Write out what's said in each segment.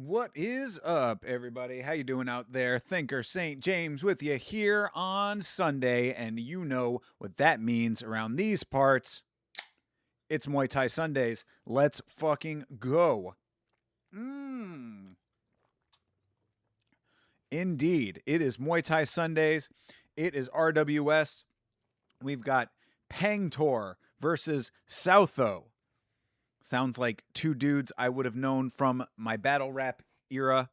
What is up, everybody? How you doing out there? Thinker St. James with you here on Sunday, and you know what that means around these parts. It's Muay Thai Sundays. Let's fucking go. Indeed, it is Muay Thai Sundays. It is RWS. We've got Pangtor versus Saotho. Sounds like two dudes I would have known from my battle rap era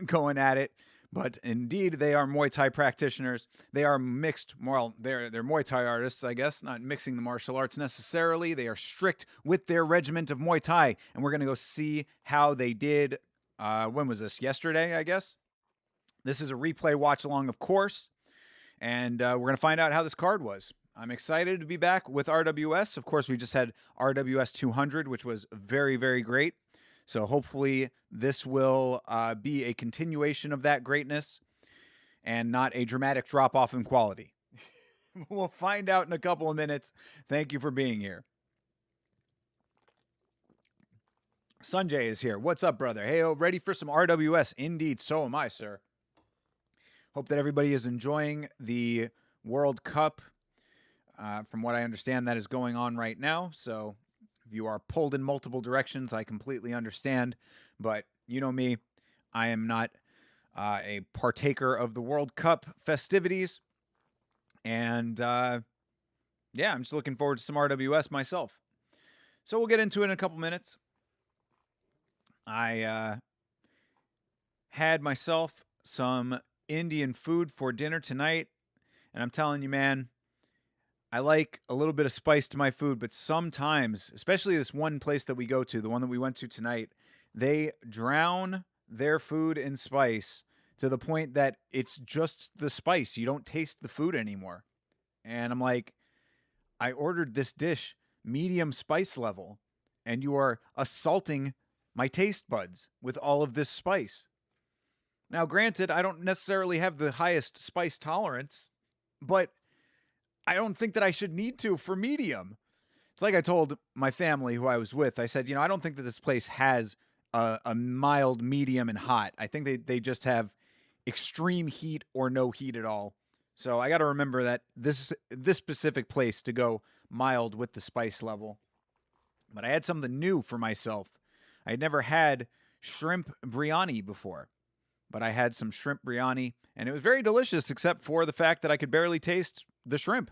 going at it. But indeed, they are Muay Thai practitioners. They are mixed, well, they're Muay Thai artists, I guess, not mixing the martial arts necessarily. They are strict with their regiment of Muay Thai. And we're going to go see how they did. When was this? Yesterday, I guess. This is a replay watch along, of course. And we're going to find out how this card was. I'm excited to be back with RWS. Of course, we just had RWS 200, which was very, very great. So hopefully this will be a continuation of that greatness and not a dramatic drop-off in quality. We'll find out in a couple of minutes. Thank you for being here. Sanjay is here. What's up, brother? Hey, ready for some RWS? Indeed, so am I, sir. Hope that everybody is enjoying the World Cup. From what I understand, that is going on right now. So if you are pulled in multiple directions, I completely understand. But you know me, I am not a partaker of the World Cup festivities. And yeah, I'm just looking forward to some RWS myself. So we'll get into it in a couple minutes. I had myself some Indian food for dinner tonight. And I'm telling you, man, I like a little bit of spice to my food, but sometimes, especially this one place that we go to, the one that we went to tonight, they drown their food in spice to the point that it's just the spice. You don't taste the food anymore. And I'm like, I ordered this dish medium spice level, and you are assaulting my taste buds with all of this spice. Now, granted, I don't necessarily have the highest spice tolerance, but I don't think that I should need to for medium. It's like I told my family who I was with. I said, you know, I don't think that this place has a mild, medium, and hot. I think they just have extreme heat or no heat at all. So I got to remember that this specific place to go mild with the spice level. But I had something new for myself. I had never had shrimp biryani before. But I had some shrimp biryani, and it was very delicious, except for the fact that I could barely taste the shrimp.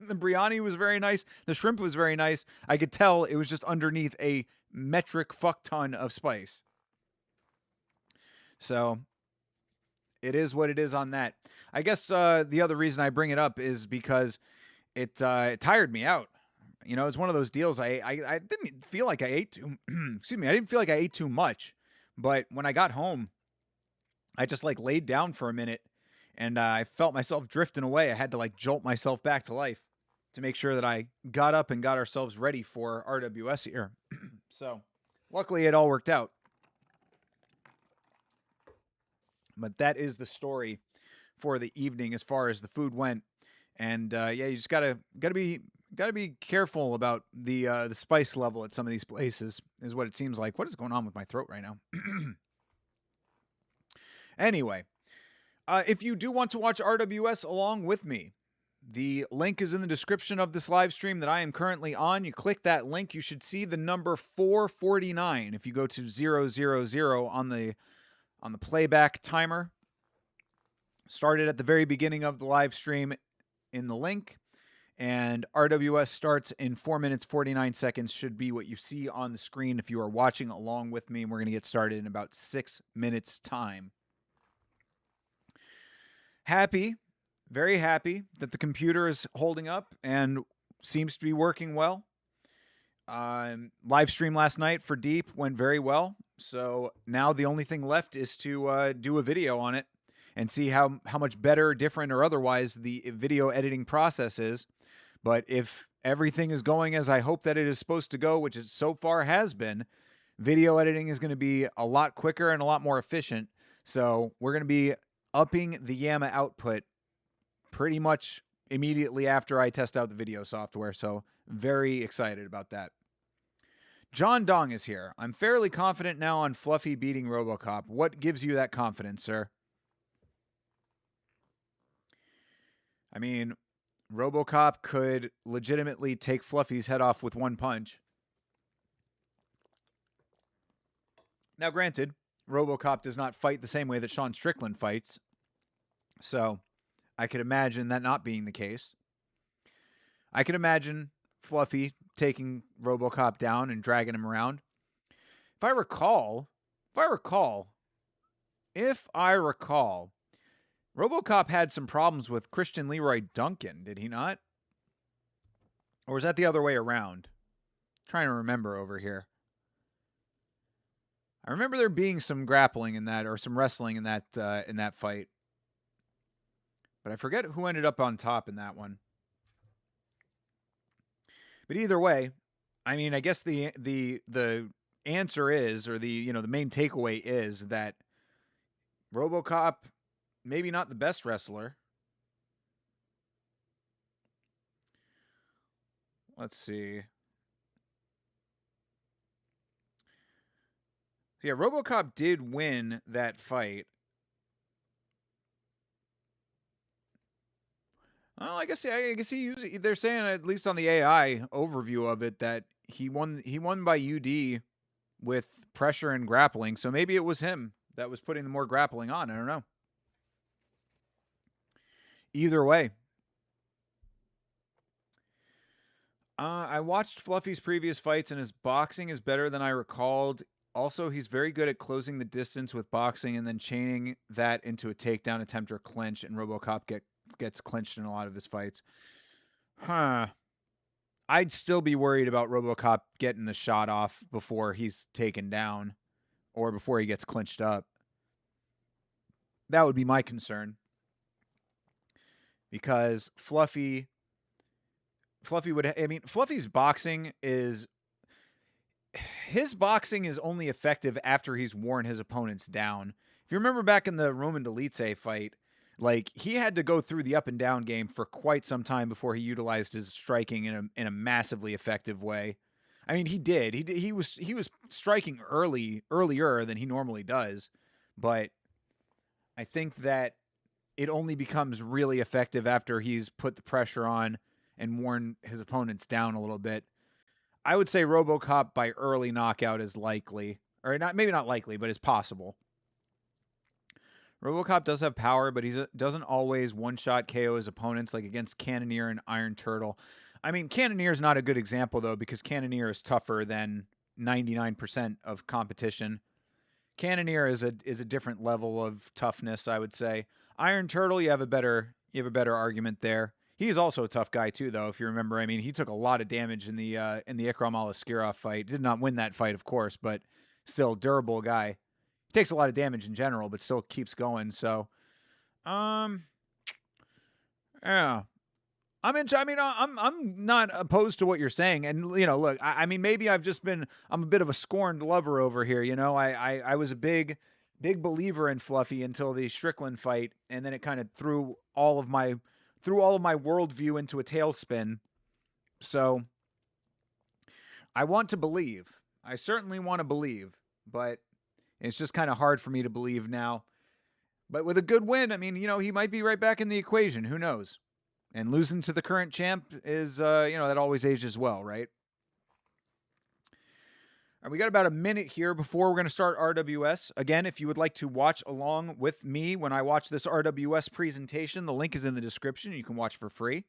The biryani was very nice. The shrimp was very nice. I could tell it was just underneath a metric fuck ton of spice. So it is what it is on that. I guess the other reason I bring it up is because it tired me out. You know, it's one of those deals. I didn't feel like I ate too. Excuse me. I didn't feel like I ate too much. But when I got home, I just like laid down for a minute. And I felt myself drifting away. I had to like jolt myself back to life to make sure that I got up and got ourselves ready for RWS here. So luckily it all worked out. But that is the story for the evening as far as the food went. And yeah, you just gotta be careful about the spice level at some of these places, is what it seems like. What is going on with my throat right now? Anyway. If you do want to watch RWS along with me, the link is in the description of this live stream that I am currently on. You click that link, you should see the number 449 if you go to 000 on the playback timer. Started at the very beginning of the live stream in the link, and RWS starts in 4 minutes 49 seconds should be what you see on the screen if you are watching along with me. And we're going to get started in about 6 minutes time. Happy, very happy that the computer is holding up and seems to be working well. Live stream last night for Deep went very well. So now the only thing left is to do a video on it. and see how much better, different, or otherwise the video editing process is. But if everything is going as I hope that it is supposed to go, which it so far has been, video editing is going to be a lot quicker and a lot more efficient. So we're going to be upping the Yammer output pretty much immediately after I test out the video software. So very excited about that. John Dong is here. I'm fairly confident now on Fluffy beating RoboCop. What gives you that confidence, sir? I mean, RoboCop could legitimately take Fluffy's head off with one punch. Now, granted, RoboCop does not fight the same way that Sean Strickland fights, so I could imagine that not being the case. I could imagine Fluffy taking RoboCop down and dragging him around. If I recall, RoboCop had some problems with Christian Leroy Duncan, did he not? Or was that the other way around? I'm trying to remember over here. I remember there being some grappling in that, or some wrestling in that fight. But I forget who ended up on top in that one. But either way, I mean, I guess the answer is, or the main takeaway is that RoboCop, maybe not the best wrestler. Let's see. Yeah, RoboCop did win that fight. Well, I guess they're saying, at least on the AI overview of it, that he won by UD with pressure and grappling. So maybe it was him that was putting the more grappling on. I don't know. Either way. I watched Fluffy's previous fights, and his boxing is better than I recalled. Also, he's very good at closing the distance with boxing and then chaining that into a takedown attempt or clinch, and RoboCop gets clinched in a lot of his fights. I'd still be worried about RoboCop getting the shot off before he's taken down or before he gets clinched up. That would be my concern. Because Fluffy's boxing is... His boxing is only effective after he's worn his opponents down. If you remember back in the Roman Delice fight, like, he had to go through the up and down game for quite some time before he utilized his striking in a massively effective way. I mean, he did. He was striking earlier than he normally does, but I think that it only becomes really effective after he's put the pressure on and worn his opponents down a little bit. I would say RoboCop by early knockout is likely, or maybe not likely, but is possible. RoboCop does have power, but he doesn't always one-shot KO his opponents, like against Cannoneer and Iron Turtle. I mean, Cannoneer is not a good example, though, because Cannoneer is tougher than 99% of competition. Cannoneer is a different level of toughness, I would say. Iron Turtle, you have a better argument there. He's also a tough guy too, though. If you remember, I mean, he took a lot of damage in the Ikram Alaskirov fight. Did not win that fight, of course, but still durable guy. Takes a lot of damage in general, but still keeps going. So, yeah, I'm not opposed to what you're saying. And look, I mean, maybe I'm a bit of a scorned lover over here. I was a big believer in Fluffy until the Strickland fight, and then it kind of threw all of my worldview into a tailspin. So I want to believe. I certainly want to believe, but it's just kind of hard for me to believe now. But with a good win, I mean, he might be right back in the equation. Who knows? And losing to the current champ is, that always ages well, right? All right, we got about a minute here before we're going to start RWS. Again, if you would like to watch along with me when I watch this RWS presentation, the link is in the description. You can watch for free.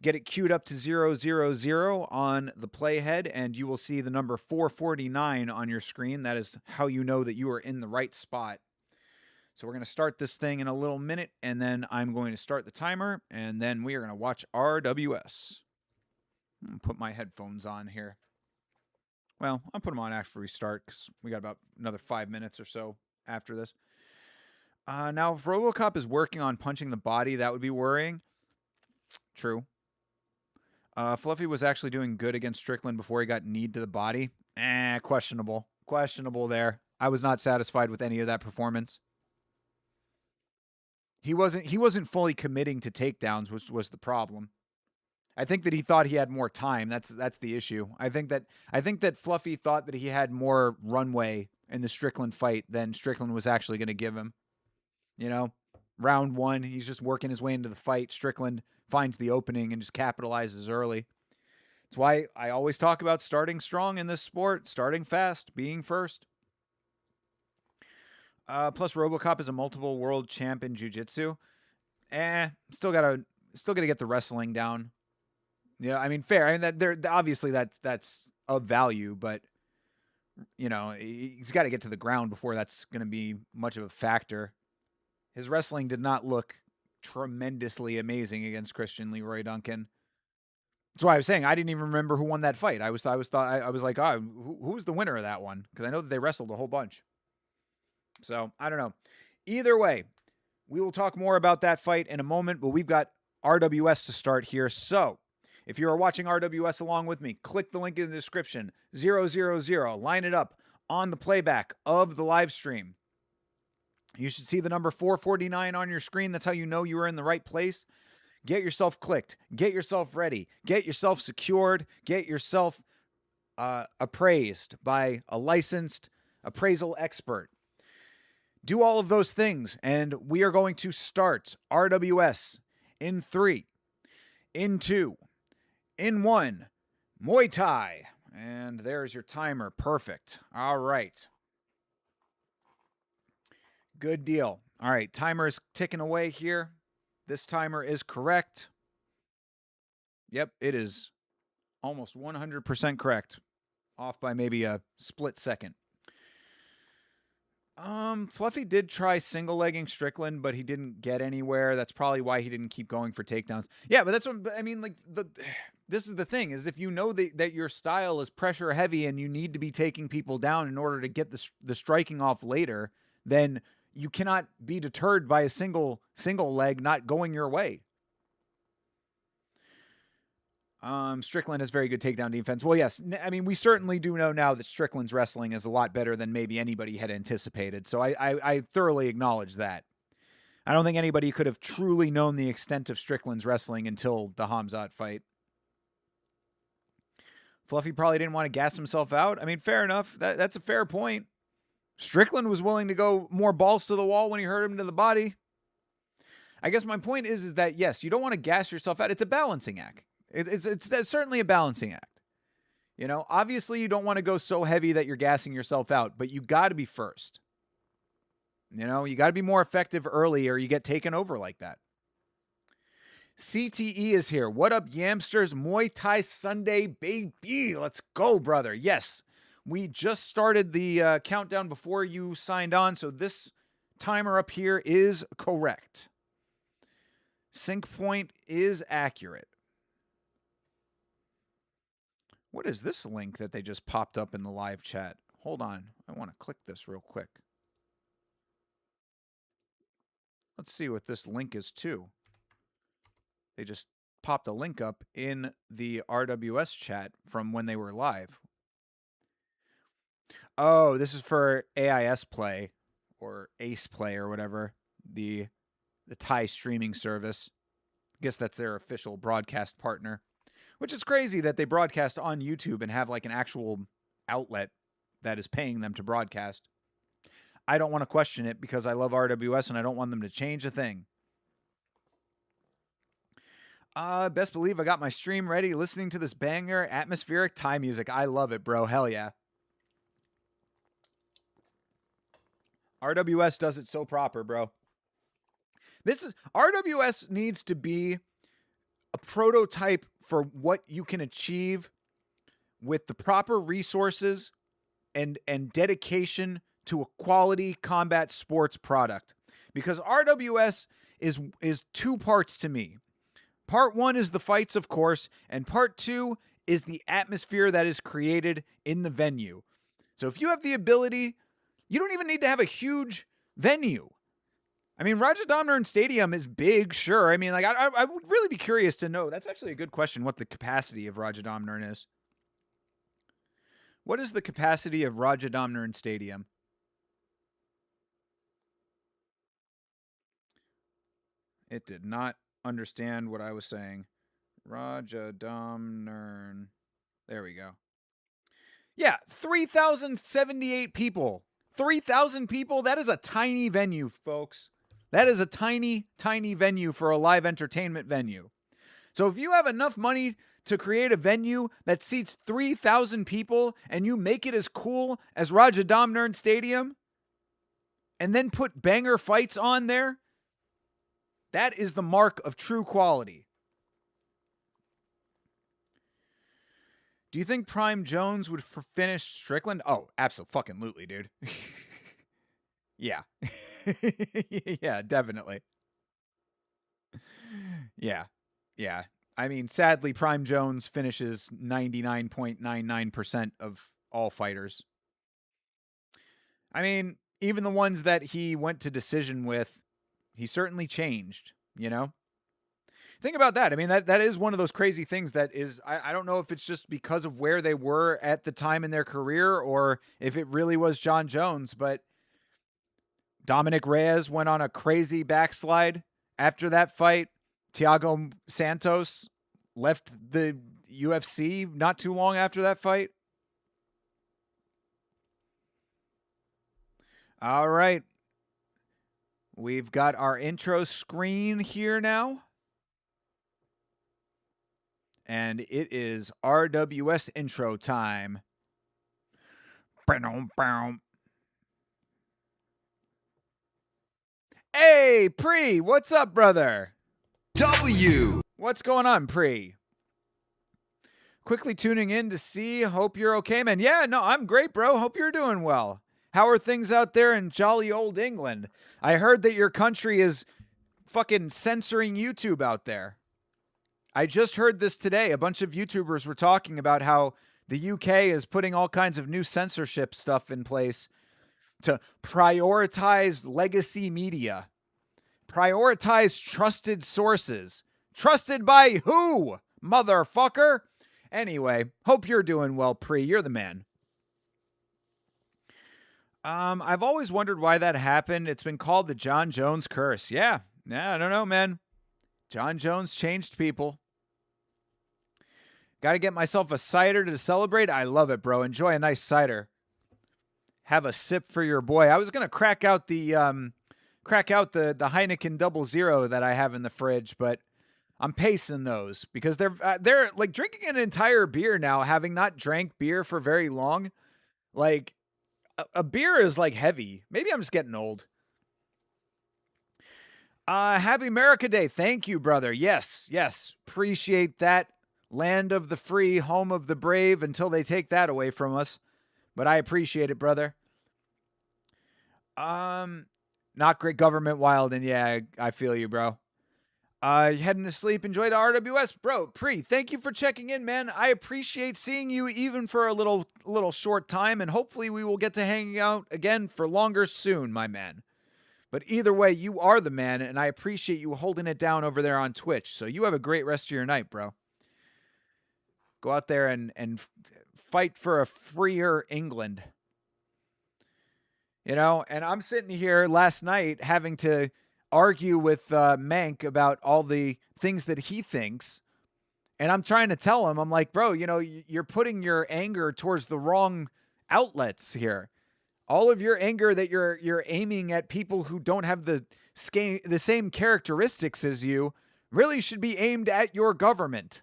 Get it queued up to 000 on the playhead, and you will see the number 449 on your screen. That is how you know that you are in the right spot. So we're going to start this thing in a little minute, and then I'm going to start the timer, and then we are going to watch RWS. I'm going to put my headphones on here. Well, I'll put them on after we start because we got about another 5 minutes or so after this. Now, if RoboCop is working on punching the body, that would be worrying. True. Fluffy was actually doing good against Strickland before he got kneed to the body. Questionable. Questionable there. I was not satisfied with any of that performance. He wasn't fully committing to takedowns, which was the problem. I think that he thought he had more time. That's the issue. I think that Fluffy thought that he had more runway in the Strickland fight than Strickland was actually going to give him. You know, round one, he's just working his way into the fight. Strickland finds the opening and just capitalizes early. That's why I always talk about starting strong in this sport, starting fast, being first. Plus, RoboCop is a multiple world champ in jiu-jitsu. Still gotta get the wrestling down. Yeah, I mean, fair. I mean, that obviously that's of value, but you know, he's got to get to the ground before that's going to be much of a factor. His wrestling did not look tremendously amazing against Christian Leroy Duncan. That's why I was saying I didn't even remember who won that fight. I was like, oh, who's the winner of that one? Because I know that they wrestled a whole bunch. So I don't know. Either way, we will talk more about that fight in a moment, but we've got RWS to start here. So if you are watching RWS along with me, click the link in the description, 000, line it up on the playback of the live stream. You should see the number 449 on your screen. That's how you know you are in the right place. Get yourself clicked. Get yourself ready. Get yourself secured. Get yourself appraised by a licensed appraisal expert. Do all of those things, and we are going to start RWS in 3, in 2, in 1, Muay Thai. And there's your timer. Perfect. All right. Good deal. All right, timer is ticking away here. This timer is correct. Yep, it is almost 100% correct. Off by maybe a split second. Fluffy did try single legging Strickland, but he didn't get anywhere. That's probably why he didn't keep going for takedowns. Yeah, but that's what I mean. Like this is the thing: is if you know that your style is pressure heavy and you need to be taking people down in order to get the striking off later, then you cannot be deterred by a single leg not going your way. Strickland has very good takedown defense. Well, yes. I mean, we certainly do know now that Strickland's wrestling is a lot better than maybe anybody had anticipated. So I thoroughly acknowledge that. I don't think anybody could have truly known the extent of Strickland's wrestling until the Hamzat fight. Fluffy probably didn't want to gas himself out. I mean, fair enough. That's a fair point. Strickland was willing to go more balls to the wall when he hurt him to the body. I guess my point is that, yes, you don't want to gas yourself out. It's a balancing act. It's certainly a balancing act. You know, obviously you don't want to go so heavy that you're gassing yourself out, but you got to be first. You know, you got to be more effective early or you get taken over like that. CTE is here. What up, Yamsters? Muay Thai Sunday, baby. Let's go, brother. Yes, we just started the countdown before you signed on, so this timer up here is correct. Sync point is accurate. What is this link that they just popped up in the live chat? Hold on. I want to click this real quick. Let's see what this link is to. They just popped a link up in the RWS chat from when they were live. Oh, this is for AIS Play or Ace Play or whatever, the Thai streaming service. I guess that's their official broadcast partner. Which is crazy that they broadcast on YouTube and have like an actual outlet that is paying them to broadcast. I don't want to question it because I love RWS and I don't want them to change a thing. Best believe I got my stream ready listening to this banger atmospheric Thai music. I love it, bro. Hell yeah. RWS does it so proper, bro. RWS needs to be a prototype for what you can achieve with the proper resources and dedication to a quality combat sports product. Because RWS is two parts to me. Part one is the fights, of course, and part two is the atmosphere that is created in the venue. So if you have the ability, you don't even need to have a huge venue. I mean, Rajadamnern Stadium is big, sure. I mean, like, I would really be curious to know. That's actually a good question, what the capacity of Rajadamnern is. What is the capacity of Rajadamnern Stadium? It did not understand what I was saying. Rajadamnern. There we go. Yeah, 3,078 people. 3,000 people? That is a tiny venue, folks. That is a tiny, tiny venue for a live entertainment venue. So if you have enough money to create a venue that seats 3,000 people and you make it as cool as Rajadamnern Stadium and then put banger fights on there, that is the mark of true quality. Do you think Prime Jones would finish Strickland? Oh, absolutely, dude. Yeah. Yeah, definitely. Yeah. Yeah. I mean, sadly, Prime Jones finishes 99.99% of all fighters. I mean, even the ones that he went to decision with, he certainly changed, you know? Think about that. I mean, that is one of those crazy things that is, I don't know if it's just because of where they were at the time in their career or if it really was John Jones, but Dominic Reyes went on a crazy backslide after that fight. Thiago Santos left the UFC not too long after that fight. All right. We've got our intro screen here now. And it is RWS intro time. Hey, Pre, what's up, brother? W. What's going on, Pre? Quickly tuning in to see. Hope you're okay, man. Yeah, no, I'm great, bro. Hope you're doing well. How are things out there in jolly old England? I heard that your country is fucking censoring YouTube out there. I just heard this today. A bunch of YouTubers were talking about how the UK is putting all kinds of new censorship stuff in place to prioritize legacy media, prioritize trusted sources. Trusted by who, motherfucker? Anyway, hope you're doing well, Pre. You're the man. I've always wondered why that happened. It's been called the John Jones curse. Yeah, I don't know, man. John Jones changed people. Got to get myself a cider to celebrate. I love it, bro. Enjoy a nice cider. Have a sip for your boy. I was gonna crack out the Heineken 00 that I have in the fridge, but I'm pacing those because they're like drinking an entire beer now, having not drank beer for very long. Like a beer is like heavy. Maybe I'm just getting old. Happy America Day. Thank you, brother. Yes. Appreciate that. Land of the free, home of the brave until they take that away from us. But I appreciate it, brother. Not great government wild, and yeah, I feel you, bro. Heading to sleep. Enjoy the RWS, bro. Pre, thank you for checking in, man. I appreciate seeing you even for a little short time, and hopefully we will get to hang out again for longer soon, my man. But either way, you are the man, and I appreciate you holding it down over there on Twitch. So you have a great rest of your night, bro. Go out there and fight for a freer England. You know, and I'm sitting here last night having to argue with Mank about all the things that he thinks. And I'm trying to tell him, I'm like, bro, you know, you're putting your anger towards the wrong outlets here. All of your anger that you're aiming at people who don't have the same characteristics as you really should be aimed at your government.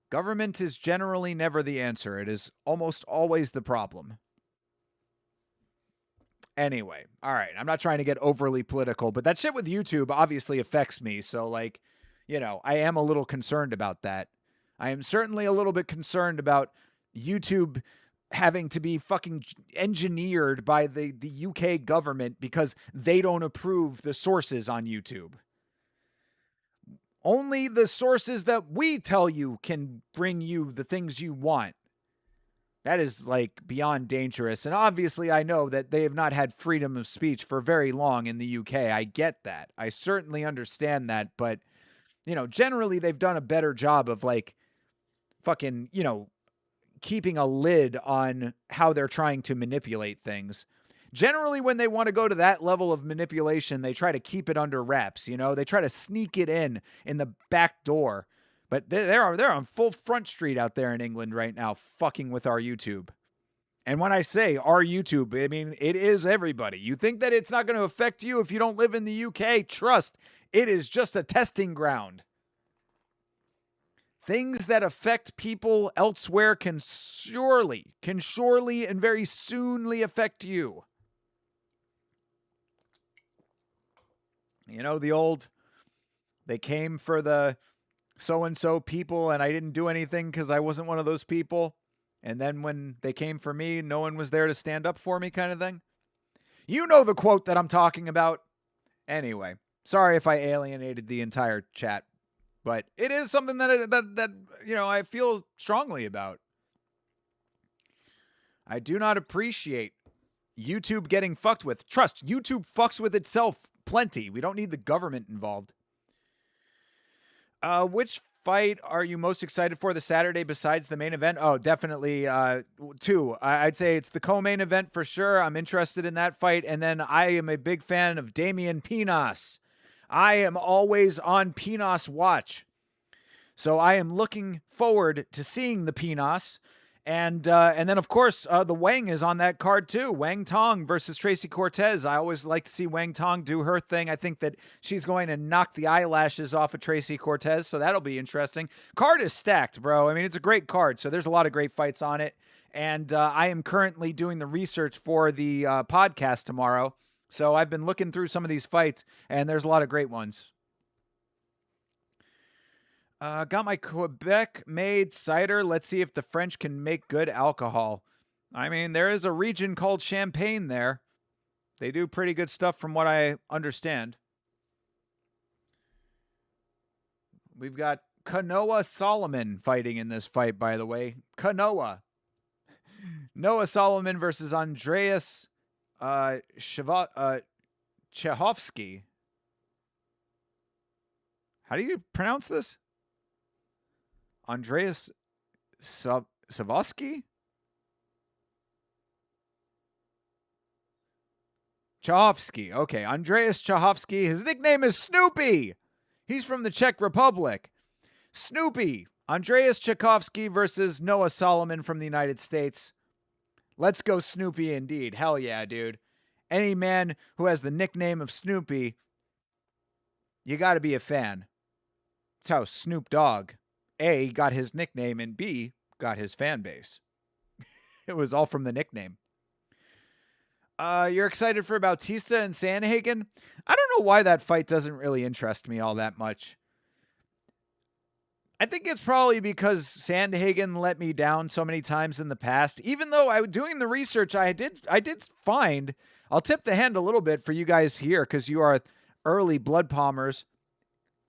Government is generally never the answer. It is almost always the problem. Anyway, all right. I'm not trying to get overly political, but that shit with YouTube obviously affects me. So, like, you know, I am a little concerned about that. I am certainly a little bit concerned about YouTube having to be fucking engineered by the UK government because they don't approve the sources on YouTube. Only the sources that we tell you can bring you the things you want. That is like beyond dangerous. And obviously, I know that they have not had freedom of speech for very long in the UK. I get that. I certainly understand that. But, generally, they've done a better job of like fucking, keeping a lid on how they're trying to manipulate things. Generally, when they want to go to that level of manipulation, they try to keep it under wraps. They try to sneak it in the back door. But they're on full front street out there in England right now, fucking with our YouTube. And when I say our YouTube, I mean it is everybody. You think that it's not going to affect you if you don't live in the UK? Trust, it is just a testing ground. Things that affect people elsewhere can surely and very soonly affect you. The old, they came for the so-and-so people and I didn't do anything because I wasn't one of those people. And then when they came for me, no one was there to stand up for me kind of thing. You know the quote that I'm talking about. Anyway, sorry if I alienated the entire chat, but it is something that I feel strongly about. I do not appreciate YouTube getting fucked with. Trust, YouTube fucks with itself plenty. We don't need the government involved. Which fight are you most excited for this Saturday besides the main event? Oh, definitely two. I'd say it's the co-main event for sure. I'm interested in that fight. And then I am a big fan of Damian Pinas. I am always on Pinas watch. So I am looking forward to seeing the Pinas. And then, of course, the Wang is on that card, too. Wang Tong versus Tracy Cortez. I always like to see Wang Tong do her thing. I think that she's going to knock the eyelashes off of Tracy Cortez, so that'll be interesting. Card is stacked, bro. I mean, it's a great card, so there's a lot of great fights on it. And I am currently doing the research for the podcast tomorrow. So I've been looking through some of these fights, and there's a lot of great ones. Got my Quebec-made cider. Let's see if the French can make good alcohol. I mean, there is a region called Champagne there. They do pretty good stuff from what I understand. We've got Kanoa Solomon fighting in this fight, by the way. Kanoa. Noah Solomon versus Andreas Chehovsky. How do you pronounce this? Andreas Savosky? Chahovsky. Okay, Andreas Chahovsky. His nickname is Snoopy. He's from the Czech Republic. Snoopy. Andreas Tchaikovsky versus Noah Solomon from the United States. Let's go Snoopy indeed. Hell yeah, dude. Any man who has the nickname of Snoopy, you got to be a fan. It's how Snoop Dogg, A, got his nickname, and B, got his fan base. It was all from the nickname. You're excited for Bautista and Sandhagen? I don't know why that fight doesn't really interest me all that much. I think it's probably because Sandhagen let me down so many times in the past. Even though I was doing the research, I did find, I'll tip the hand a little bit for you guys here because you are early blood palmers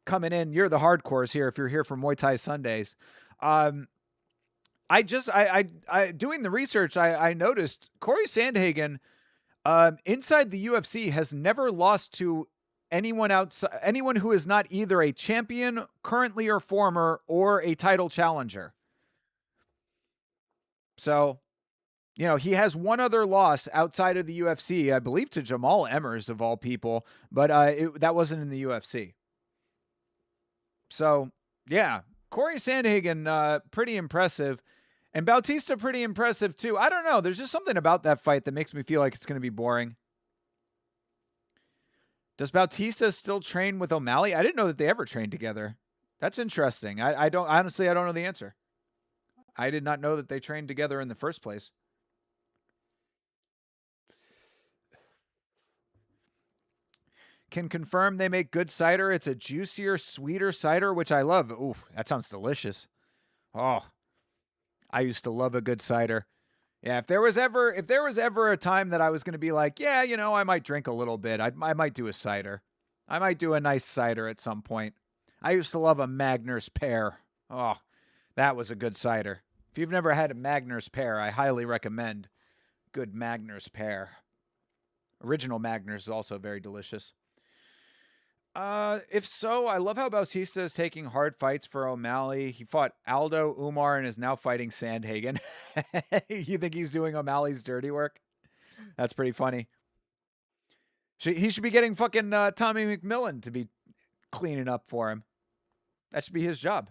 coming in. You're the hardcores here if you're here for Muay Thai Sundays. Doing the research, I noticed Corey Sandhagen inside the UFC has never lost to anyone who is not either a champion, currently or former, or a title challenger. So, he has one other loss outside of the UFC, I believe to Jamal Emmers of all people, but that wasn't in the UFC. So, yeah, Corey Sandhagen, pretty impressive. And Bautista, pretty impressive too. I don't know. There's just something about that fight that makes me feel like it's going to be boring. Does Bautista still train with O'Malley? I didn't know that they ever trained together. That's interesting. I don't know the answer. I did not know that they trained together in the first place. Can confirm they make good cider. It's a juicier, sweeter cider, which I love. Ooh, that sounds delicious. Oh, I used to love a good cider. Yeah, if there was ever a time that I was going to be like, yeah, I might drink a little bit. I might do a cider. I might do a nice cider at some point. I used to love a Magners pear. Oh, that was a good cider. If you've never had a Magner's pear, I highly recommend good Magner's pear. Original Magner's is also very delicious. If so, I love how Bautista is taking hard fights for O'Malley. He fought Aldo, Umar, and is now fighting Sandhagen. You think he's doing O'Malley's dirty work? That's pretty funny. He should be getting fucking Tommy McMillan to be cleaning up for him. That should be his job.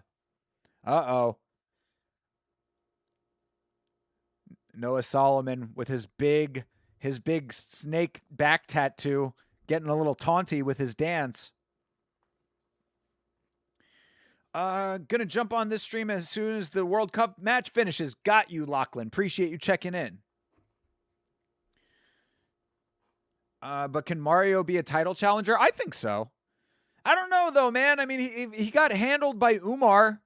Uh-oh. Noah Solomon with his big snake back tattoo, getting a little taunty with his dance. Gonna jump on this stream as soon as the World Cup match finishes. Got you, Lachlan. Appreciate you checking in. But can Mario be a title challenger? I think so. I don't know, though, man. I mean, he got handled by Umar.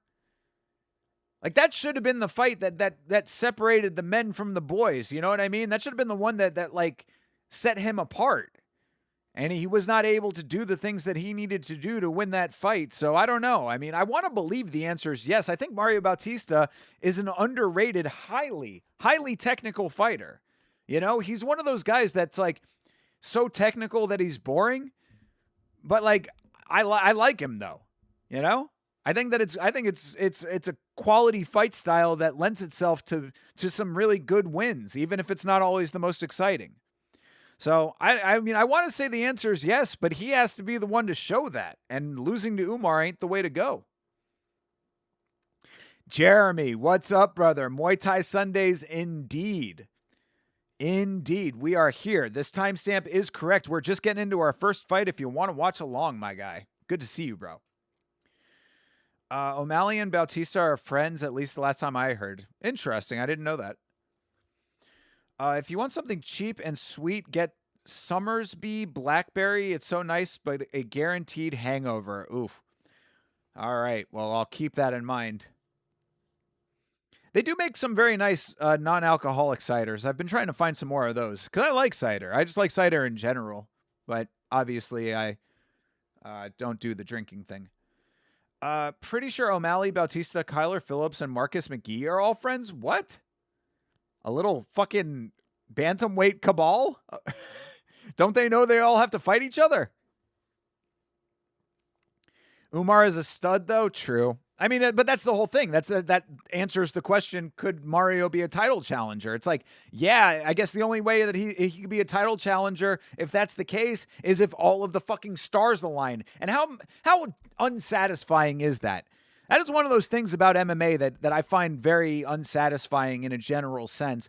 Like, that should have been the fight that separated the men from the boys. You know what I mean? That should have been the one that like, set him apart. And he was not able to do the things that he needed to do to win that fight. So I don't know. I mean, I want to believe the answer is yes. I think Mario Bautista is an underrated, highly technical fighter. You know, he's one of those guys that's like so technical that he's boring. But like, I like him though. You know, I think it's a quality fight style that lends itself to some really good wins, even if it's not always the most exciting. So, I mean, I want to say the answer is yes, but he has to be the one to show that. And losing to Umar ain't the way to go. Jeremy, what's up, brother? Muay Thai Sundays, indeed. Indeed, we are here. This timestamp is correct. We're just getting into our first fight if you want to watch along, my guy. Good to see you, bro. O'Malley and Bautista are friends, at least the last time I heard. Interesting. I didn't know that. If you want something cheap and sweet, get Summersby Blackberry. It's so nice, but a guaranteed hangover. Oof. All right. Well, I'll keep that in mind. They do make some very nice non-alcoholic ciders. I've been trying to find some more of those because I like cider. I just like cider in general, but obviously I don't do the drinking thing. Pretty sure O'Malley, Bautista, Kyler Phillips, and Marcus McGee are all friends. What? A little fucking bantamweight cabal? Don't they know they all have to fight each other? Umar is a stud, though. True. I mean, but that's the whole thing. That answers the question, could Mario be a title challenger? It's like, yeah, I guess the only way that he could be a title challenger, if that's the case, is if all of the fucking stars align. And how unsatisfying is that? That is one of those things about MMA that I find very unsatisfying in a general sense.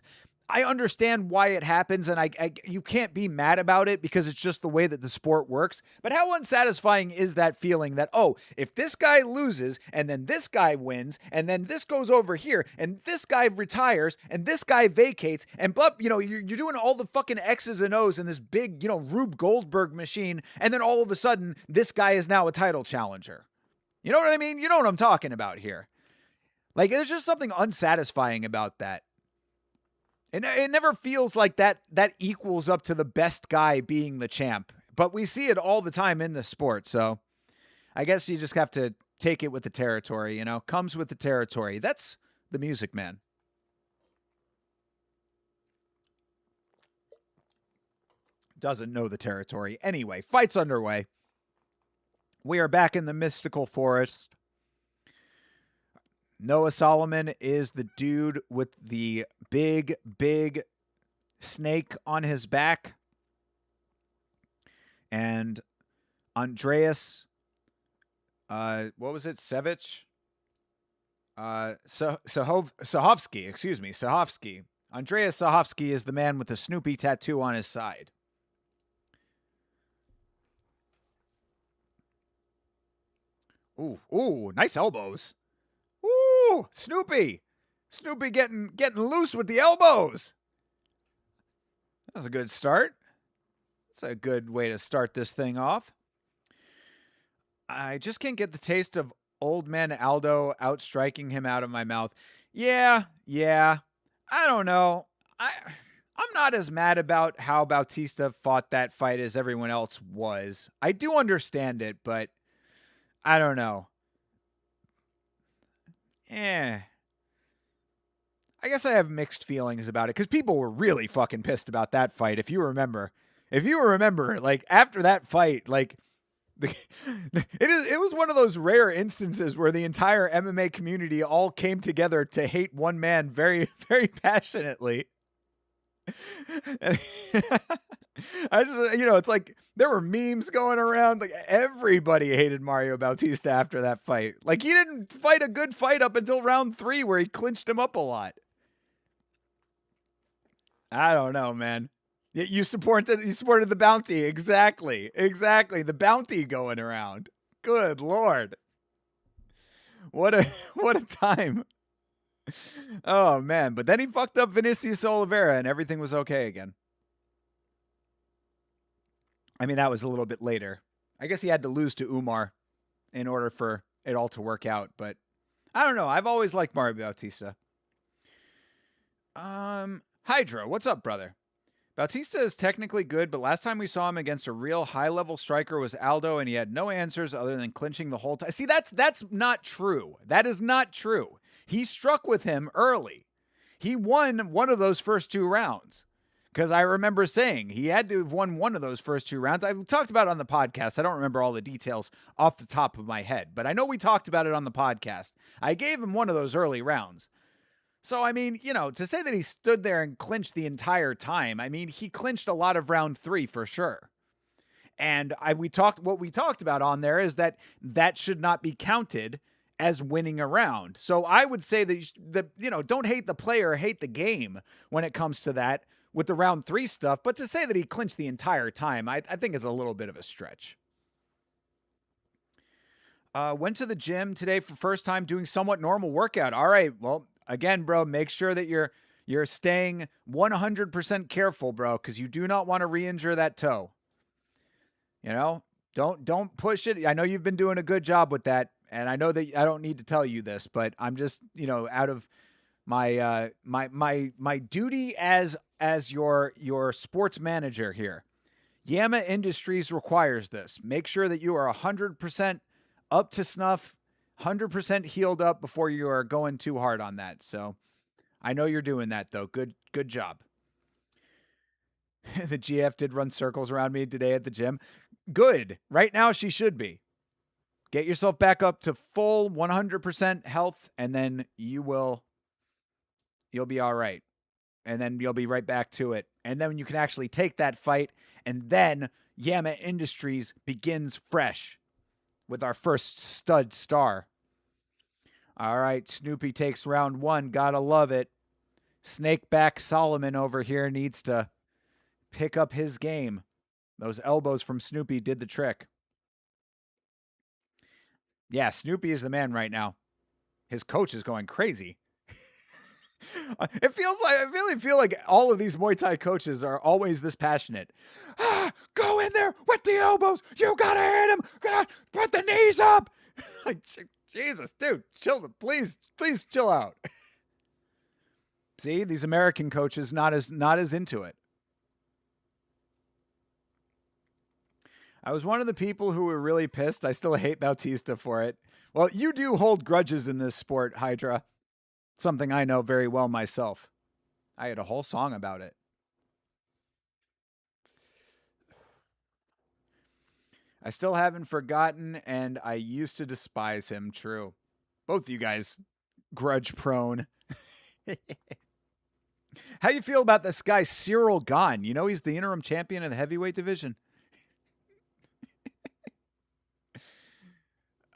I understand why it happens, and you can't be mad about it because it's just the way that the sport works. But how unsatisfying is that feeling that, oh, if this guy loses, and then this guy wins, and then this goes over here, and this guy retires, and this guy vacates, and you're doing all the fucking X's and O's in this big, Rube Goldberg machine, and then all of a sudden, this guy is now a title challenger. You know what I mean? You know what I'm talking about here. Like, there's just something unsatisfying about that. And it never feels like that equals up to the best guy being the champ. But we see it all the time in the sport. So I guess you just have to take it with the territory, comes with the territory. That's the music, man. Doesn't know the territory. Anyway, fight's underway. We are back in the mystical forest. Noah Solomon is the dude with the big snake on his back. And Andreas, what was it? Sahovsky, excuse me, Sahovsky. Andreas Sahovsky is the man with the Snoopy tattoo on his side. Ooh, nice elbows. Ooh, Snoopy getting loose with the elbows. That was a good start. That's a good way to start this thing off. I just can't get the taste of old man Aldo outstriking him out of my mouth. Yeah. I don't know. I'm not as mad about how Bautista fought that fight as everyone else was. I do understand it, but I don't know. I guess I have mixed feelings about it because people were really fucking pissed about that fight. If you remember, like after that fight, like it was one of those rare instances where the entire MMA community all came together to hate one man very, very passionately. I just, it's like there were memes going around. Like everybody hated Mario Bautista after that fight. Like he didn't fight a good fight up until round 3 where he clinched him up a lot. I don't know, man. You supported the bounty. Exactly. The bounty going around. Good Lord. What a time. Oh man, but then he fucked up Vinicius Oliveira and everything was okay again. I mean, that was a little bit later. I guess he had to lose to Umar in order for it all to work out, but I don't know. I've always liked Mario Bautista. Hydra, what's up, brother? Bautista is technically good, but last time we saw him against a real high-level striker was Aldo, and he had no answers other than clinching the whole time. See, that's not true. That is not true. He struck with him early. He won one of those first 2 rounds. Because I remember saying he had to have won one of those first 2 rounds. I've talked about it on the podcast. I don't remember all the details off the top of my head, but I know we talked about it on the podcast. I gave him one of those early rounds. So, I mean, to say that he stood there and clinched the entire time, I mean, he clinched a lot of round 3 for sure. And what we talked about on there is that should not be counted as winning a round. So I would say that, don't hate the player, hate the game when it comes to that with the round 3 stuff. But to say that he clinched the entire time, I think is a little bit of a stretch. Went to the gym today for first time doing somewhat normal workout. All right, well, again, bro, make sure that you're staying 100% careful, bro, because you do not want to re-injure that toe. Don't push it. I know you've been doing a good job with that, and I know that I don't need to tell you this, but I'm just, out of my my duty as your sports manager here. Yama Industries requires this. Make sure that you are 100% up to snuff, 100% healed up before you are going too hard on that. So I know you're doing that, though. Good job. The GF did run circles around me today at the gym. Good. Right now, she should be. Get yourself back up to full 100% health, and then you'll be all right. And then you'll be right back to it. And then you can actually take that fight, and then Yama Industries begins fresh with our first stud star. All right, Snoopy takes round 1. Gotta love it. Snakeback Solomon over here needs to pick up his game. Those elbows from Snoopy did the trick. Yeah, Snoopy is the man right now. His coach is going crazy. I really feel like all of these Muay Thai coaches are always this passionate. Go in there with the elbows. You gotta hit him. Put the knees up. Like, Jesus, dude, chill. Please chill out. See, these American coaches not as into it. I was one of the people who were really pissed. I still hate Bautista for it. Well, you do hold grudges in this sport, Hydra. Something I know very well myself. I had a whole song about it. I still haven't forgotten, and I used to despise him. True. Both of you guys, grudge prone. How you feel about this guy, Cyril Gahn? You know he's the interim champion of the heavyweight division.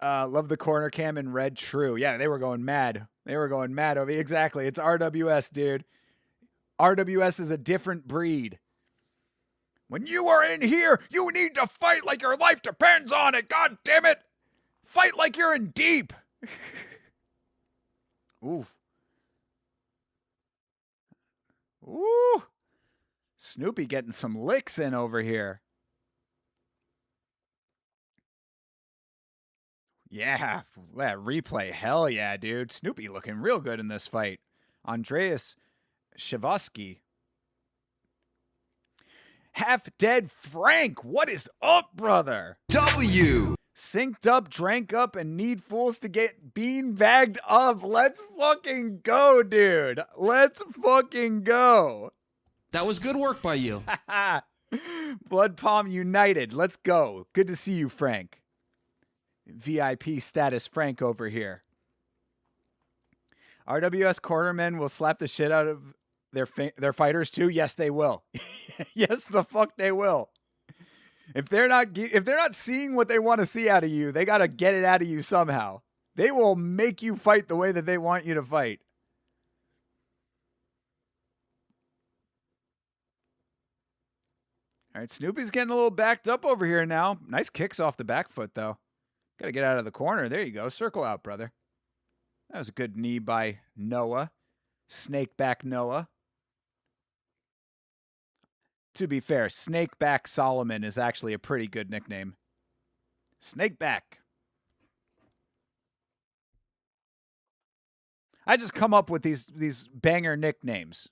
Love the corner cam in red. True. Yeah, they were going mad. Over exactly. It's RWS, dude. RWS is a different breed. When you are in here, you need to fight like your life depends on it. God damn it. Fight like you're in deep. Oof. Ooh. Snoopy getting some licks in over here. Yeah, that replay. Hell yeah, dude. Snoopy looking real good in this fight. Andreas Shivosky. Half dead Frank. What is up, brother? W. Synced up, drank up, and need fools to get bean bagged up. Let's fucking go, dude. Let's fucking go. That was good work by you. Blood Palm United. Let's go. Good to see you, Frank. VIP status Frank over here. RWS quartermen will slap the shit out of their fighters too. Yes, they will. Yes, the fuck they will. If they're not seeing what they want to see out of you, they got to get it out of you somehow. They will make you fight the way that they want you to fight. All right, Snoopy's getting a little backed up over here now. Nice kicks off the back foot, though. Got to get out of the corner. There you go. Circle out, brother. That was a good knee by Noah. Snakeback Noah. To be fair, Snakeback Solomon is actually a pretty good nickname. Snakeback. I just come up with these banger nicknames.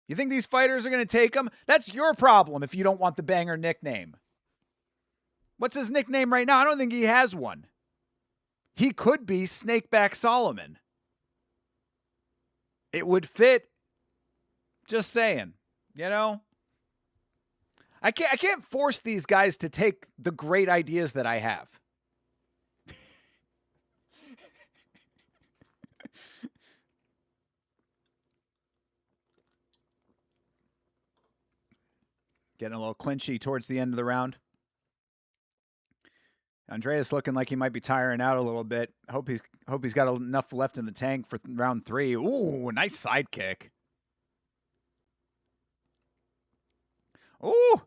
You think these fighters are going to take them? That's your problem if you don't want the banger nickname. What's his nickname right now? I don't think he has one. He could be Snakeback Solomon. It would fit. Just saying. You know? I can't force these guys to take the great ideas that I have. Getting a little clinchy towards the end of the round. Andreas looking like he might be tiring out a little bit. Hope he's got enough left in the tank for round 3. Ooh, nice side kick. Ooh,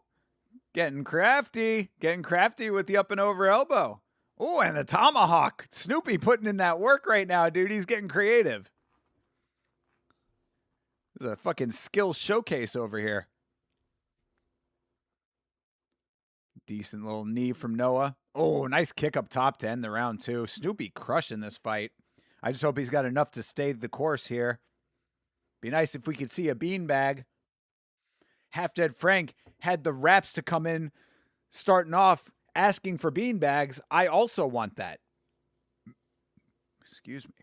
getting crafty with the up and over elbow. Ooh, and the tomahawk. Snoopy putting in that work right now, dude. He's getting creative. There's a fucking skill showcase over here. Decent little knee from Noah. Oh, nice kick up top to end the round 2. Snoopy crushing this fight. I just hope he's got enough to stay the course here. Be nice if we could see a beanbag. Half Dead Frank had the raps to come in starting off asking for beanbags. I also want that. Excuse me.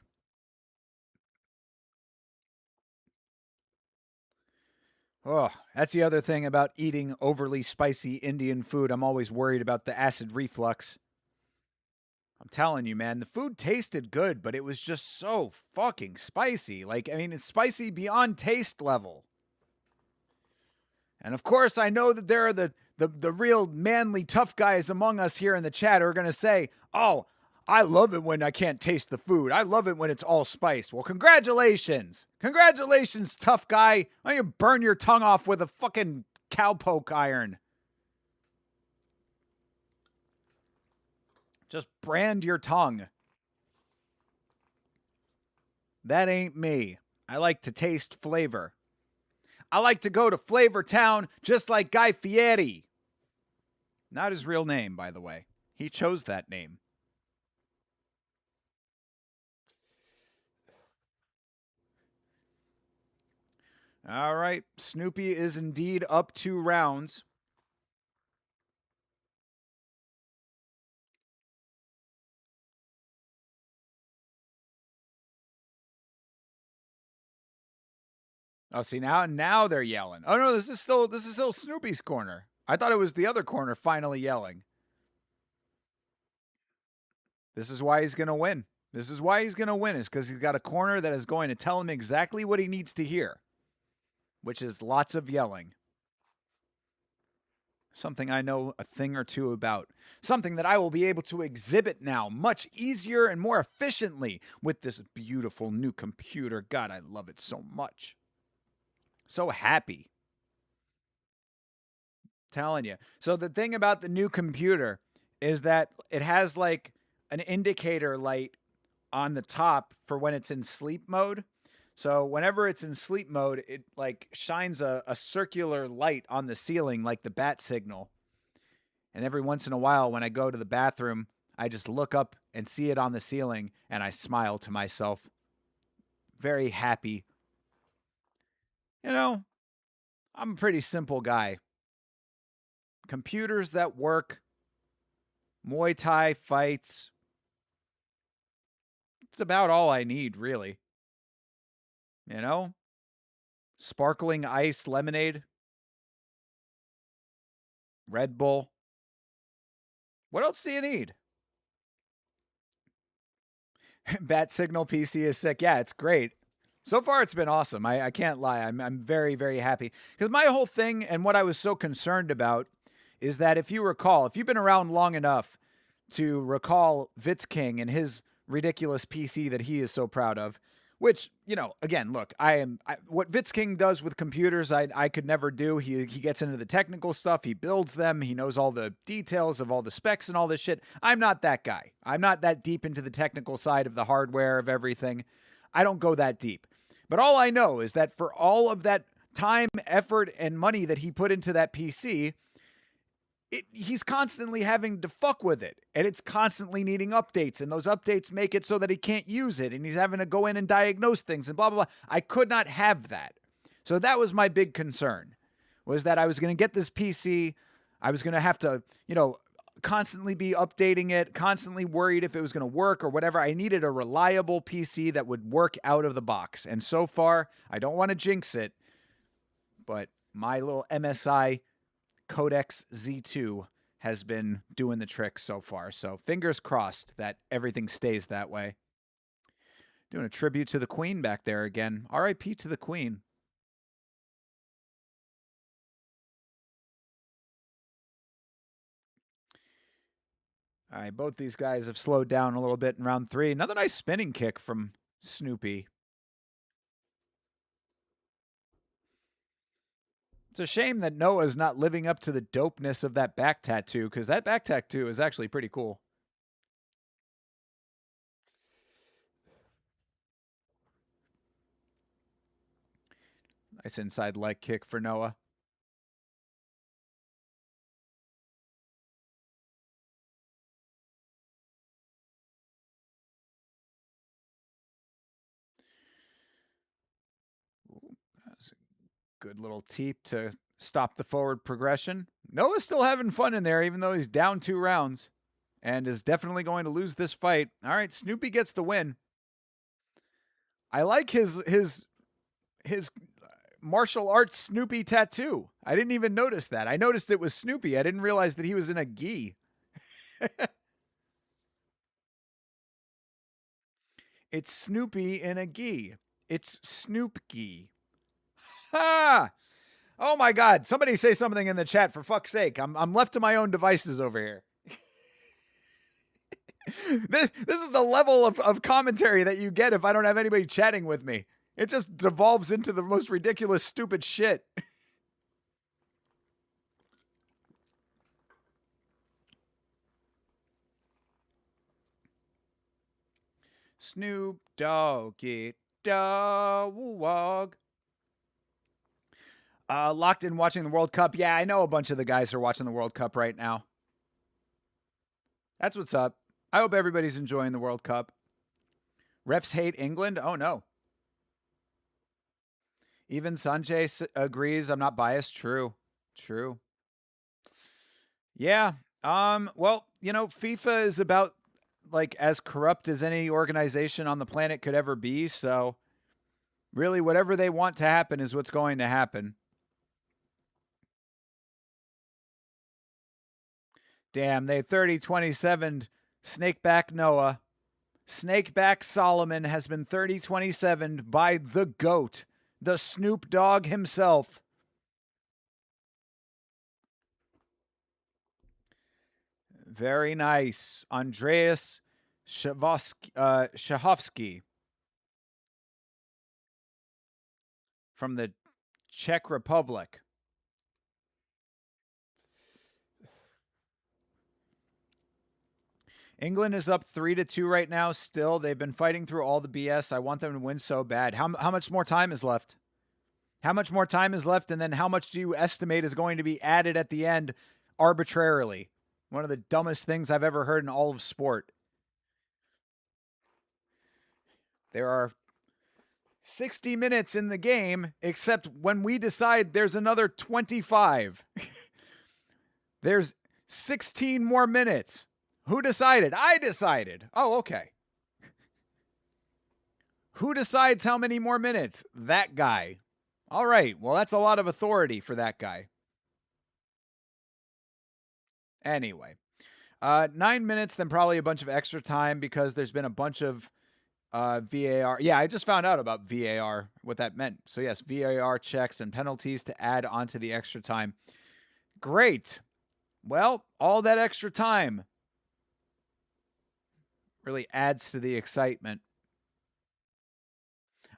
Oh, that's the other thing about eating overly spicy Indian food. I'm always worried about the acid reflux. I'm telling you, man, the food tasted good, but it was just so fucking spicy. Like, I mean, it's spicy beyond taste level. And of course, I know that there are the real manly tough guys among us here in the chat who are going to say, oh, I love it when I can't taste the food. I love it when it's all spiced. Well, congratulations. Congratulations, tough guy. Why don't you burn your tongue off with a fucking cowpoke iron? Just brand your tongue. That ain't me. I like to taste flavor. I like to go to Flavor Town just like Guy Fieri. Not his real name, by the way. He chose that name. All right. Snoopy is indeed up 2 rounds. Oh, see, now they're yelling. Oh no, this is still Snoopy's corner. I thought it was the other corner finally yelling. This is why he's gonna win. This is why he's gonna win, is because he's got a corner that is going to tell him exactly what he needs to hear, which is lots of yelling. Something I know a thing or two about. Something that I will be able to exhibit now much easier and more efficiently with this beautiful new computer. God, I love it so much. So happy. Telling you. So the thing about the new computer is that it has like an indicator light on the top for when it's in sleep mode. So whenever it's in sleep mode, it like shines a circular light on the ceiling like the bat signal. And every once in a while when I go to the bathroom, I just look up and see it on the ceiling and I smile to myself. Very happy. You know, I'm a pretty simple guy. Computers that work Muay Thai fights. It's about all I need, really. You know? Sparkling ice lemonade, Red Bull. What else do you need? Bat Signal PC is sick. Yeah, it's great. So far, it's been awesome. I can't lie. I'm very, very happy. Because my whole thing and what I was so concerned about is that if you recall, if you've been around long enough to recall Vitz King and his ridiculous PC that he is so proud of, which, again, look, what Vitz King does with computers, I could never do. He gets into the technical stuff. He builds them. He knows all the details of all the specs and all this shit. I'm not that guy. I'm not that deep into the technical side of the hardware of everything. I don't go that deep. But all I know is that for all of that time, effort, and money that he put into that PC, he's constantly having to fuck with it, and it's constantly needing updates, and those updates make it so that he can't use it, and he's having to go in and diagnose things and blah, blah, blah. I could not have that. So that was my big concern, was that I was going to get this PC. I was going to have to, constantly be updating it, constantly worried if it was going to work or whatever. I needed a reliable PC that would work out of the box. And so far, I don't want to jinx it, but my little MSI Codex Z2 has been doing the trick so far. So fingers crossed that everything stays that way. Doing a tribute to the Queen back there again. RIP to the Queen. All right, both these guys have slowed down a little bit in round 3. Another nice spinning kick from Snoopy. It's a shame that Noah's not living up to the dopeness of that back tattoo, because that back tattoo is actually pretty cool. Nice inside leg kick for Noah. Ooh, that's a good little teep to stop the forward progression. Noah's still having fun in there, even though he's down 2 rounds, and is definitely going to lose this fight. All right, Snoopy gets the win. I like his martial arts Snoopy tattoo. I didn't even notice that. I noticed it was Snoopy. I didn't realize that he was in a gi. It's Snoopy in a gi. It's Snoop gi. Ha! Oh my God. Somebody say something in the chat, for fuck's sake. I'm left to my own devices over here. This is the level of commentary that you get if I don't have anybody chatting with me. It just devolves into the most ridiculous, stupid shit. Snoop Doggy Dog. Locked in watching the World Cup. Yeah, I know a bunch of the guys are watching the World Cup right now. That's what's up. I hope everybody's enjoying the World Cup. Refs hate England? Oh, no. Even Sanjay agrees I'm not biased. True. Yeah. Well, FIFA is about like as corrupt as any organization on the planet could ever be. So really, whatever they want to happen is what's going to happen. Damn, they 30-27 Snakeback Noah. Snakeback Solomon has been 30-27 by the GOAT, the Snoop Dogg himself. Very nice. Andreas Shahovsky from the Czech Republic. England is up 3-2 right now still. They've been fighting through all the BS. I want them to win so bad. How much more time is left? How much more time is left, and then how much do you estimate is going to be added at the end arbitrarily? One of the dumbest things I've ever heard in all of sport. There are 60 minutes in the game, except when we decide there's another 25. There's 16 more minutes. Who decided? I decided. Oh, okay. Who decides how many more minutes? That guy. All right. Well, that's a lot of authority for that guy. Anyway, 9 minutes, then probably a bunch of extra time because there's been a bunch of VAR. Yeah, I just found out about VAR, what that meant. So, yes, VAR checks and penalties to add onto the extra time. Great. Well, all that extra time really adds to the excitement.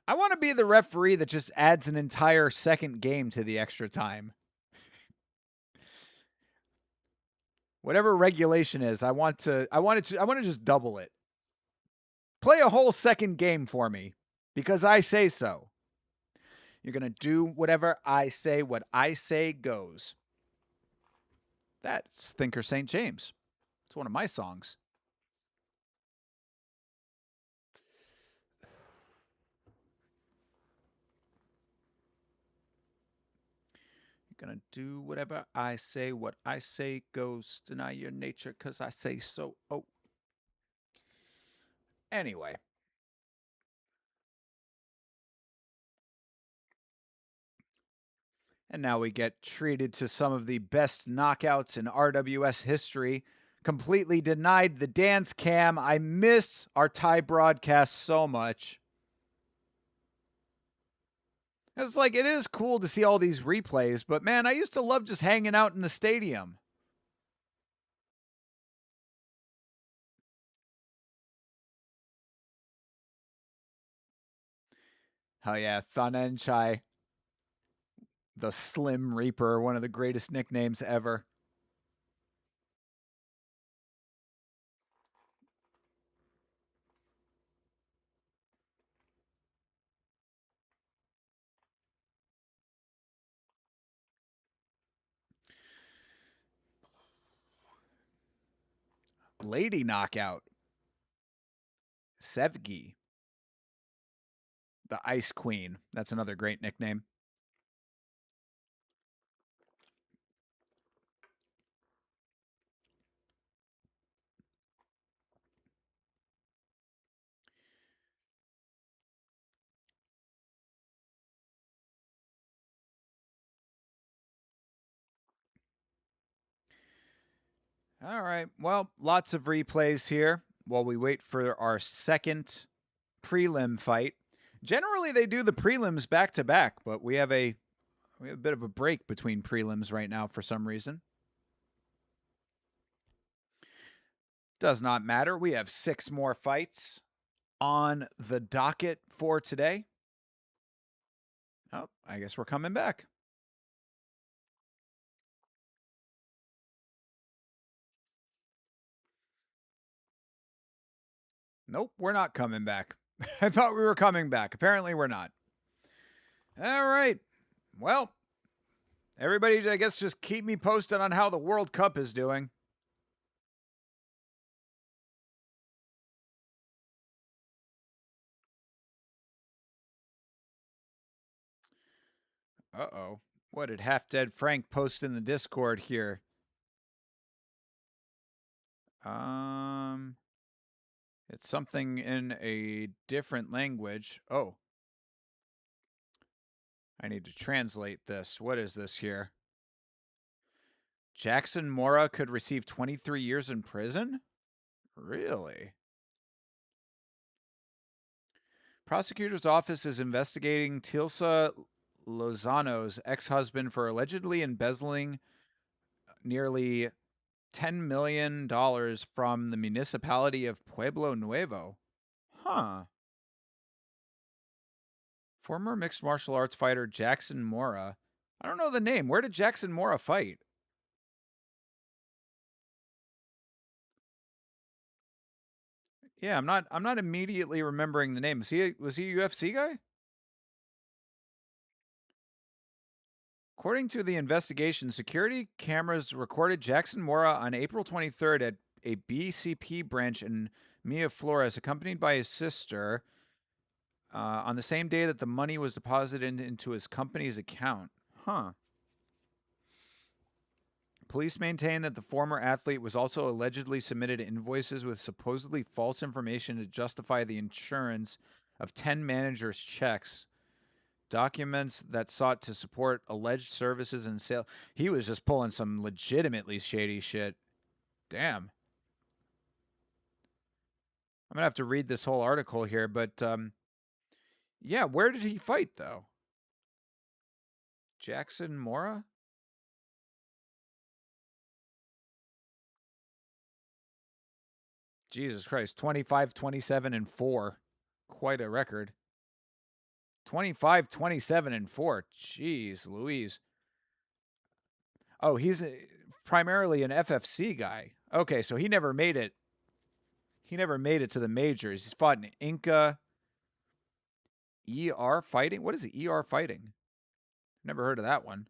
I want to be the referee that just adds an entire second game to the extra time. Whatever regulation is, I want to just double it. Play a whole second game for me because I say so. You're going to do whatever I say, what I say goes. That's Thinker St. James. It's one of my songs. You're going to do whatever I say, what I say goes. Deny your nature because I say so. Oh. Anyway. And now we get treated to some of the best knockouts in RWS history. Completely denied the dance cam. I missed our Thai broadcast so much. It's like, it is cool to see all these replays, but man, I used to love just hanging out in the stadium. Oh yeah, Thanenchai, the Slim Reaper, one of the greatest nicknames ever. Lady knockout. Sevgi, the Ice Queen. That's another great nickname. All right. Well, lots of replays here while we wait for our second prelim fight. Generally, they do the prelims back to back, but we have a bit of a break between prelims right now for some reason. Does not matter. We have 6 more fights on the docket for today. Oh, I guess we're coming back. Nope, we're not coming back. I thought we were coming back. Apparently, we're not. All right. Well, everybody, I guess just keep me posted on how the World Cup is doing. Uh-oh. What did Half Dead Frank post in the Discord here? It's something in a different language. Oh. I need to translate this. What is this here? Jackson Mora could receive 23 years in prison? Really? Prosecutor's office is investigating Tilsa Lozano's ex-husband for allegedly embezzling nearly $10 million from the municipality of Pueblo Nuevo. Huh. Former mixed martial arts fighter Jackson Mora. I don't know the name. Where did Jackson Mora fight? Yeah, I'm not immediately remembering the name. Was he a UFC guy? According to the investigation, security cameras recorded Jackson Mora on April 23rd at a BCP branch in Miraflores, accompanied by his sister, on the same day that the money was deposited into his company's account. Huh. Police maintain that the former athlete was also allegedly submitted invoices with supposedly false information to justify the insurance of 10 managers' checks. Documents that sought to support alleged services and sale. He was just pulling some legitimately shady shit. Damn. I'm going to have to read this whole article here, but yeah, where did he fight, though? Jackson Mora? Jesus Christ, 25, 27, and 4. Quite a record. 25, 27, and 4. Jeez Louise. Oh, he's primarily an FFC guy. Okay, so he never made it. He never made it to the majors. He's fought in Inca. ER fighting? What is ER fighting? Never heard of that one.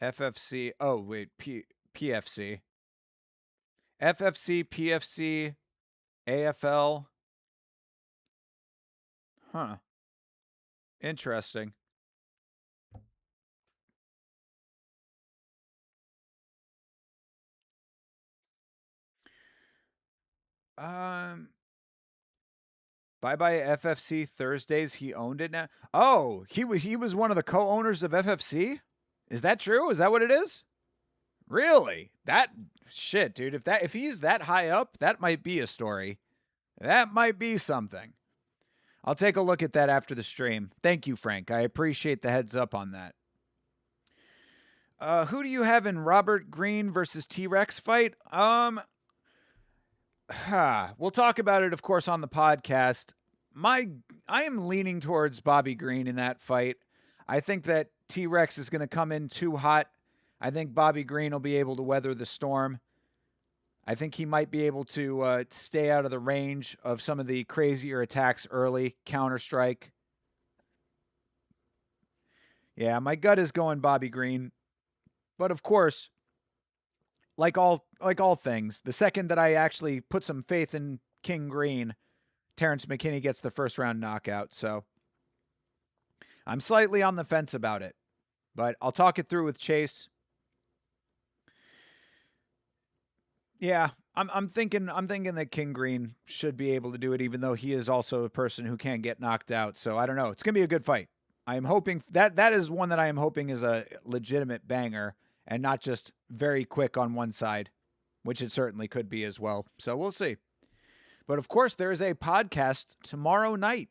FFC. Oh, wait. PFC. FFC, PFC, AFL. Huh. Interesting. Bye-bye FFC Thursdays. He owned it now. Oh, he was one of the co-owners of FFC? Is that true? Is that what it is? Really? That shit, dude. If he's that high up, that might be a story. That might be something. I'll take a look at that after the stream. Thank you, Frank. I appreciate the heads up on that. Who do you have in Robert Greene versus T-Rex fight? We'll talk about it, of course, on the podcast. I am leaning towards Bobby Greene in that fight. I think that T-Rex is going to come in too hot. I think Bobby Greene will be able to weather the storm. I think he might be able to stay out of the range of some of the crazier attacks early, counter-strike. Yeah, my gut is going Bobby Greene. But of course, like all things, the second that I actually put some faith in King Green, Terrence McKinney gets the first round knockout. So I'm slightly on the fence about it, but I'll talk it through with Chase. Yeah, I'm thinking that King Green should be able to do it, even though he is also a person who can get knocked out. So I don't know. It's gonna be a good fight. I am hoping that is one that I am hoping is a legitimate banger and not just very quick on one side, which it certainly could be as well. So we'll see. But of course, there is a podcast tomorrow night.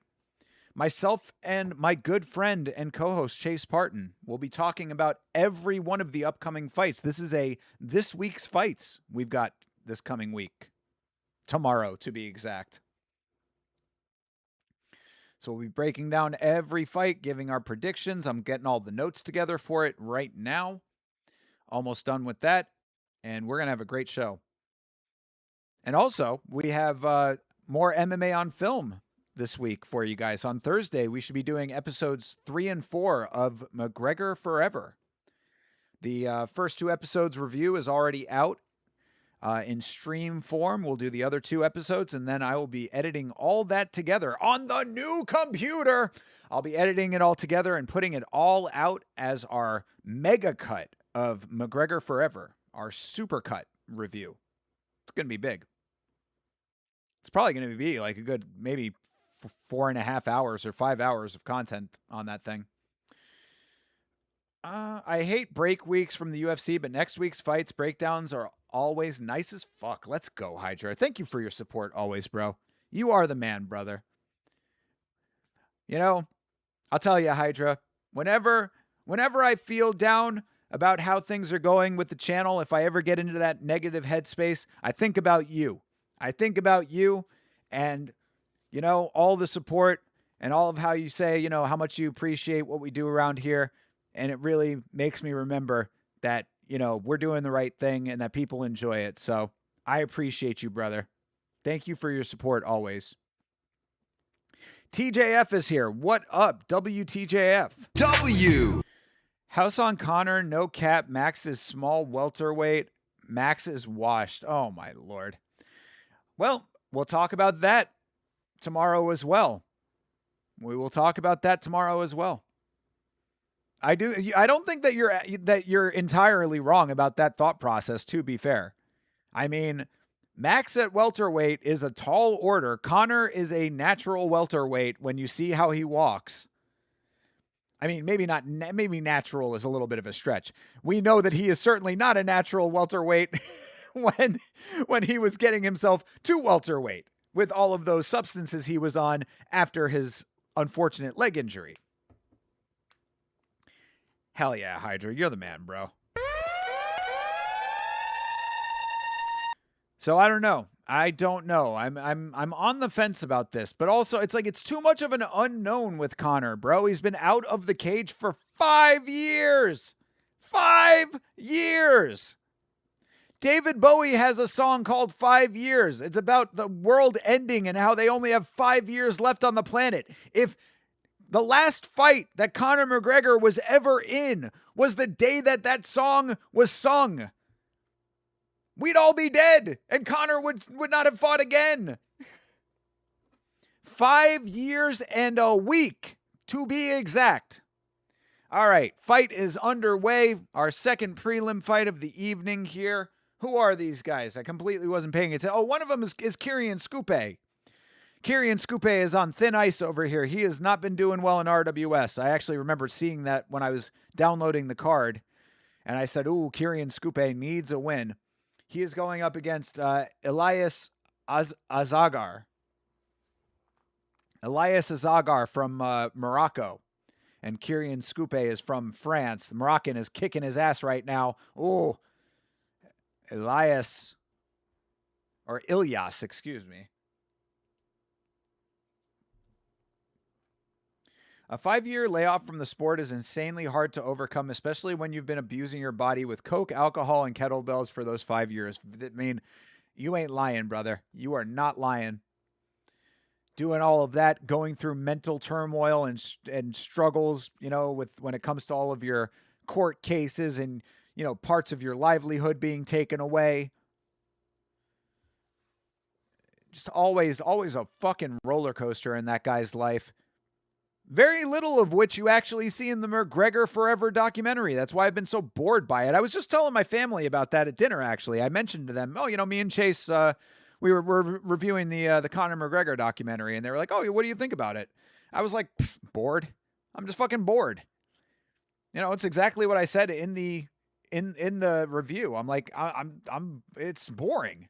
Myself and my good friend and co-host Chase Parton will be talking about every one of the upcoming fights. This is this week's fights we've got this coming week. Tomorrow, to be exact. So we'll be breaking down every fight, giving our predictions. I'm getting all the notes together for it right now. Almost done with that. And we're going to have a great show. And also, we have more MMA on film this week for you guys. On Thursday, we should be doing episodes 3 and 4 of McGregor Forever. The first 2 episodes review is already out in stream form. We'll do the other 2 episodes, and then I will be editing all that together on the new computer. I'll be editing it all together and putting it all out as our mega cut of McGregor Forever, our super cut review. It's going to be big. It's probably going to be like a good maybe 4.5 hours or 5 hours of content on that thing. I hate break weeks from the UFC, but next week's fights breakdowns are always nice as fuck. Let's go, Hydra. Thank you for your support always, bro. You are the man, brother. You know, I'll tell you, Hydra, whenever I feel down about how things are going with the channel, if I ever get into that negative headspace, I think about you. I think about you and, you know, all the support and all of how you say, you know, how much you appreciate what we do around here. And it really makes me remember that, you know, we're doing the right thing and that people enjoy it. So I appreciate you, brother. Thank you for your support always. TJF is here. What up, WTJF? W. House on Connor, no cap. Max is small welterweight. Max is washed. Oh, my Lord. Well, we'll talk about that tomorrow as well. We will talk about that tomorrow as well. I do. I don't think that you're entirely wrong about that thought process, to be fair. I mean, Max at welterweight is a tall order. Conor is a natural welterweight when you see how he walks. I mean, maybe not. Maybe natural is a little bit of a stretch. We know that he is certainly not a natural welterweight when he was getting himself to welterweight with all of those substances he was on after his unfortunate leg injury. Hell yeah, Hydra, you're the man, bro. So I don't know. I'm on the fence about this, but also it's like it's too much of an unknown with Conor, bro. He's been out of the cage for 5 years. 5 years. David Bowie has a song called 5 Years. It's about the world ending and how they only have 5 years left on the planet. If the last fight that Conor McGregor was ever in was the day that song was sung, we'd all be dead, and Conor would not have fought again. 5 years and a week, to be exact. All right, fight is underway. Our second prelim fight of the evening here. Who are these guys? I completely wasn't paying attention. Oh, one of them is Kirian Scupe. Kirian Scupe is on thin ice over here. He has not been doing well in RWS. I actually remember seeing that when I was downloading the card, and I said, ooh, Kirian Scupe needs a win. He is going up against Elias Azagar. Elias Azagar from Morocco. And Kirian Scupe is from France. The Moroccan is kicking his ass right now. Oh, Ilyas, excuse me. A 5-year layoff from the sport is insanely hard to overcome, especially when you've been abusing your body with coke, alcohol, and kettlebells for those 5 years. I mean, you ain't lying, brother. You are not lying. Doing all of that, going through mental turmoil and struggles, with when it comes to all of your court cases and, parts of your livelihood being taken away. Just always a fucking roller coaster in that guy's life. Very little of which you actually see in the McGregor Forever documentary. That's why I've been so bored by it. I was just telling my family about that at dinner, actually. I mentioned to them, me and Chase, we were reviewing the Conor McGregor documentary, and they were like, oh, what do you think about it? I was like, bored. I'm just fucking bored. It's exactly what I said in the review. I'm like, it's boring.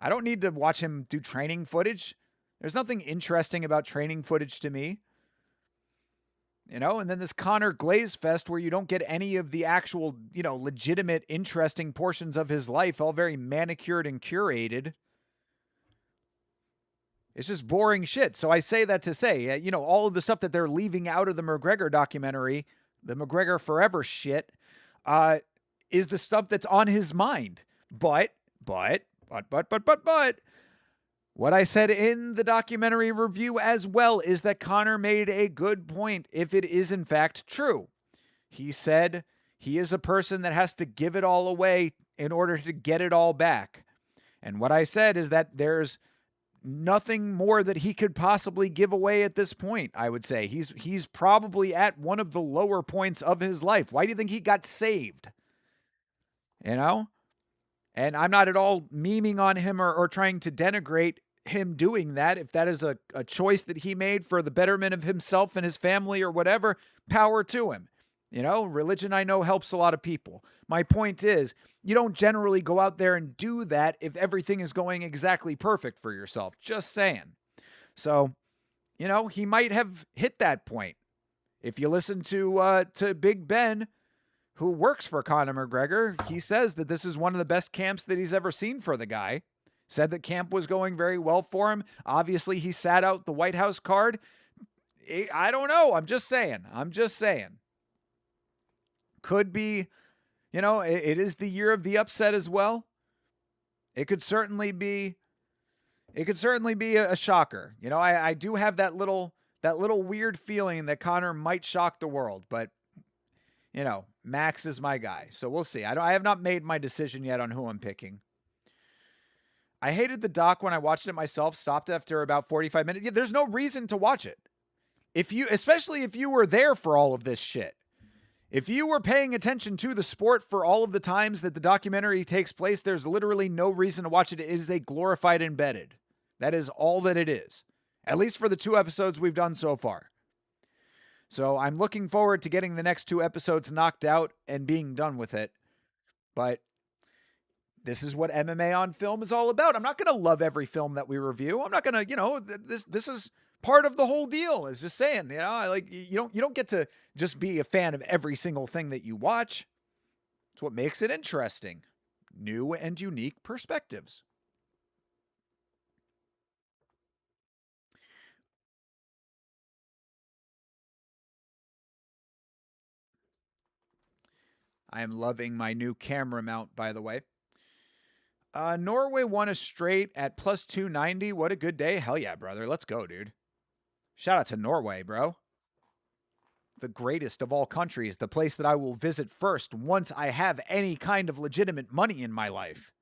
I don't need to watch him do training footage. There's nothing interesting about training footage to me. And then this Conor Glaze Fest where you don't get any of the actual, legitimate, interesting portions of his life, all very manicured and curated. It's just boring shit. So I say that to say, all of the stuff that they're leaving out of the McGregor documentary, the McGregor Forever shit, is the stuff that's on his mind. But, what I said in the documentary review as well is that Conor made a good point if it is in fact true. He said he is a person that has to give it all away in order to get it all back. And what I said is that there's nothing more that he could possibly give away at this point, I would say. He's probably at one of the lower points of his life. Why do you think he got saved? And I'm not at all memeing on him or trying to denigrate him doing that. If that is a choice that he made for the betterment of himself and his family or whatever, power to him. Religion I know helps a lot of people. My point is, you don't generally go out there and do that if everything is going exactly perfect for yourself. Just saying. So, he might have hit that point. If you listen to Big Ben, who works for Conor McGregor, he says that this is one of the best camps that he's ever seen for the guy. Said that camp was going very well for him. Obviously, he sat out the White House card. I don't know. I'm just saying. Could be, it is the year of the upset as well. It could certainly be a shocker. I do have that little weird feeling that Conor might shock the world, but Max is my guy. So we'll see. I have not made my decision yet on who I'm picking. I hated the doc when I watched it myself, stopped after about 45 minutes. Yeah, there's no reason to watch it. Especially if you were there for all of this shit. If you were paying attention to the sport for all of the times that the documentary takes place, there's literally no reason to watch it. It is a glorified embedded. That is all that it is, at least for the 2 episodes we've done so far. So I'm looking forward to getting the next 2 episodes knocked out and being done with it. But this is what MMA on film is all about. I'm not going to love every film that we review. I'm not going to, this is part of the whole deal. Is just saying, you don't get to just be a fan of every single thing that you watch. It's what makes it interesting. New and unique perspectives. I am loving my new camera mount, by the way. Norway won a straight at plus 290. What a good day. Hell yeah, brother. Let's go, dude. Shout out to Norway, bro. The greatest of all countries, the place that I will visit first once I have any kind of legitimate money in my life.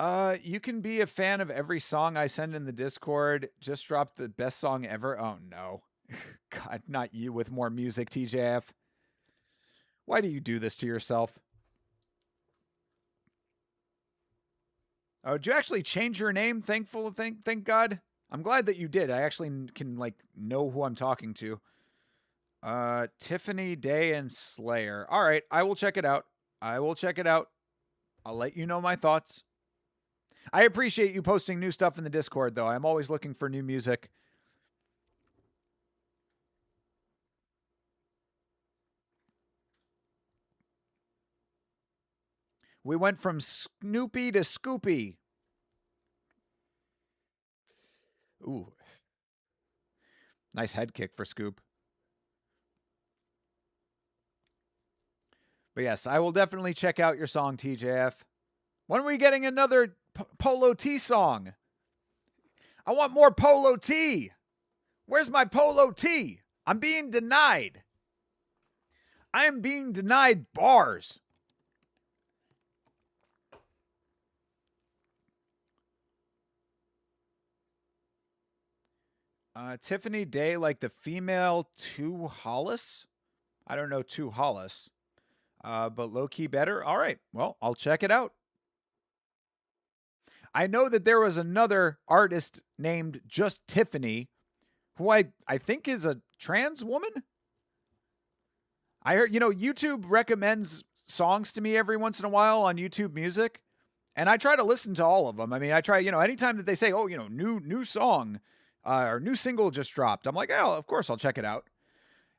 You can be a fan of every song I send in the Discord. Just dropped the best song ever. Oh no. God, not you with more music, TJF. Why do you do this to yourself? Oh, did you actually change your name? Thank God. I'm glad that you did. I actually can know who I'm talking to. Tiffany Day and Slayer. All right, I will check it out. I'll let you know my thoughts. I appreciate you posting new stuff in the Discord, though. I'm always looking for new music. We went from Snoopy to Scoopy. Ooh. Nice head kick for Scoop. But yes, I will definitely check out your song, TJF. When are we getting another Polo T song? I want more Polo T. Where's my Polo T? I'm being denied. I am being denied bars. Tiffany Day, like the female Tu Hollis? I don't know Tu Hollis. But low key better. All right. Well, I'll check it out. I know that there was another artist named Just Tiffany, who I think is a trans woman. I heard, YouTube recommends songs to me every once in a while on YouTube Music, and I try to listen to all of them. I mean, I try, anytime that they say, oh, new song or new single just dropped, I'm like, oh, of course I'll check it out.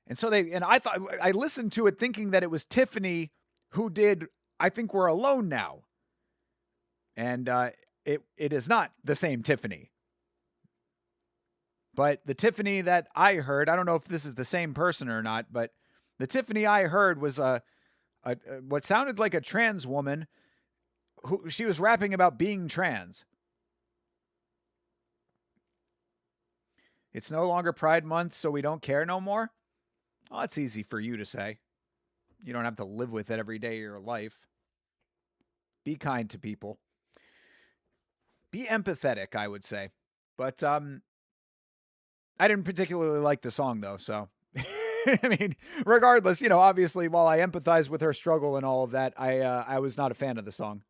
And so I listened to it thinking that it was Tiffany who did I Think We're Alone Now. And it is not the same Tiffany. But the Tiffany that I heard, I don't know if this is the same person or not, but the Tiffany I heard was what sounded like a trans woman who she was rapping about being trans. It's no longer Pride Month, so we don't care no more. Oh, that's easy for you to say. You don't have to live with it every day of your life. Be kind to people. Be empathetic, I would say. But I didn't particularly like the song though, so I mean, regardless, obviously while I empathize with her struggle and all of that, I was not a fan of the song.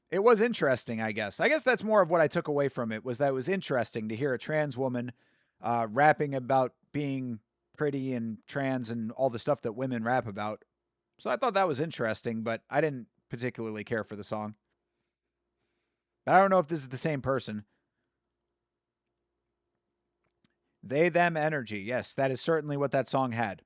It was interesting, I guess. I guess that's more of what I took away from it, was that it was interesting to hear a trans woman rapping about being pretty and trans and all the stuff that women rap about. So I thought that was interesting, but I didn't particularly care for the song. But I don't know if this is the same person. They, them, energy. Yes, that is certainly what that song had.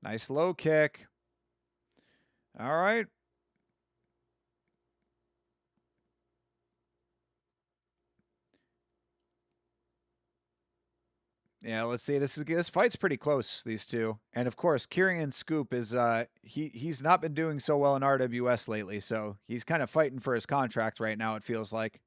Nice low kick. All right. Yeah, let's see. This fight's pretty close, these two. And of course, Kieran Scoop is he's not been doing so well in RWS lately, so he's kind of fighting for his contract right now, it feels like.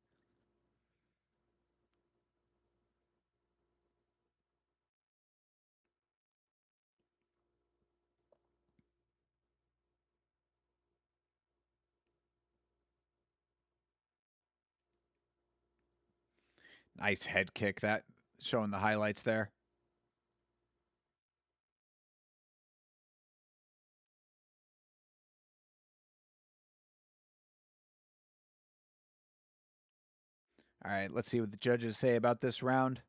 Nice head kick, that showing the highlights there. All right, let's see what the judges say about this round.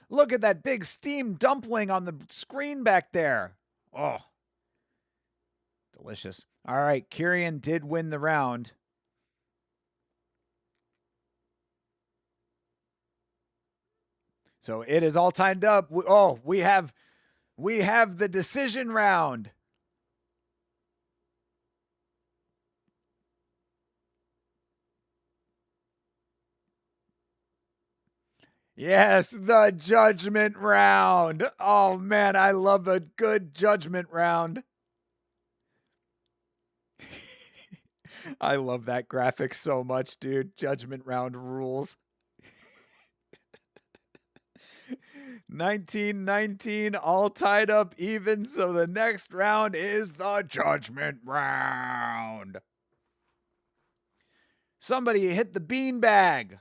Look at that big steamed dumpling on the screen back there. Oh, delicious. All right, Kieran did win the round. So it is all timed up. We have the decision round. Yes, the judgment round. Oh man, I love a good judgment round. I love that graphic so much, dude. Judgment round rules. 1919, all tied up even. So the next round is the judgment round. Somebody hit the beanbag.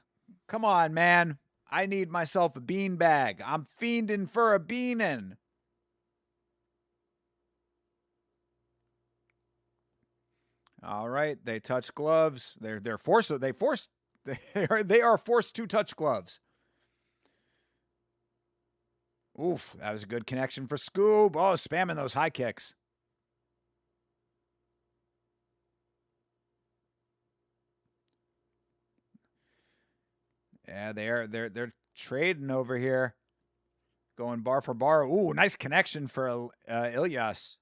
Come on, man. I need myself a beanbag. I'm fiending for a beanin'. All right, they touch gloves. They're forced. They are forced to touch gloves. Oof, that was a good connection for Scoob. Oh, spamming those high kicks. Yeah, they're trading over here. Going bar for bar. Ooh, nice connection for Ilyas.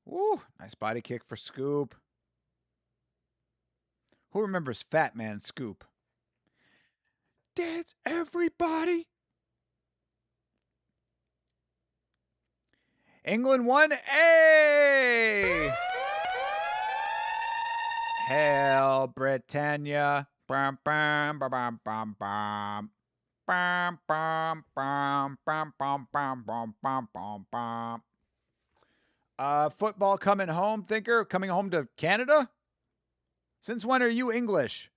Ooh, nice body kick for Scoop. Who remembers Fat Man Scoop? Dance, everybody. England won. Hey! Hail Britannia. Bam, bam, bam, bam, bam, bam. Bam, bam, bam, bam, bam, bam, bam, bam, bam, bam. Football coming home, thinker? Coming home to Canada? Since when are you English?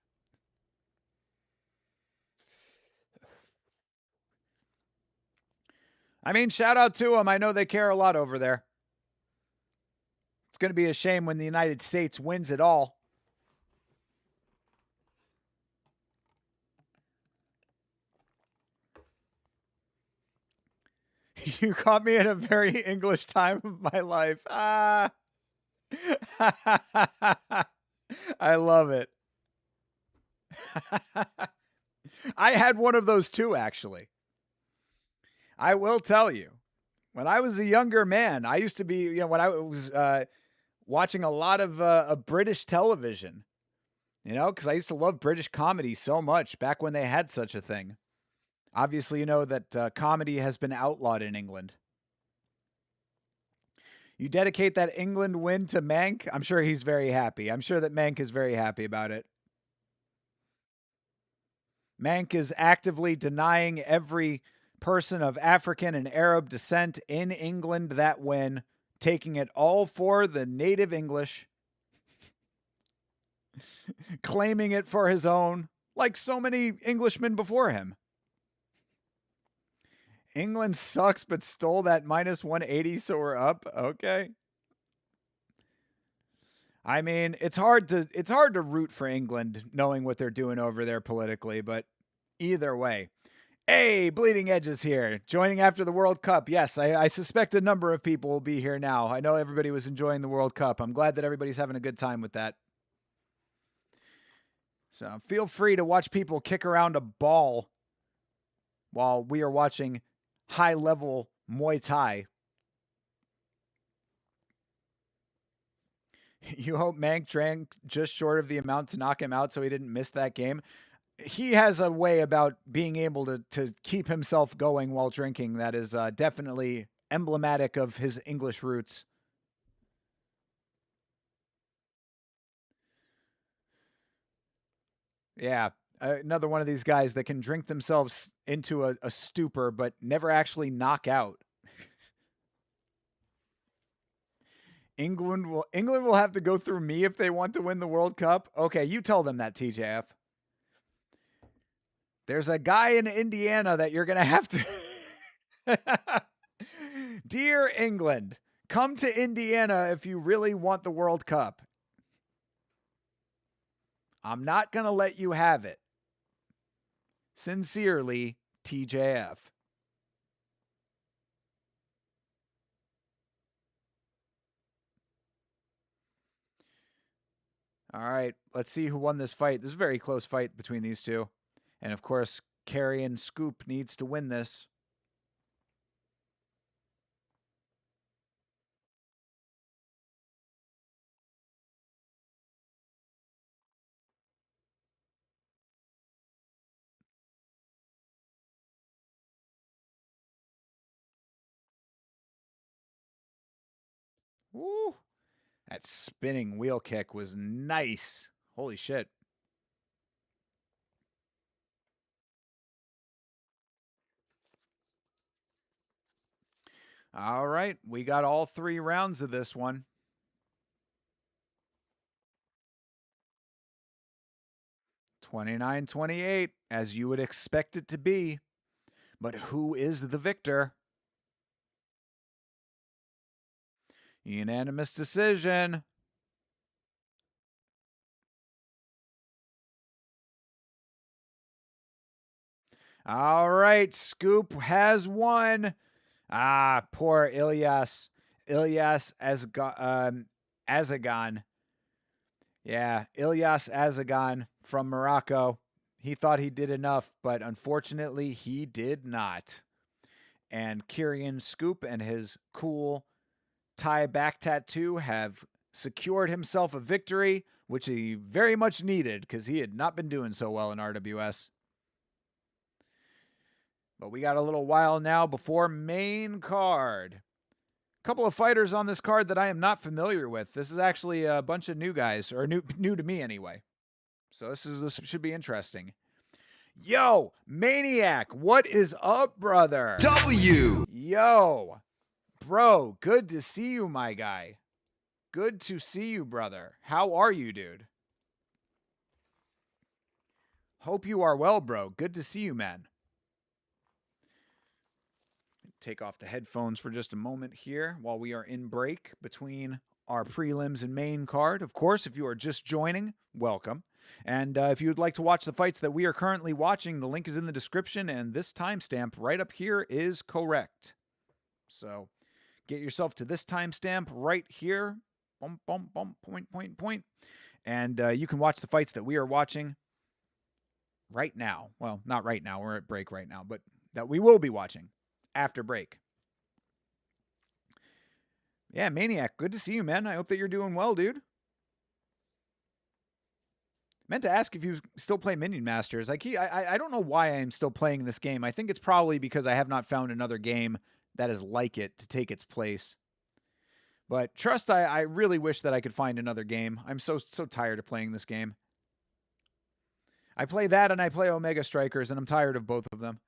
I mean, shout out to them. I know they care a lot over there. It's going to be a shame when the United States wins it all. You caught me in a very English time of my life. Ah. I love it. I had one of those too, actually. I will tell you, when I was a younger man, I used to be, when I was watching a lot of British television, because I used to love British comedy so much back when they had such a thing. Obviously, you know that comedy has been outlawed in England. You dedicate that England win to Mank. I'm sure he's very happy. I'm sure that Mank is very happy about it. Mank is actively denying every person of African and Arab descent in England that win, taking it all for the native English, claiming it for his own, like so many Englishmen before him. England sucks, but stole that minus 180, so we're up. Okay. I mean, it's hard to root for England knowing what they're doing over there politically, but either way. Hey, Bleeding Edge is here, joining after the World Cup. Yes, I suspect a number of people will be here now. I know everybody was enjoying the World Cup. I'm glad that everybody's having a good time with that. So feel free to watch people kick around a ball while we are watching high-level Muay Thai. You hope Mank drank just short of the amount to knock him out so he didn't miss that game. He has a way about being able to keep himself going while drinking that is definitely emblematic of his English roots. Yeah, another one of these guys that can drink themselves into a stupor but never actually knock out. England will have to go through me if they want to win the World Cup. Okay, you tell them that, TJF. There's a guy in Indiana that you're going to have to. Dear England, come to Indiana if you really want the World Cup. I'm not going to let you have it. Sincerely, TJF. All right, let's see who won this fight. This is a very close fight between these two. And of course, Carrion Scoop needs to win this. Woo! That spinning wheel kick was nice. Holy shit. All right, we got all 3 rounds of this one. 29-28, as you would expect it to be. But who is the victor? Unanimous decision. All right, Scoop has won. Ah, poor Ilyas. Ilyas Azagan. Yeah, Ilyas Azagan from Morocco. He thought he did enough, but unfortunately he did not. And Kyrian Scoop and his cool tie back tattoo have secured himself a victory, which he very much needed because he had not been doing so well in RWS. But we got a little while now before main card. A couple of fighters on this card that I am not familiar with. This is actually a bunch of new guys, or new to me anyway. So this should be interesting. Yo, Maniac, what is up, brother? W. Yo, bro, good to see you, my guy. Good to see you, brother. How are you, dude? Hope you are well, bro. Good to see you, man. Take off the headphones for just a moment here while we are in break between our prelims and main card. Of course, if you are just joining, welcome. And if you would like to watch the fights that we are currently watching, the link is in the description, and this timestamp right up here is correct. So get yourself to this timestamp right here. Bum, bum, bum, point, point, point. And you can watch the fights that we are watching right now. Well, not right now. We're at break right now, but that we will be watching after break. Yeah, Maniac, good to see you, man. I hope that you're doing well, dude. Meant to ask if you still play Minion Masters. I don't know why I'm still playing this game. I think it's probably because I have not found another game that is like it to take its place. But trust, I really wish that I could find another game. I'm so tired of playing this game. I play that and I play Omega Strikers, and I'm tired of both of them.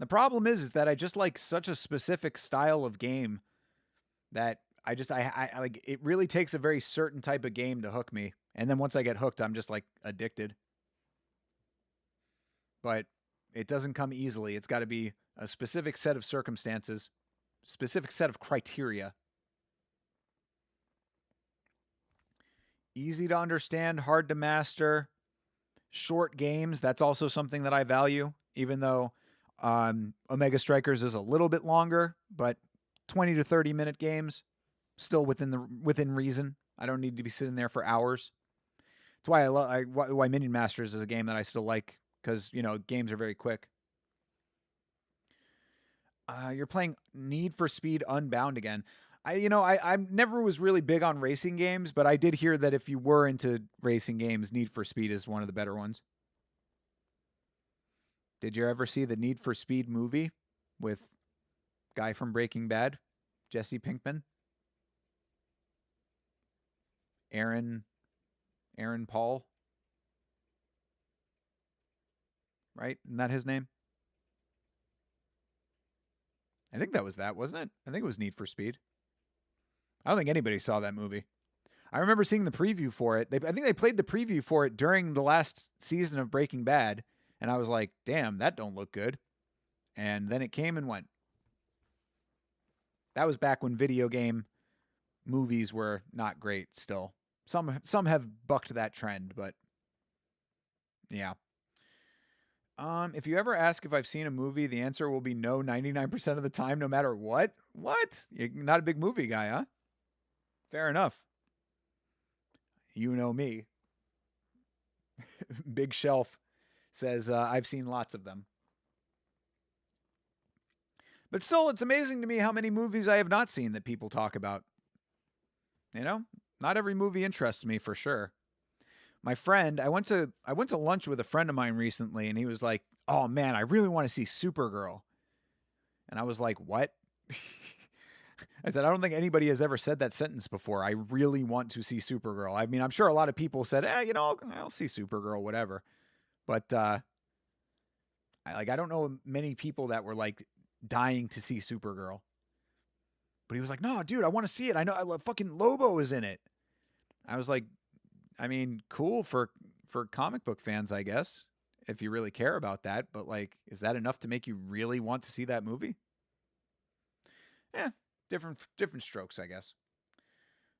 The problem is that I just like such a specific style of game that I like it really takes a very certain type of game to hook me. And then once I get hooked, I'm just like addicted. But it doesn't come easily. It's got to be a specific set of circumstances, specific set of criteria. Easy to understand, hard to master, short games. That's also something that I value, even though Omega Strikers is a little bit longer, but 20 to 30 minute games, still within reason. I don't need to be sitting there for hours. That's why why Minion Masters is a game that I still like, because games are very quick. You're playing Need for Speed Unbound again. I never was really big on racing games, but I did hear that if you were into racing games, Need for Speed is one of the better ones. Did you ever see the Need for Speed movie with guy from Breaking Bad, Jesse Pinkman? Aaron Paul? Right? Isn't that his name? I think that was that, wasn't it? I think it was Need for Speed. I don't think anybody saw that movie. I remember seeing the preview for it. I think they played the preview for it during the last season of Breaking Bad, and I was like, damn, that don't look good. And then it came and went. That was back when video game movies were not great still. Some have bucked that trend, but yeah. If you ever ask if I've seen a movie, the answer will be no 99% of the time, no matter what. What? You're not a big movie guy, huh? Fair enough. You know me. Big Shelf says, I've seen lots of them. But still, it's amazing to me how many movies I have not seen that people talk about. You know, not every movie interests me for sure. My friend, I went to lunch with a friend of mine recently, and he was like, "Oh man, I really want to see Supergirl." And I was like, "What?" I said, "I don't think anybody has ever said that sentence before. I really want to see Supergirl." I mean, I'm sure a lot of people said, I'll see Supergirl, whatever." But I don't know many people that were like dying to see Supergirl. But he was like, "No, dude, I want to see it. I know fucking Lobo is in it." I was like, I mean, cool for comic book fans, I guess, if you really care about that. But like, is that enough to make you really want to see that movie? Yeah, different strokes, I guess.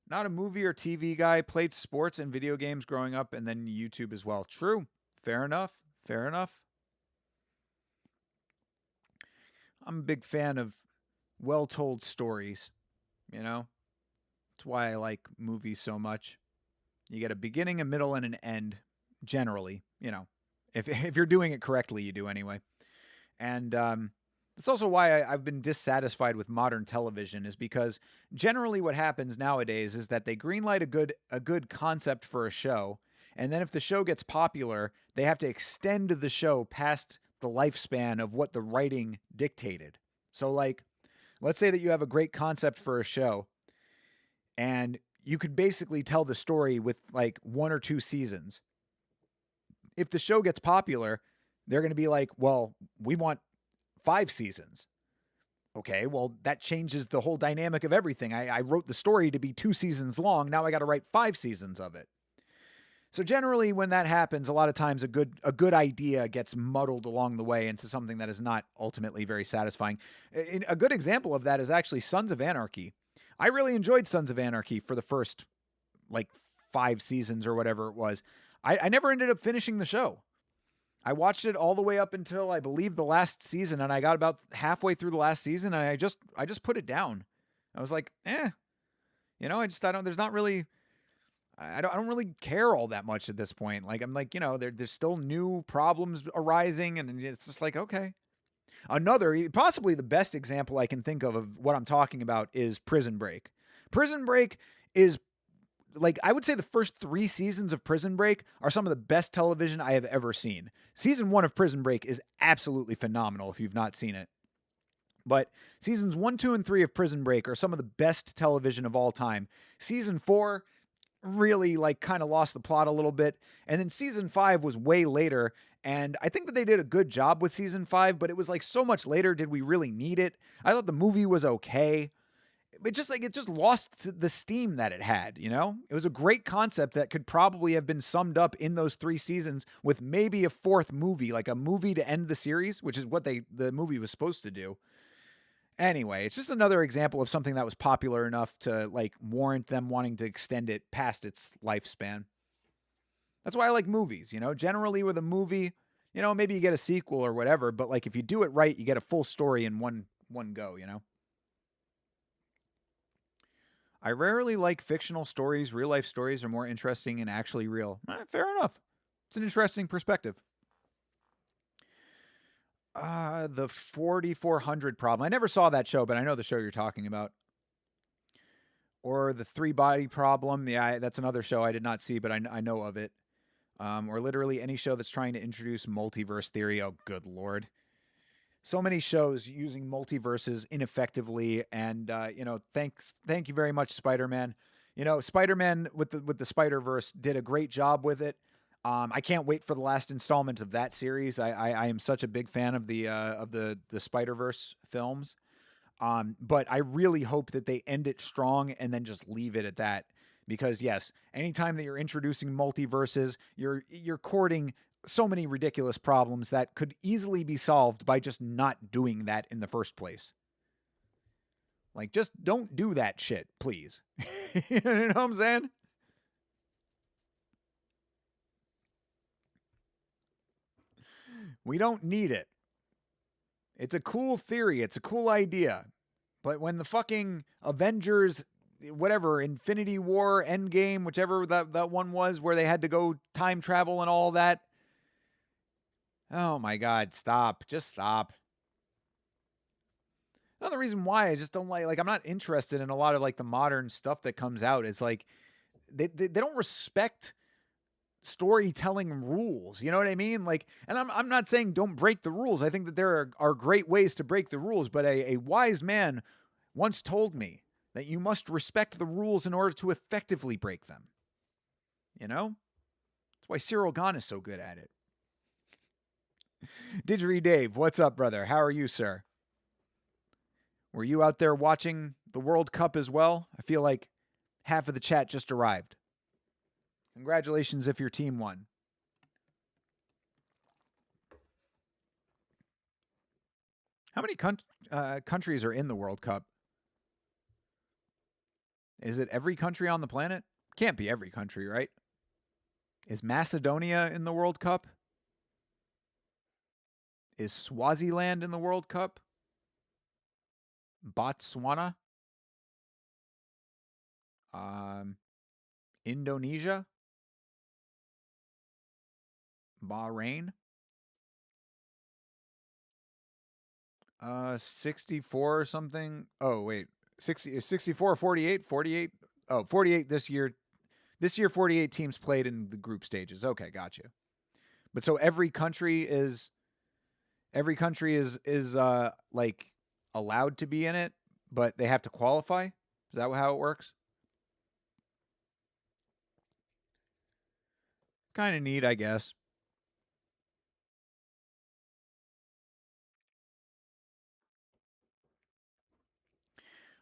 Not a movie or TV guy. Played sports and video games growing up, and then YouTube as well. True. Fair enough. Fair enough. I'm a big fan of well-told stories. You know, that's why I like movies so much. You get a beginning, a middle, and an end, generally. You know, if you're doing it correctly, you do anyway. And that's also why I've been dissatisfied with modern television, is because generally what happens nowadays is that they greenlight a good concept for a show, and then if the show gets popular, they have to extend the show past the lifespan of what the writing dictated. So, like, let's say that you have a great concept for a show, and you could basically tell the story with like 1 or 2 seasons. If the show gets popular, they're going to be like, well, we want 5 seasons. Okay, well, that changes the whole dynamic of everything. I wrote the story to be 2 seasons long. Now I got to write 5 seasons of it. So generally, when that happens, a lot of times a good idea gets muddled along the way into something that is not ultimately very satisfying. A good example of that is actually Sons of Anarchy. I really enjoyed Sons of Anarchy for the first like 5 seasons or whatever it was. I never ended up finishing the show. I watched it all the way up until I believe the last season, and I got about halfway through the last season, and I just put it down. I was like, I don't. There's not really. I don't really care all that much at this point. Like, I'm like, there's still new problems arising, and it's just like, okay. Another, possibly the best example I can think of what I'm talking about is Prison Break. Prison Break is, like, I would say the first 3 seasons of Prison Break are some of the best television I have ever seen. Season 1 of Prison Break is absolutely phenomenal if you've not seen it. But seasons 1, 2, and 3 of Prison Break are some of the best television of all time. Season 4 really like kind of lost the plot a little bit. And then season 5 was way later. And I think that they did a good job with season 5, but it was like so much later. Did we really need it? I thought the movie was okay. It just lost the steam that it had, It was a great concept that could probably have been summed up in those 3 seasons with maybe a fourth movie, like a movie to end the series, which is what the movie was supposed to do. Anyway, it's just another example of something that was popular enough to like warrant them wanting to extend it past its lifespan. That's why I like movies, Generally with a movie, maybe you get a sequel or whatever, but like if you do it right, you get a full story in one go, I rarely like fictional stories. Real life stories are more interesting and actually real. Fair enough. It's an interesting perspective. The 4400 Problem. I never saw that show, but I know the show you're talking about. Or the 3 Body Problem. Yeah, that's another show I did not see, but I know of it. Or literally any show that's trying to introduce multiverse theory. Oh, good Lord. So many shows using multiverses ineffectively. And, thank you very much, Spider-Man. Spider-Man with the Spider-Verse did a great job with it. I can't wait for the last installment of that series. I am such a big fan of the Spider-Verse films. But I really hope that they end it strong and then just leave it at that. Because yes, anytime that you're introducing multiverses, you're courting so many ridiculous problems that could easily be solved by just not doing that in the first place. Like, just don't do that shit, please. You know what I'm saying? We don't need it. It's a cool theory. It's a cool idea. But when the fucking Avengers, whatever, Infinity War, Endgame, whichever that one was, where they had to go time travel and all that. Oh my God, stop. Just stop. Another reason why I just don't like I'm not interested in a lot of like the modern stuff that comes out. It's like they don't respect storytelling rules. You know what I mean? Like, and I'm not saying don't break the rules. I think that there are great ways to break the rules, but a wise man once told me that you must respect the rules in order to effectively break them. You know? That's why Cyril Gahn is so good at it. Didgeridoo Dave, what's up, brother? How are you, sir? Were you out there watching the World Cup as well? I feel like half of the chat just arrived. Congratulations if your team won. How many countries are in the World Cup? Is it every country on the planet? Can't be every country, right? Is Macedonia in the World Cup? Is Swaziland in the World Cup? Botswana? Indonesia? Bahrain? 64 or something. Oh, wait. 64 or 48? 48. Oh, 48 this year. This year 48 teams played in the group stages. Okay, gotcha. But so every country is like allowed to be in it, but they have to qualify? Is that how it works? Kind of neat, I guess.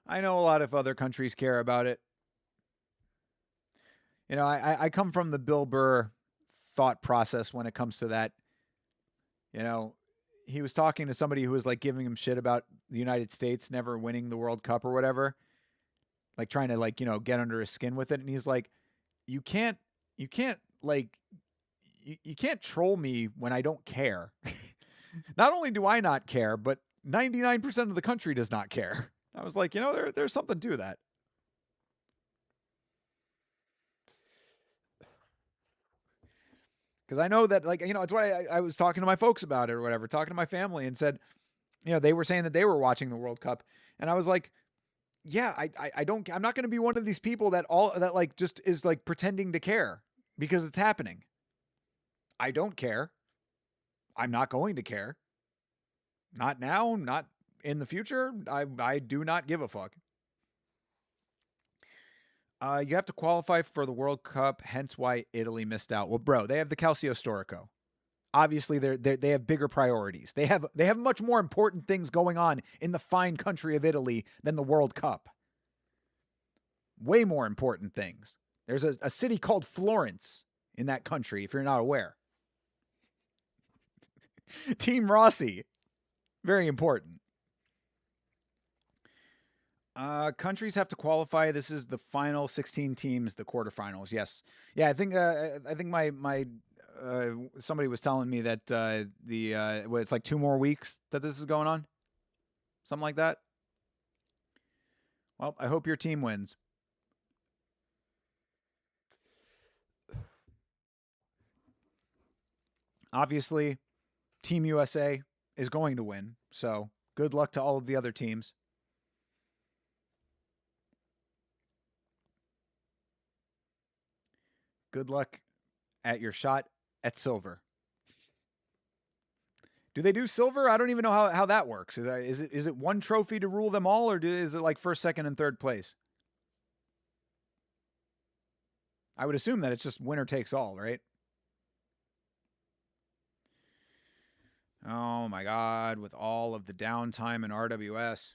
I know a lot of other countries care about it. You know, I come from the Bill Burr thought process when it comes to that. You know, he was talking to somebody who was like giving him shit about the United States never winning the World Cup or whatever, like trying to like, get under his skin with it. And he's like, you can't like, you can't troll me when I don't care. Not only do I not care, but 99% of the country does not care. I was like, there's something to that. Because I know that, like, it's why I was talking to my folks about it or whatever, talking to my family and said, they were saying that they were watching the World Cup. And I was like, yeah, I'm not going to be one of these people that like just is like pretending to care because it's happening. I don't care. I'm not going to care. Not now, not in the future. I do not give a fuck. You have to qualify for the World Cup, hence why Italy missed out. Well, bro, they have the Calcio Storico. Obviously, they have bigger priorities. They have much more important things going on in the fine country of Italy than the World Cup. Way more important things. There's a city called Florence in that country, if you're not aware. Team Rossi. Very important. Countries have to qualify. This is the final 16 teams, the quarterfinals. Yes. Yeah, I think my somebody was telling me that it's like 2 more weeks that this is going on. Something like that. Well, I hope your team wins. Obviously, Team USA is going to win. So, good luck to all of the other teams. Good luck at your shot at silver. Do they do silver? I don't even know how that works. Is it one trophy to rule them all, or is it like first, second, and third place? I would assume that it's just winner takes all, right? Oh my God, with all of the downtime in RWS.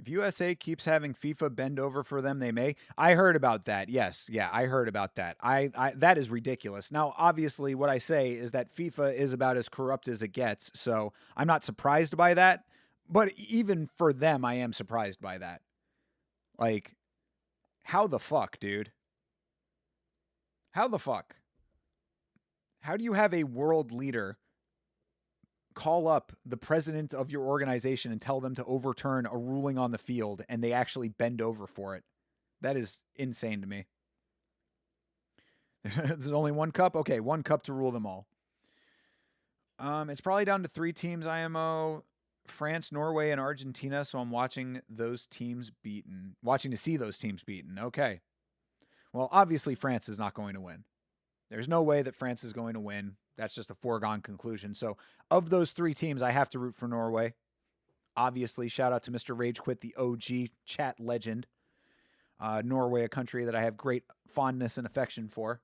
If USA keeps having FIFA bend over for them, they may. I heard about that. Yes, yeah, I heard about that. I that is ridiculous. Now, obviously, what I say is that FIFA is about as corrupt as it gets, so I'm not surprised by that. But even for them, I am surprised by that. Like, how the fuck, dude? How the fuck? How do you have a world leader call up the president of your organization and tell them to overturn a ruling on the field and they actually bend over for it? That is insane to me. There's only one cup? Okay, one cup to rule them all. It's probably down to 3 teams, IMO. France, Norway, and Argentina, so I'm watching those teams beaten. Watching to see those teams beaten. Okay. Well, obviously France is not going to win. There's no way that France is going to win. That's just a foregone conclusion. So, of those 3 teams, I have to root for Norway. Obviously, shout out to Mr. Rage Quit, the OG chat legend. Norway, a country that I have great fondness and affection for.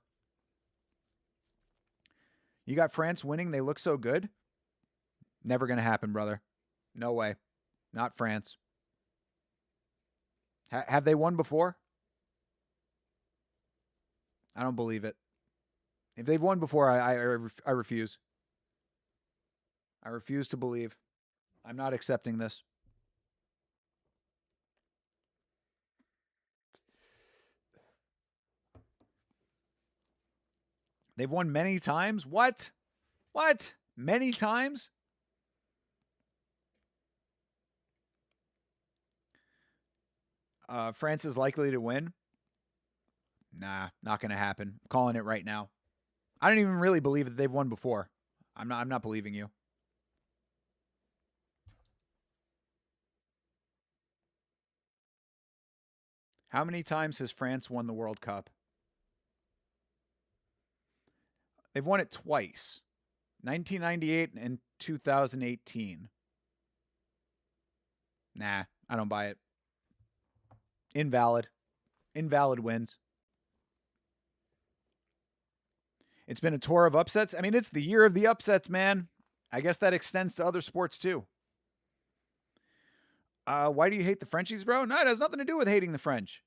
You got France winning. They look so good. Never going to happen, brother. No way. Not France. Have they won before? I don't believe it. If they've won before, I refuse. I refuse to believe. I'm not accepting this. They've won many times? What? What? Many times? France is likely to win? Nah, not going to happen. I'm calling it right now. I don't even really believe that they've won before. I'm not believing you. How many times has France won the World Cup? They've won it twice. 1998 and 2018. Nah, I don't buy it. Invalid. Invalid wins. It's been a tour of upsets. I mean, it's the year of the upsets, man. I guess that extends to other sports too. Why do you hate the Frenchies, bro? No, it has nothing to do with hating the French.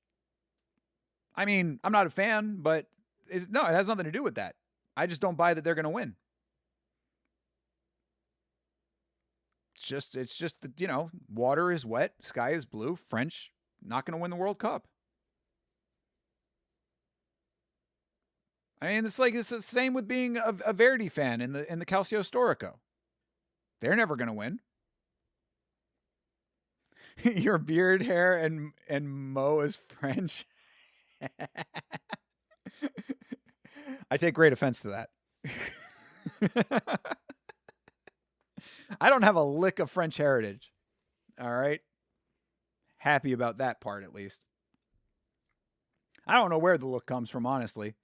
I mean, I'm not a fan, but it has nothing to do with that. I just don't buy that they're going to win. It's just that, water is wet, sky is blue. French not going to win the World Cup. I mean, it's the same with being a Verdi fan in the Calcio Storico. They're never going to win. Your beard hair and Mo is French. I take great offense to that. I don't have a lick of French heritage. All right. Happy about that part, at least. I don't know where the look comes from, honestly.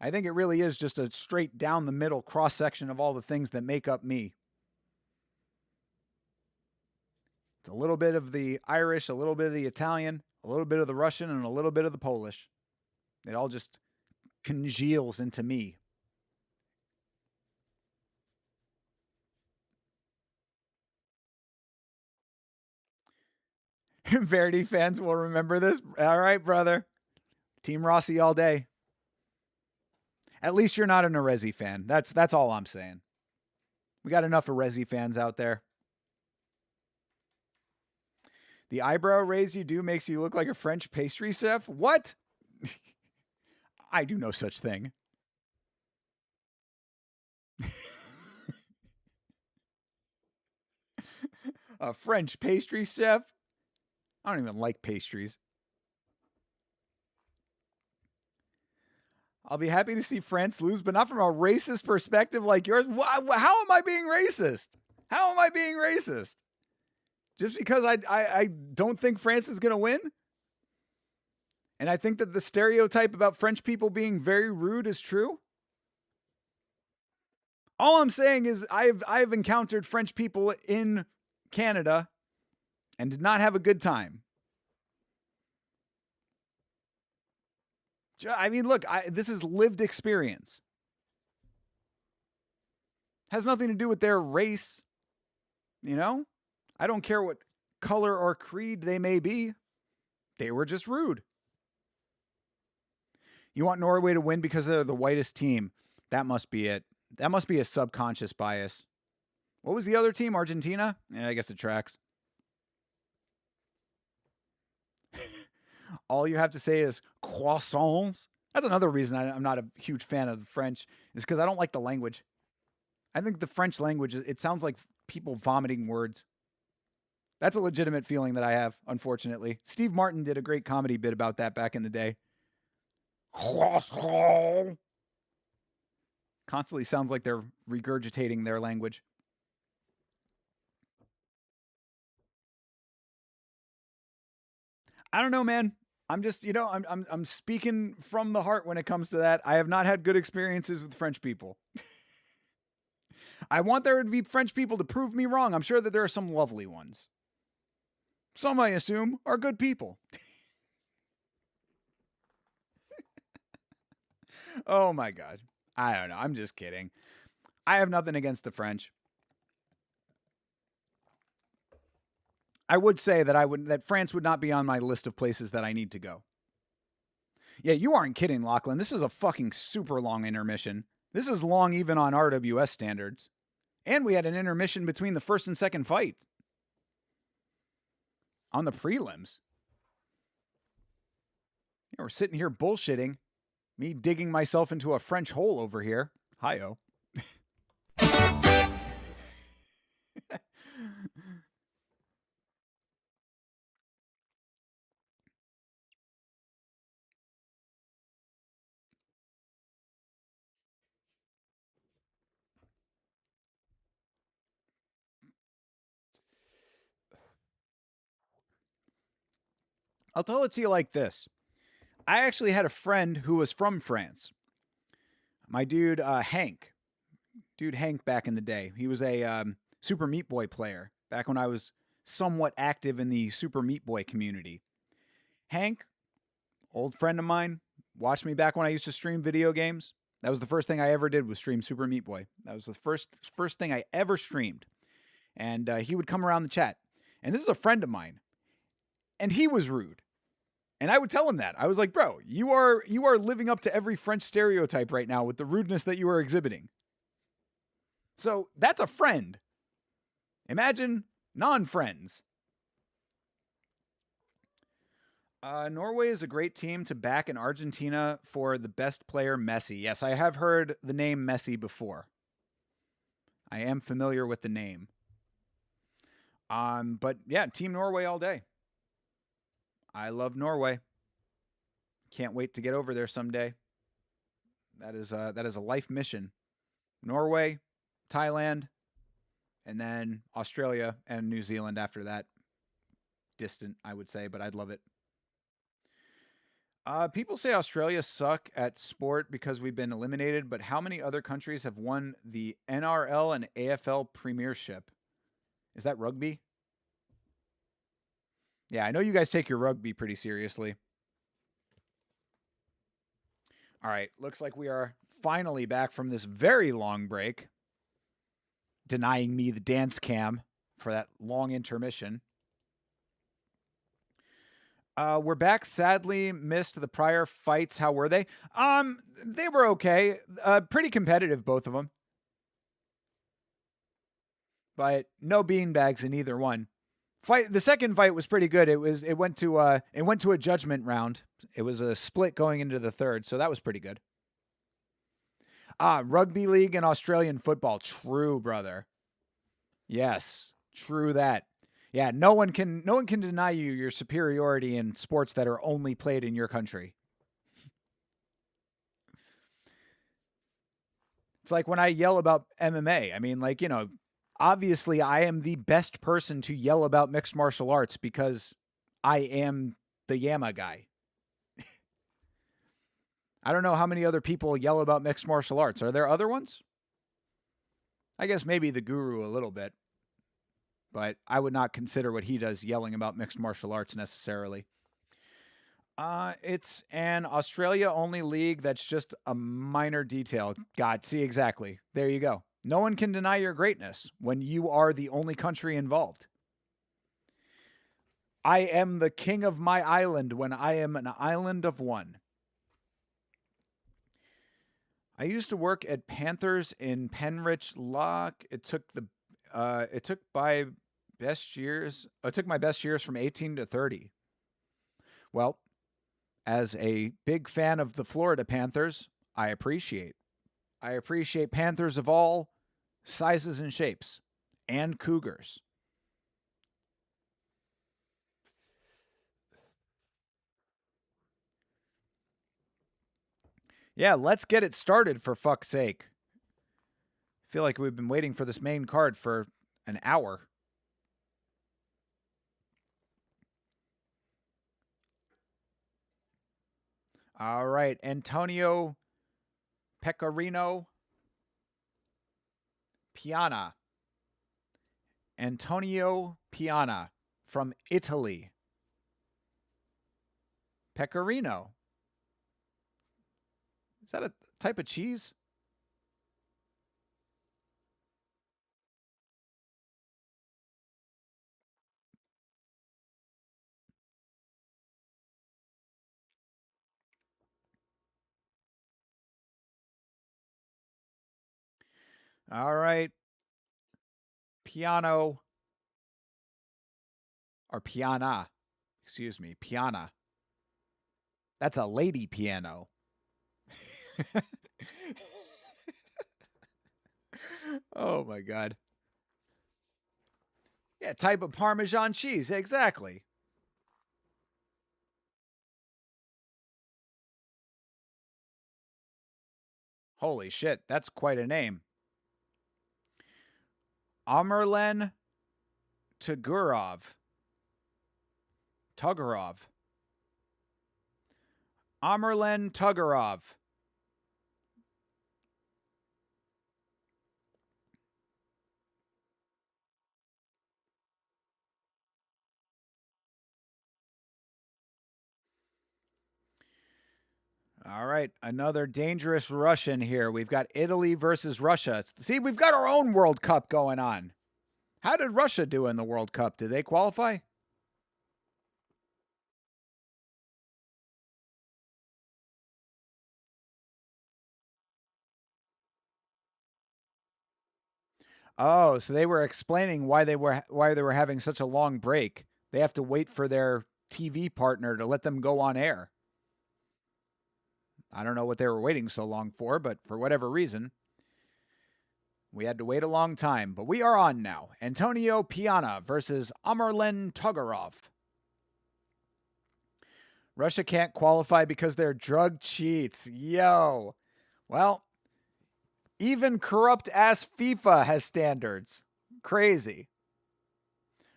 I think it really is just a straight down the middle cross section of all the things that make up me. It's a little bit of the Irish, a little bit of the Italian, a little bit of the Russian, and a little bit of the Polish. It all just congeals into me. Verdi fans will remember this. All right, brother. Team Rossi all day. At least you're not an Arezzi fan. That's all I'm saying. We got enough Arezzi fans out there. The eyebrow raise you do makes you look like a French pastry chef? What? I do no such thing. A French pastry chef? I don't even like pastries. I'll be happy to see France lose, but not from a racist perspective like yours. How am I being racist? How am I being racist? Just because I don't think France is going to win? And I think that the stereotype about French people being very rude is true? All I'm saying is I've encountered French people in Canada and did not have a good time. I mean, look, this is lived experience. Has nothing to do with their race, I don't care what color or creed they may be. They were just rude. You want Norway to win because they're the whitest team. That must be it. That must be a subconscious bias. What was the other team? Argentina? Yeah, I guess it tracks. All you have to say is croissants. That's another reason I'm not a huge fan of the French, is because I don't like the language. I think the French language, it sounds like people vomiting words. That's a legitimate feeling that I have, unfortunately. Steve Martin did a great comedy bit about that back in the day. Constantly sounds like they're regurgitating their language. I don't know, man. I'm just, I'm speaking from the heart when it comes to that. I have not had good experiences with French people. I want there to be French people to prove me wrong. I'm sure that there are some lovely ones. Some, I assume, are good people. Oh my God. I don't know. I'm just kidding. I have nothing against the French. I would say that France would not be on my list of places that I need to go. Yeah, you aren't kidding, Lachlan. This is a fucking super long intermission. This is long even on RWS standards. And we had an intermission between the first and second fight. On the prelims. Yeah, we're sitting here bullshitting. Me digging myself into a French hole over here. Hi-oh. I'll tell it to you like this. I actually had a friend who was from France. My dude, Hank. Dude, Hank back in the day. He was a Super Meat Boy player back when I was somewhat active in the Super Meat Boy community. Hank, old friend of mine, watched me back when I used to stream video games. That was the first thing I ever did was stream Super Meat Boy. That was the first thing I ever streamed. And he would come around the chat. And this is a friend of mine. And he was rude. And I would tell him that. I was like, bro, you are living up to every French stereotype right now with the rudeness that you are exhibiting. So that's a friend. Imagine non-friends. Norway is a great team to back in Argentina for the best player, Messi. Yes, I have heard the name Messi before. I am familiar with the name. But yeah, Team Norway all day. I love Norway. Can't wait to get over there someday. That is a life mission. Norway, Thailand, and then Australia and New Zealand after that. Distant, I would say, but I'd love it. People say Australia suck at sport because we've been eliminated, but how many other countries have won the NRL and AFL premiership? Is that rugby? Yeah, I know you guys take your rugby pretty seriously. All right, looks like we are finally back from this very long break, denying me the dance cam for that long intermission. We're back. Sadly, missed the prior fights. How were they? They were okay. Pretty competitive, both of them, but no beanbags in either one. The second fight was pretty good. It went to a judgment round. It was a split going into the third, so that was pretty good. Rugby league and Australian football. True, brother. Yes, true that. Yeah, no one can deny you your superiority in sports that are only played in your country. It's like when I yell about MMA. I mean, like, obviously I am the best person to yell about mixed martial arts because I am the Yama guy. I don't know how many other people yell about mixed martial arts. Are there other ones? I guess maybe the Guru a little bit, but I would not consider what he does yelling about mixed martial arts necessarily. It's an Australia-only league that's just a minor detail. God, see, exactly. There you go. No one can deny your greatness when you are the only country involved. I am the king of my island when I am an island of one. I used to work at Panthers in Penrich Lock. It took my best years. It took my best years from 18 to 30. Well, as a big fan of the Florida Panthers, I appreciate. I appreciate Panthers of all sizes and shapes and Cougars. Yeah, let's get it started for fuck's sake. I feel like we've been waiting for this main card for an hour. All right, Antonio Pecorino Piana. Antonio Piana from Italy. Pecorino. Is that a type of cheese? All right. Piano or piana. Excuse me. Piana. That's a lady piano. Oh my God. Yeah, type of Parmesan cheese. Exactly. Holy shit. That's quite a name. Amerlen Tagurov. Tuggerov. Amerlen Tuggerov. All right, another dangerous Russian here. We've got Italy versus Russia. See, we've got our own World Cup going on. How did Russia do in the World Cup? Did they qualify? Oh, so they were explaining why they were having such a long break. They have to wait for their TV partner to let them go on air. I don't know what they were waiting so long for, but for whatever reason, we had to wait a long time. But we are on now. Antonio Piana versus Amerlen Togorov. Russia can't qualify because they're drug cheats. Yo. Well, even corrupt ass FIFA has standards. Crazy.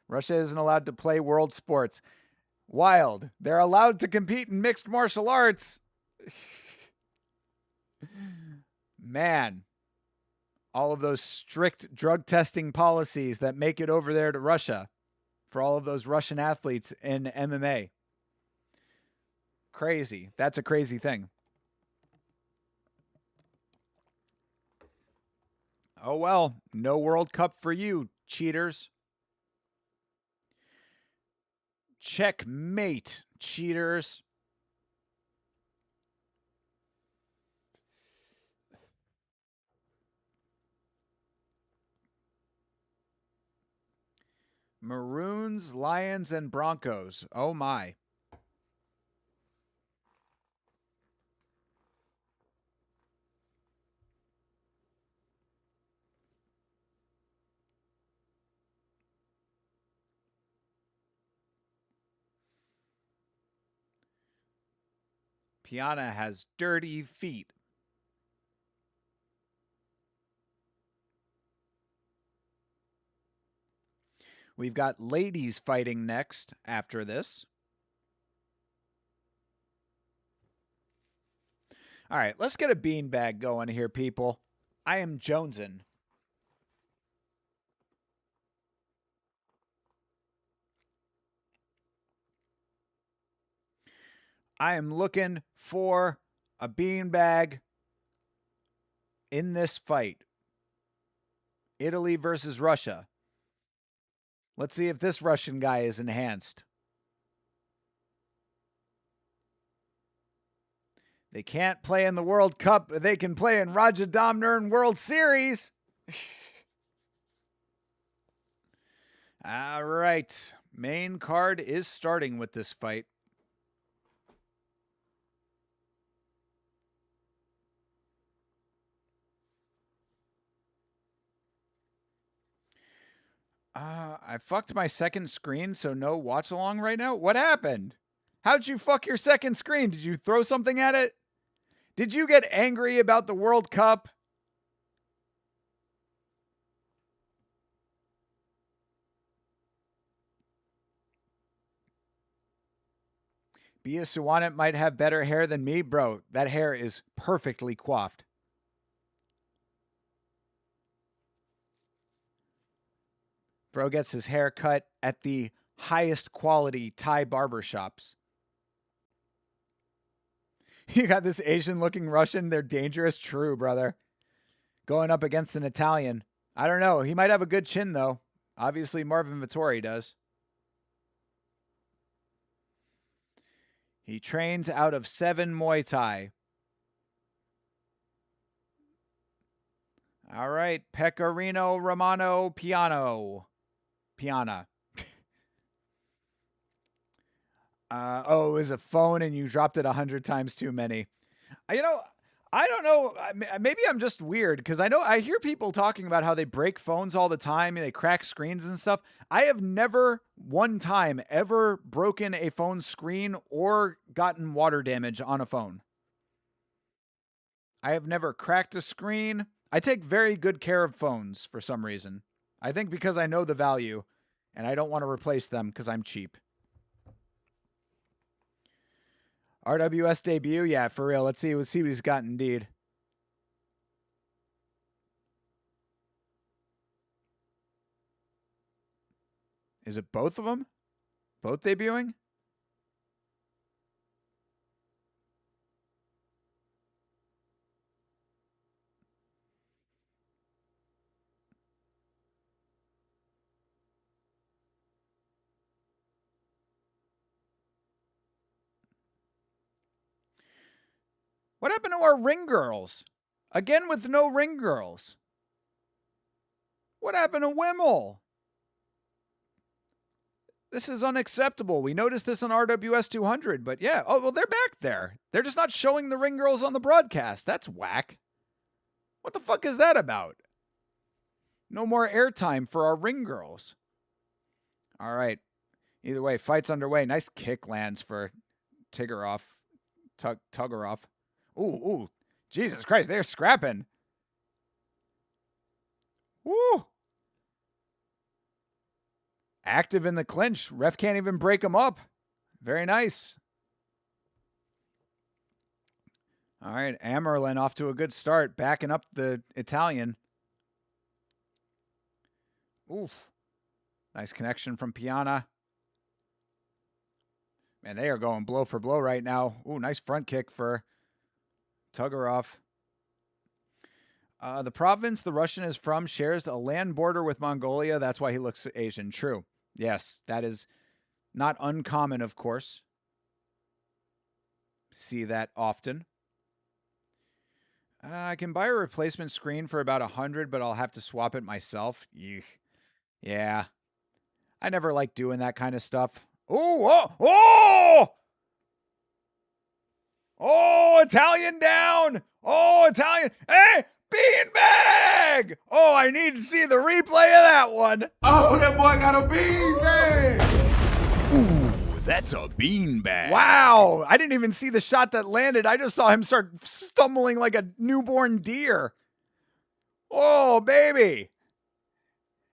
Russia isn't allowed to play world sports. Wild. They're allowed to compete in mixed martial arts. Man, all of those strict drug testing policies that make it over there to Russia for all of those Russian athletes in MMA. Crazy. That's a crazy thing. Oh well, no World Cup for you, cheaters. Checkmate, cheaters. Maroons, Lions, and Broncos. Oh my. Piana has dirty feet. We've got ladies fighting next after this. All right, let's get a beanbag going here, people. I am jonesing. I am looking for a beanbag in this fight. Italy versus Russia. Let's see if this Russian guy is enhanced. They can't play in the World Cup, but they can play in Rajadamnern World Series. All right. Main card is starting with this fight. I fucked my second screen, so no watch along right now. What happened? How'd you fuck your second screen? Did you throw something at it? Did you get angry about the World Cup? Bia Suwanet might have better hair than me. Bro, that hair is perfectly coiffed. Bro gets his hair cut at the highest quality Thai barbershops. You got this Asian looking Russian. They're dangerous. True, brother. Going up against an Italian. I don't know. He might have a good chin, though. Obviously, Marvin Vettori does. He trains out of 7 Muay Thai. All right. Pecorino Romano Piana. It was a phone and you dropped it 100 times too many. I don't know. Maybe I'm just weird because I hear people talking about how they break phones all the time and they crack screens and stuff. I have never one time ever broken a phone screen or gotten water damage on a phone. I have never cracked a screen. I take very good care of phones for some reason. I think because I know the value and I don't want to replace them because I'm cheap. RWS debut? Yeah, for real. Let's see what he's got indeed. Is it both of them? Both debuting? What happened to our ring girls? Again with no ring girls. What happened to Wimmel? This is unacceptable. We noticed this on RWS 200, but yeah. Oh, well, they're back there. They're just not showing the ring girls on the broadcast. That's whack. What the fuck is that about? No more airtime for our ring girls. All right. Either way, fight's underway. Nice kick lands for Tuggeroff. Ooh. Jesus Christ, they're scrapping. Woo. Active in the clinch. Ref can't even break them up. Very nice. All right, Amerlin off to a good start, backing up the Italian. Oof. Nice connection from Piana. Man, they are going blow for blow right now. Ooh, nice front kick for Tuggeroff. The province the Russian is from shares a land border with Mongolia. That's why he looks Asian. True. Yes, that is not uncommon, of course. See that often. I can buy a replacement screen for about 100, but I'll have to swap it myself. Eugh. Yeah. I never like doing that kind of stuff. Oh! Oh, Italian down. Oh, Italian. Hey, beanbag. Oh, I need to see the replay of that one. Oh, that boy got a beanbag. Ooh, that's a beanbag. Wow. I didn't even see the shot that landed. I just saw him start stumbling like a newborn deer. Oh, baby.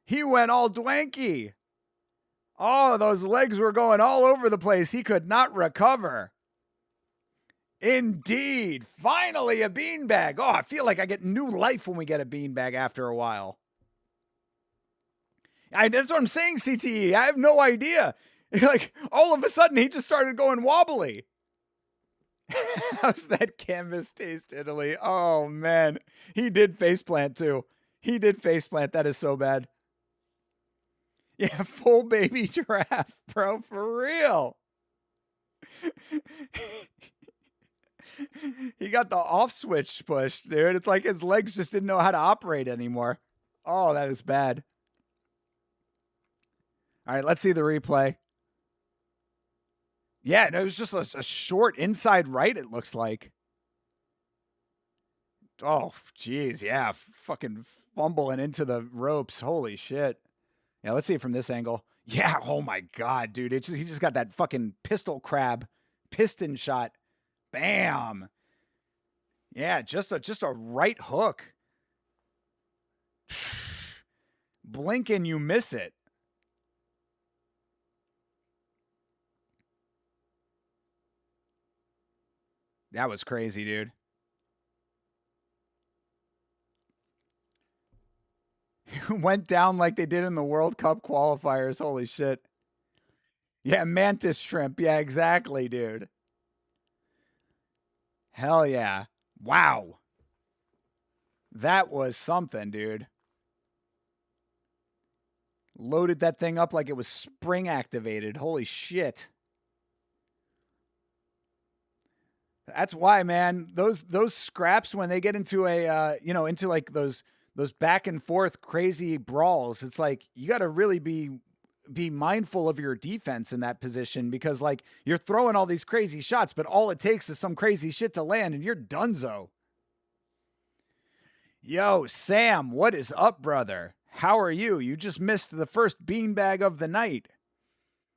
He went all dwanky. Oh, those legs were going all over the place. He could not recover. Indeed. Finally, a beanbag. Oh, I feel like I get new life when we get a beanbag after a while. That's what I'm saying, CTE. I have no idea. Like, all of a sudden, he just started going wobbly. How's that canvas taste, Italy? Oh, man. He did faceplant, too. He did faceplant. That is so bad. Yeah, full baby giraffe, bro. For real. He got the off switch pushed, dude. It's like his legs just didn't know how to operate anymore. Oh, that is bad. All right, let's see the replay. Yeah, no, it was just a short inside right, it looks like. Oh, geez, yeah. Fucking fumbling into the ropes. Holy shit. Yeah, let's see it from this angle. Yeah, oh my God, dude. He just got that fucking pistol crab piston shot. Bam. Yeah, just a right hook. Blink and you miss it. That was crazy, dude. Went down like they did in the World Cup qualifiers. Holy shit. Yeah, mantis shrimp. Yeah, exactly, dude. Hell yeah. Wow. That was something, dude. Loaded that thing up like it was spring activated. Holy shit. That's why, man, those scraps when they get into into like those back and forth crazy brawls, it's like you got to really be mindful of your defense in that position because like you're throwing all these crazy shots, but all it takes is some crazy shit to land and you're donezo. Yo, Sam, what is up, brother? How are you? You just missed the first beanbag of the night.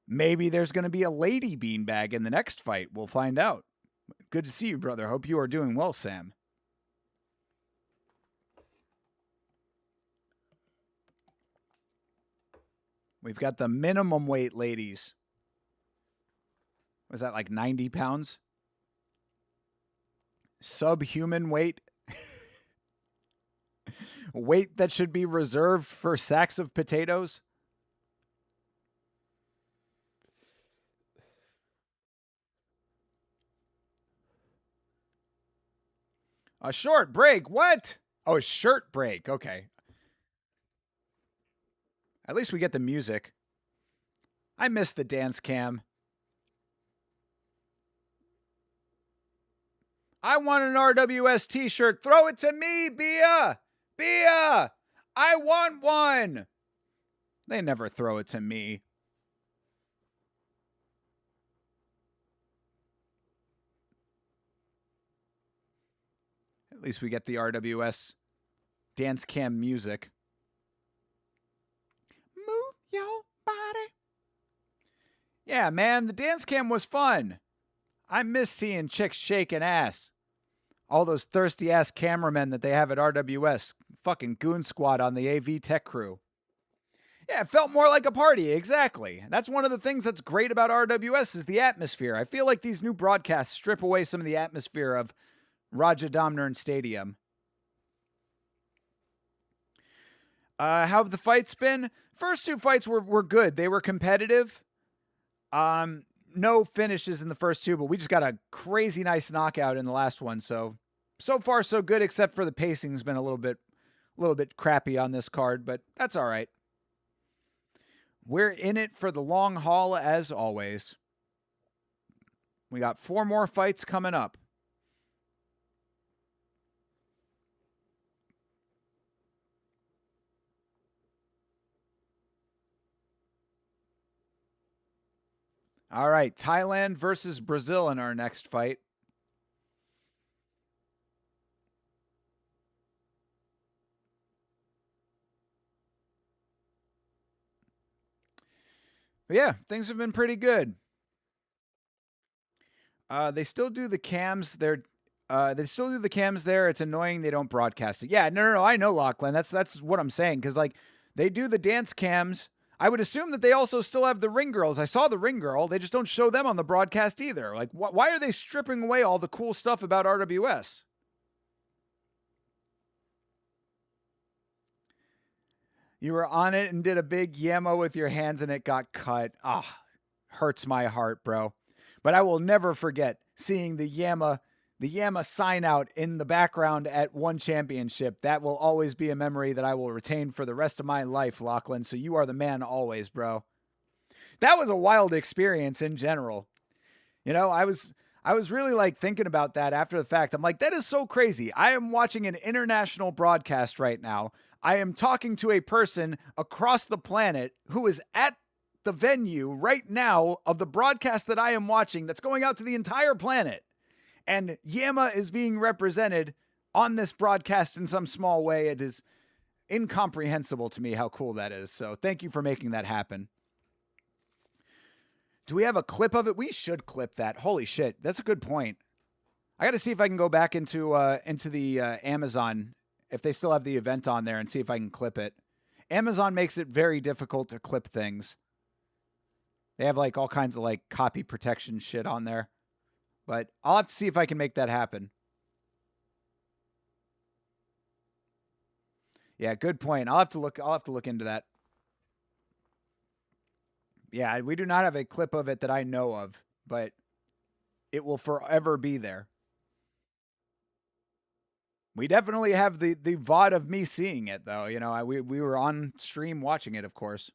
Maybe there's going to be a lady beanbag in the next fight. We'll find out. Good to see you, brother. Hope you are doing well, Sam. We've got the minimum weight ladies. Was that like 90 pounds? Subhuman weight. Weight that should be reserved for sacks of potatoes. A short break. What? Oh, a shirt break. Okay. At least we get the music. I miss the dance cam. I want an RWS t-shirt. Throw it to me, Bia. Bia. I want one. They never throw it to me. At least we get the RWS dance cam music. Move your body. Yeah, man, the dance cam was fun. I miss seeing chicks shaking ass. All those thirsty ass cameramen that they have at RWS. Fucking goon squad on the AV tech crew. Yeah, it felt more like a party, exactly. That's one of the things that's great about RWS is the atmosphere. I feel like these new broadcasts strip away some of the atmosphere of Raja Damnern Stadium. How have the fights been? First two fights were good. They were competitive. No finishes in the first two, but we just got a crazy nice knockout in the last one. So far so good, except for the pacing's been a little bit crappy on this card, but that's all right. We're in it for the long haul as always. We got 4 more fights coming up. All right, Thailand versus Brazil in our next fight. But yeah, things have been pretty good. They still do the cams. They still do the cams there. It's annoying they don't broadcast it. Yeah, no. I know, Lachlan. That's what I'm saying. Because like they do the dance cams. I would assume that they also still have the ring girls. I saw the ring girl. They just don't show them on the broadcast either. Like, why are they stripping away all the cool stuff about RWS? You were on it and did a big yammo with your hands and it got cut. Ah, hurts my heart, bro. But I will never forget seeing the Yama sign out in the background at one championship. That will always be a memory that I will retain for the rest of my life, Lachlan. So you are the man always, bro. That was a wild experience in general. You know, I was I was really like thinking about that after the fact. I'm like, that is so crazy. I am watching an international broadcast right now. I am talking to a person across the planet who is at the venue right now of the broadcast that I am watching that's going out to the entire planet. And Yama is being represented on this broadcast in some small way. It is incomprehensible to me how cool that is. So thank you for making that happen. Do we have a clip of it? We should clip that. Holy shit. That's a good point. I got to see if I can go back into the Amazon, if they still have the event on there, and see if I can clip it. Amazon makes it very difficult to clip things. They have like all kinds of like copy protection shit on there. But I'll have to see if I can make that happen. Yeah, good point. I'll have to look into that. Yeah, we do not have a clip of it that I know of, but it will forever be there. We definitely have the VOD of me seeing it, though. You know, we were on stream watching it, of course.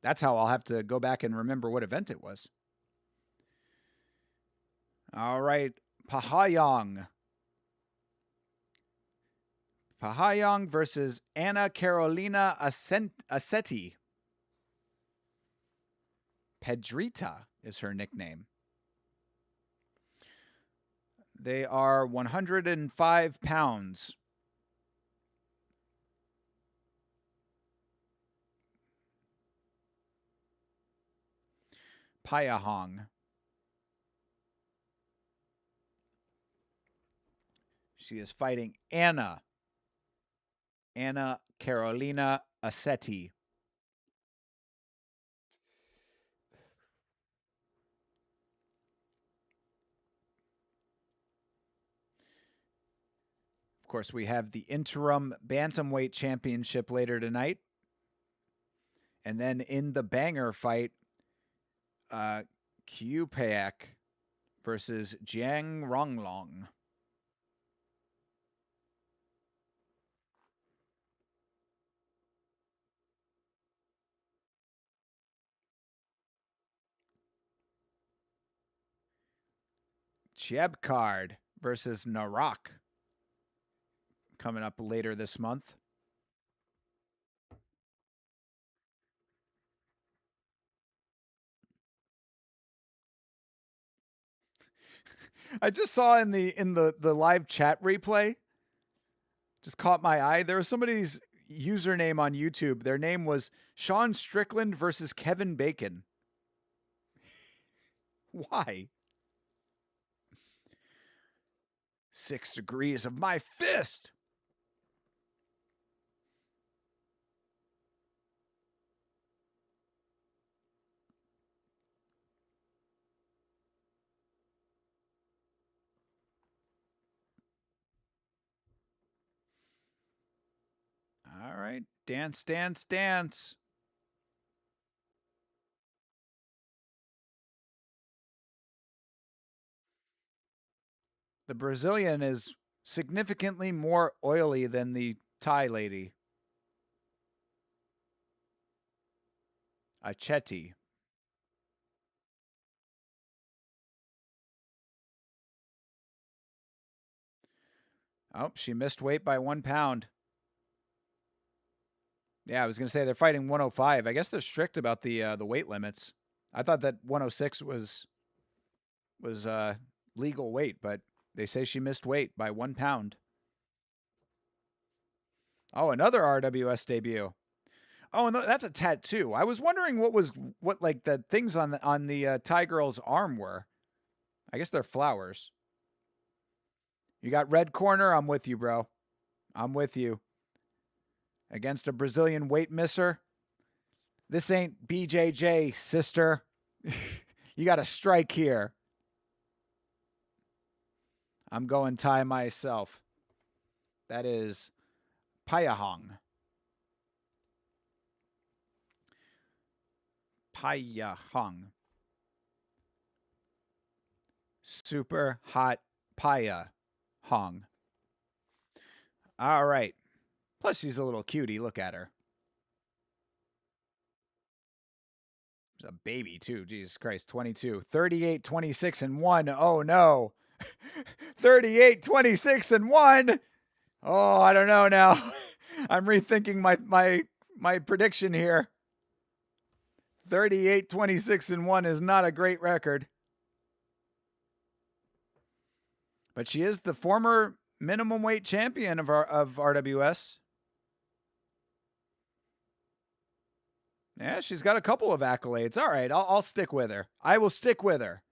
That's how I'll have to go back and remember what event it was. All right, Pahayong. Pahayong versus Anna Carolina Assetti. Pedrita is her nickname. They are 105 pounds. Payahong. She is fighting Anna Carolina Assetti. Of course, we have the interim bantamweight championship later tonight. And then in the banger fight, Kupayak versus Jiang Ronglong. Chebkard versus Narak. Coming up later this month. I just saw in the live chat replay, just caught my eye. There was somebody's username on YouTube. Their name was Sean Strickland versus Kevin Bacon. Why? 6 degrees of my fist. All right. Dance, dance, dance. The Brazilian is significantly more oily than the Thai lady. Achetti. Oh, she missed weight by 1 pound. Yeah, I was going to say they're fighting 105. I guess they're strict about the weight limits. I thought that 106 was legal weight, but they say she missed weight by 1 pound. Oh, another RWS debut. Oh, and that's a tattoo. I was wondering what like the things on the Thai girl's arm were. I guess they're flowers. You got red corner. I'm with you, bro. I'm with you. Against a Brazilian weight misser. This ain't BJJ, sister. You got to strike here. I'm going Thai myself. That is Payahong. Payahong. Super hot Payahong. All right. Plus, she's a little cutie. Look at her. She's a baby, too. Jesus Christ. 22. 38, 26, and 1. Oh, no. 38, 26, and 1. Oh, I don't know now. I'm rethinking my prediction here. 38, 26, and 1 is not a great record. But she is the former minimum weight champion of RWS. Yeah, she's got a couple of accolades. All right, I'll stick with her. I will stick with her.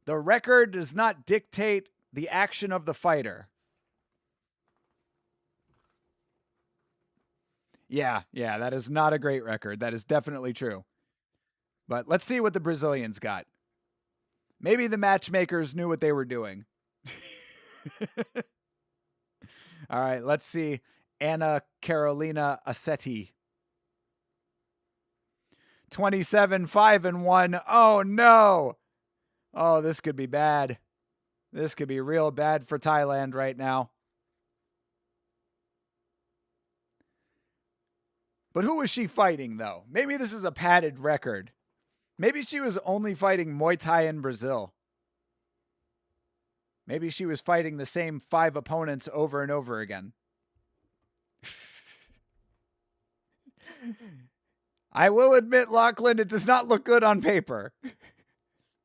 The record does not dictate the action of the fighter. Yeah, that is not a great record. That is definitely true. But let's see what the Brazilians got. Maybe the matchmakers knew what they were doing. All right, let's see. Anna Carolina Assetti. 27, 5, and 1. Oh, no. Oh, this could be bad. This could be real bad for Thailand right now. But who was she fighting, though? Maybe this is a padded record. Maybe she was only fighting Muay Thai in Brazil. Maybe she was fighting the same 5 opponents over and over again. I will admit, Lachlan, it does not look good on paper.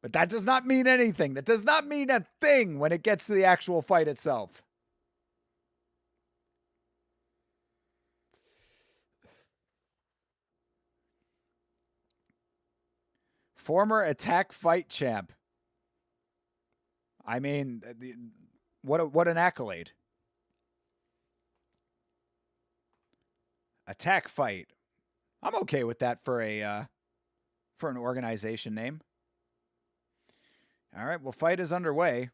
But that does not mean anything. That does not mean a thing when it gets to the actual fight itself. Former attack fight champ. I mean, what an accolade. Attack fight. I'm okay with that for an organization name. All right, well, fight is underway.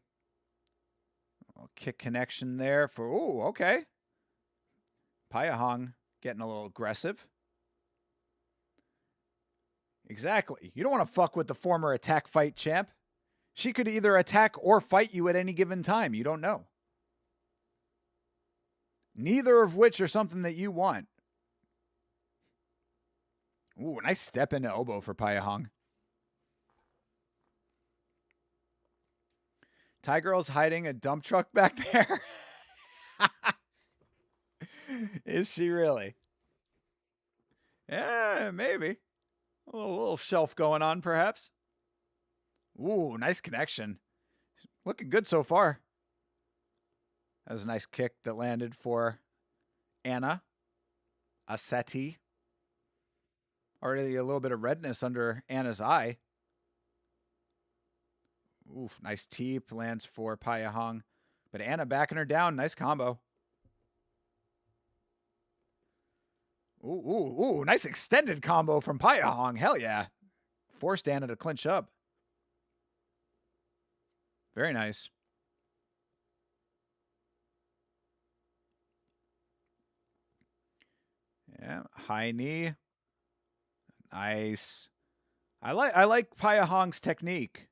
Kick connection there for, ooh, okay. Payahong getting a little aggressive. Exactly. You don't want to fuck with the former attack fight champ. She could either attack or fight you at any given time. You don't know. Neither of which are something that you want. Ooh, nice step into elbow for Payahong. Thai girl's hiding a dump truck back there. Is she really? Yeah, maybe. A little shelf going on, perhaps. Ooh, nice connection. Looking good so far. That was a nice kick that landed for Anna Assetti. Already a little bit of redness under Anna's eye. Oof, nice teep lands for Payahong. But Anna backing her down. Nice combo. Ooh, nice extended combo from Payahong. Hell yeah. Forced Anna to clinch up. Very nice. Yeah, high knee. Nice. I like Payahong's technique.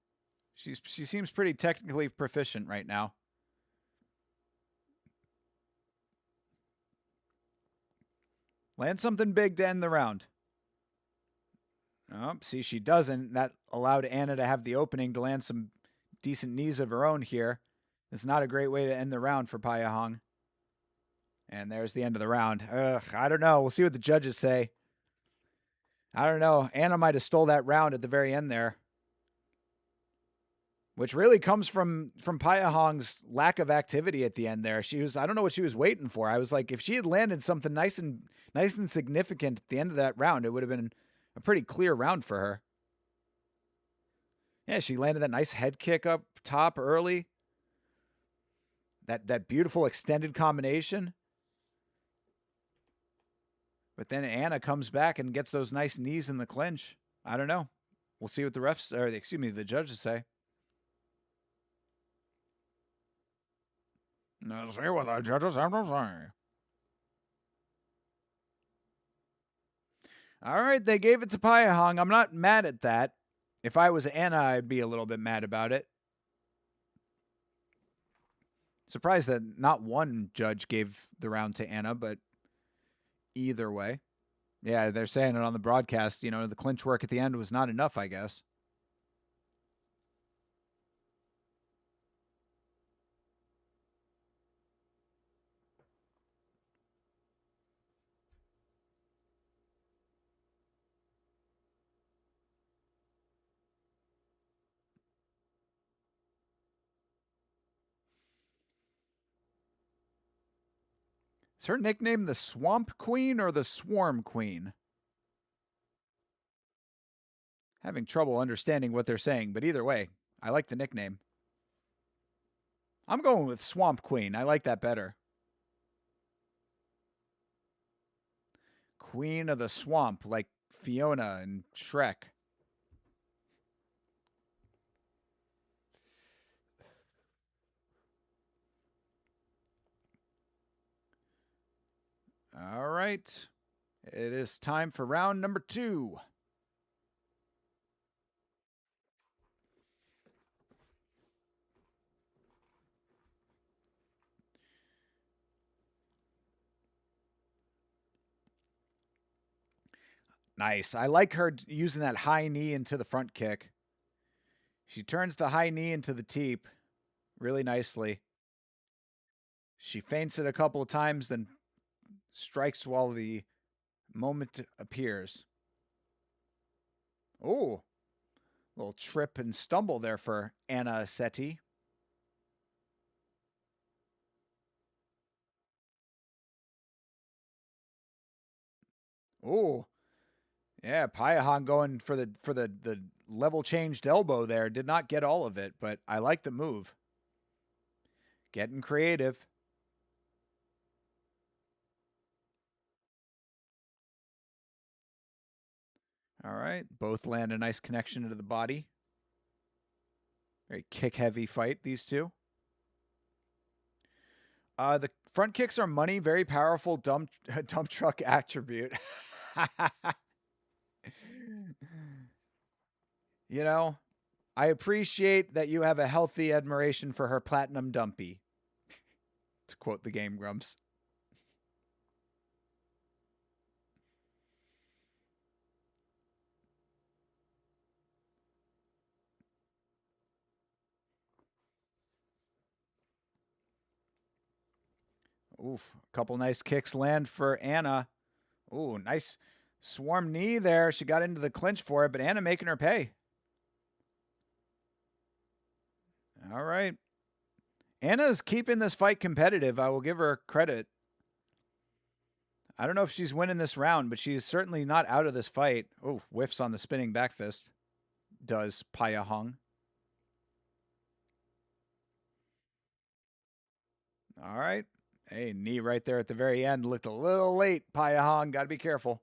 She seems pretty technically proficient right now. Land something big to end the round. Oh, see, she doesn't. That allowed Anna to have the opening to land some decent knees of her own here. It's not a great way to end the round for Payahong. And there's the end of the round. I don't know. We'll see what the judges say. I don't know. Anna might have stole that round at the very end there. Which really comes from Payahong's lack of activity at the end there. I don't know what she was waiting for. I was like, if she had landed something nice and significant at the end of that round, it would have been a pretty clear round for her. Yeah, she landed that nice head kick up top early. That beautiful extended combination. But then Anna comes back and gets those nice knees in the clinch. I don't know. We'll see what the judges say. Let's see what the judges have to say. All right, they gave it to Payahong. I'm not mad at that. If I was Anna, I'd be a little bit mad about it. Surprised that not one judge gave the round to Anna, but either way. Yeah, they're saying it on the broadcast. You know, the clinch work at the end was not enough, I guess. Is her nickname the Swamp Queen or the Swarm Queen? Having trouble understanding what they're saying, but either way, I like the nickname. I'm going with Swamp Queen. I like that better. Queen of the Swamp, like Fiona and Shrek. All right. It is time for round number 2. Nice. I like her using that high knee into the front kick. She turns the high knee into the teep really nicely. She feints it a couple of times, then strikes while the moment appears. Oh, little trip and stumble there for Anna Setti. Oh, yeah, Payahan going for the level changed elbow there. Did not get all of it, but I like the move. Getting creative. All right, both land a nice connection into the body. Very kick heavy fight, these two. The front kicks are money, very powerful dump dump truck attribute. You know, I appreciate that you have a healthy admiration for her platinum dumpy, to quote the Game Grumps. Oof, a couple nice kicks land for Anna. Ooh, nice swarm knee there. She got into the clinch for it, but Anna making her pay. All right. Anna's keeping this fight competitive. I will give her credit. I don't know if she's winning this round, but she's certainly not out of this fight. Oh, whiffs on the spinning back fist. Does Paya Hung. All right. Hey, knee right there at the very end. Looked a little late, Paya Hung. Got to be careful.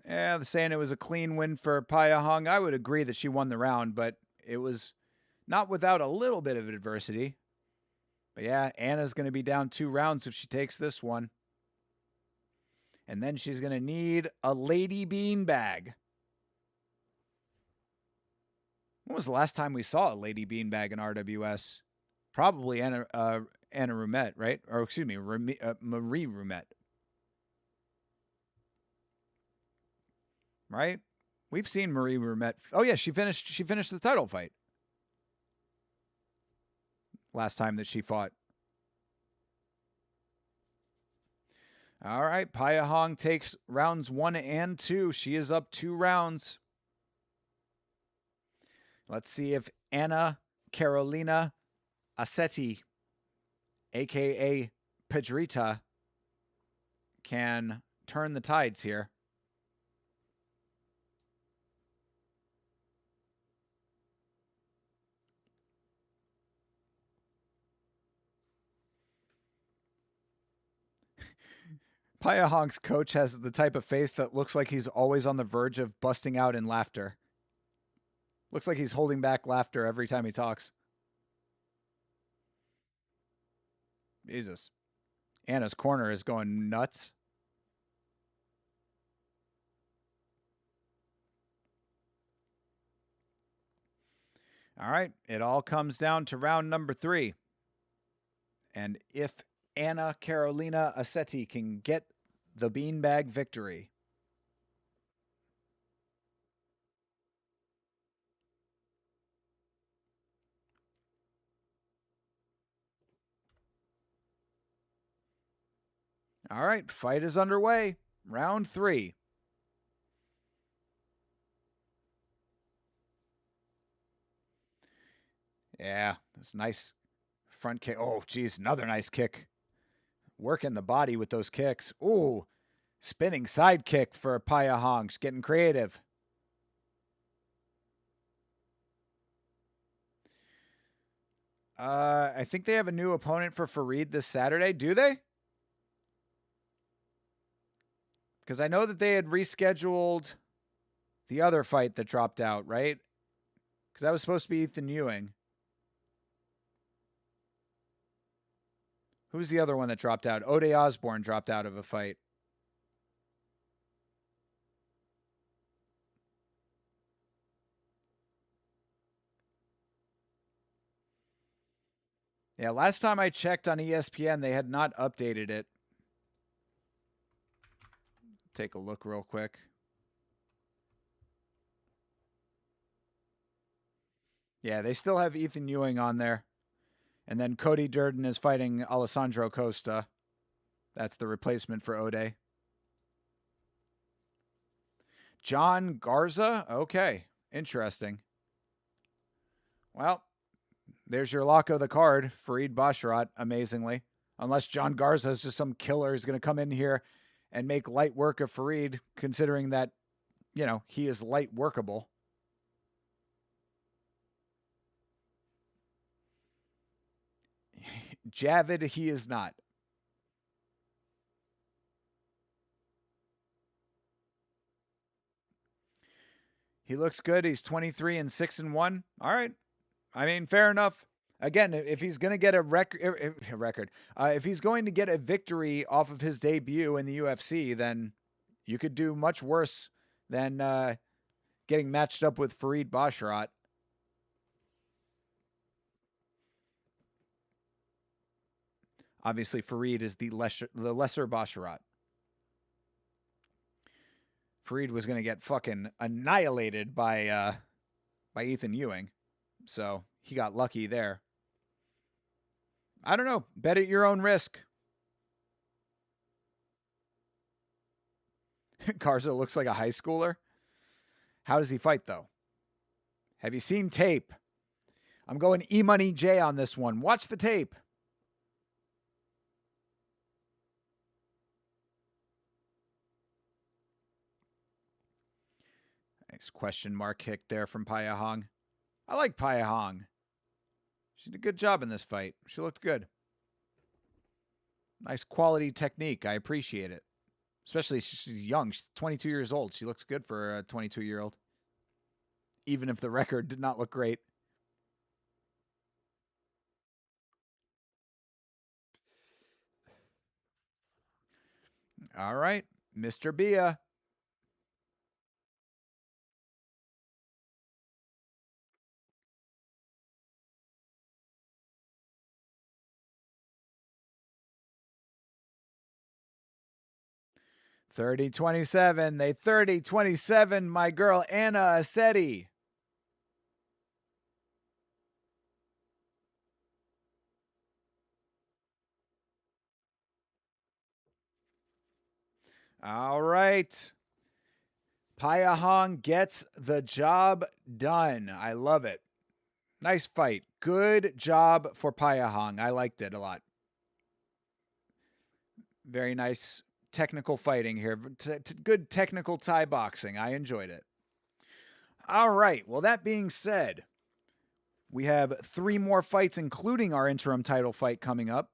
Yeah, they're saying it was a clean win for Paya Hung. I would agree that she won the round, but it was not without a little bit of adversity. But yeah, Anna's going to be down 2 rounds if she takes this one. And then she's going to need a lady beanbag. When was the last time we saw a lady beanbag in RWS? Probably Anna Rumette, right? Or excuse me, Marie Rumette. Right? We've seen Marie Rumette. Oh yeah, she finished the title fight last time that she fought. All right, Paya Hong takes rounds 1 and 2. She is up 2 rounds. Let's see if Anna Carolina Assetti, aka Pedrita, can turn the tides here. Paya Hong's coach has the type of face that looks like he's always on the verge of busting out in laughter. Looks like he's holding back laughter every time he talks. Jesus. Anna's corner is going nuts. All right. It all comes down to round number 3. and if Anna Carolina Assetti can get the beanbag victory. All right, fight is underway. Round 3. Yeah, that's nice front kick. Oh, geez, another nice kick. Working the body with those kicks. Ooh, spinning side kick for Paya Hong. She's getting creative. I think they have a new opponent for Farid this Saturday. Do they? Because I know that they had rescheduled the other fight that dropped out, right? Because that was supposed to be Ethan Ewing. Who's the other one that dropped out? Ode Osborne dropped out of a fight. Yeah, last time I checked on ESPN, they had not updated it. Take a look real quick. Yeah, they still have Ethan Ewing on there. And then Cody Durden is fighting Alessandro Costa. That's the replacement for Ode. John Garza? Okay, interesting. Well, there's your lock of the card, Farid Basharat, amazingly. Unless John Garza is just some killer who's going to come in here and make light work of Farid, considering that, you know, he is light workable. Javid, he is not. He looks good. He's 23-6-1. All right. I mean, fair enough. Again, if he's going to get a record, if he's going to get a victory off of his debut in the UFC, then you could do much worse than getting matched up with Farid Basharat. Obviously, Farid is the lesser Basharat. Farid was going to get fucking annihilated by Ethan Ewing. So he got lucky there. I don't know. Bet at your own risk. Garza looks like a high schooler. How does he fight, though? Have you seen tape? I'm going E-Money J on this one. Watch the tape. Nice question mark kick there from Paya Hong. I like Paya Hong. She did a good job in this fight. She looked good. Nice quality technique. I appreciate it. Especially she's young. She's 22 years old. She looks good for a 22-year-old. Even if the record did not look great. All right, Mr. Bia. (30-27). They 30-27. My girl Anna Assetti. All right. Paya Hong gets the job done. I love it. Nice fight. Good job for Paya Hong. I liked it a lot. Very nice technical fighting here. Good technical Thai boxing. I enjoyed it. All right. Well, that being said, we have 3 more fights, including our interim title fight coming up.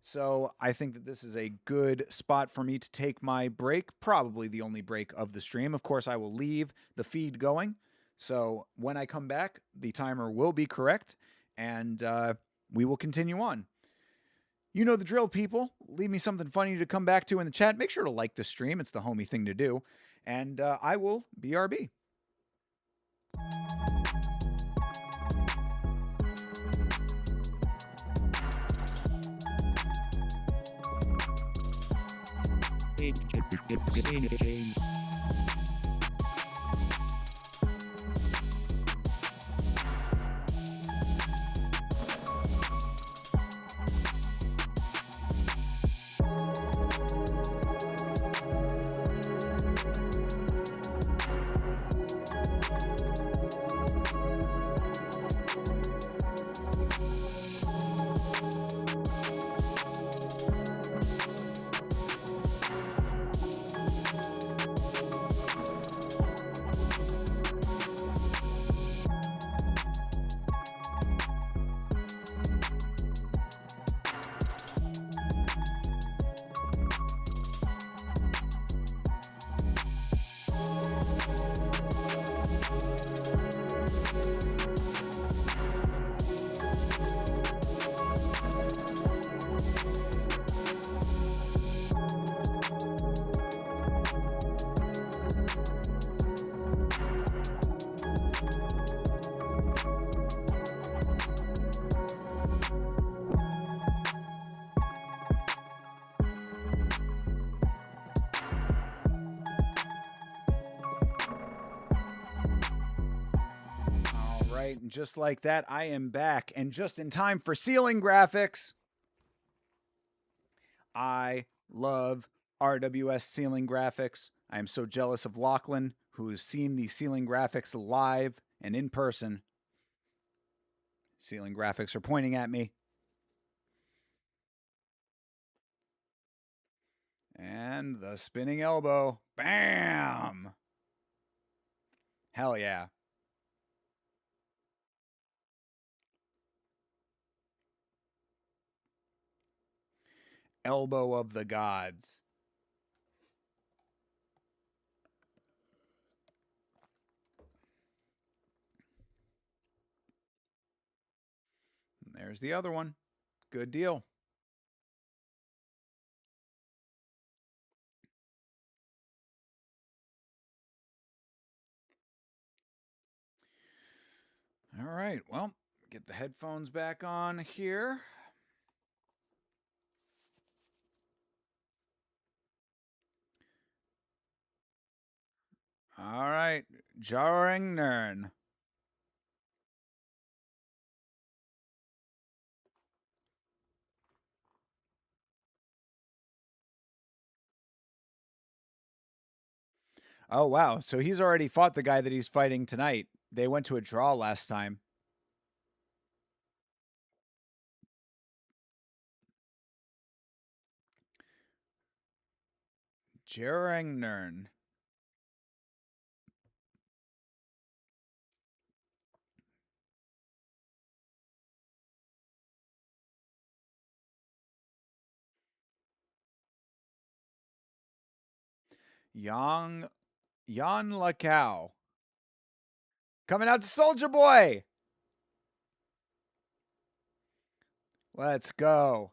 So I think that this is a good spot for me to take my break, probably the only break of the stream. Of course, I will leave the feed going. So when I come back, the timer will be correct, and we will continue on. You know the drill, people. Leave me something funny to come back to in the chat. Make sure to like the stream. It's the homie thing to do. And I will BRB. Right, and just like that, I am back, and just in time for ceiling graphics. I love RWS ceiling graphics. I am so jealous of Lachlan, who has seen these ceiling graphics live and in person. Ceiling graphics are pointing at me. And the spinning elbow. Bam! Hell yeah. Elbow of the gods. And there's the other one. Good deal. All right, well, get the headphones back on here. All right, Jarring Nern. Oh, wow. So he's already fought the guy that he's fighting tonight. They went to a draw last time. Jarring Nern. Yang Yan Lacau. Coming out to Soldier Boy. Let's go.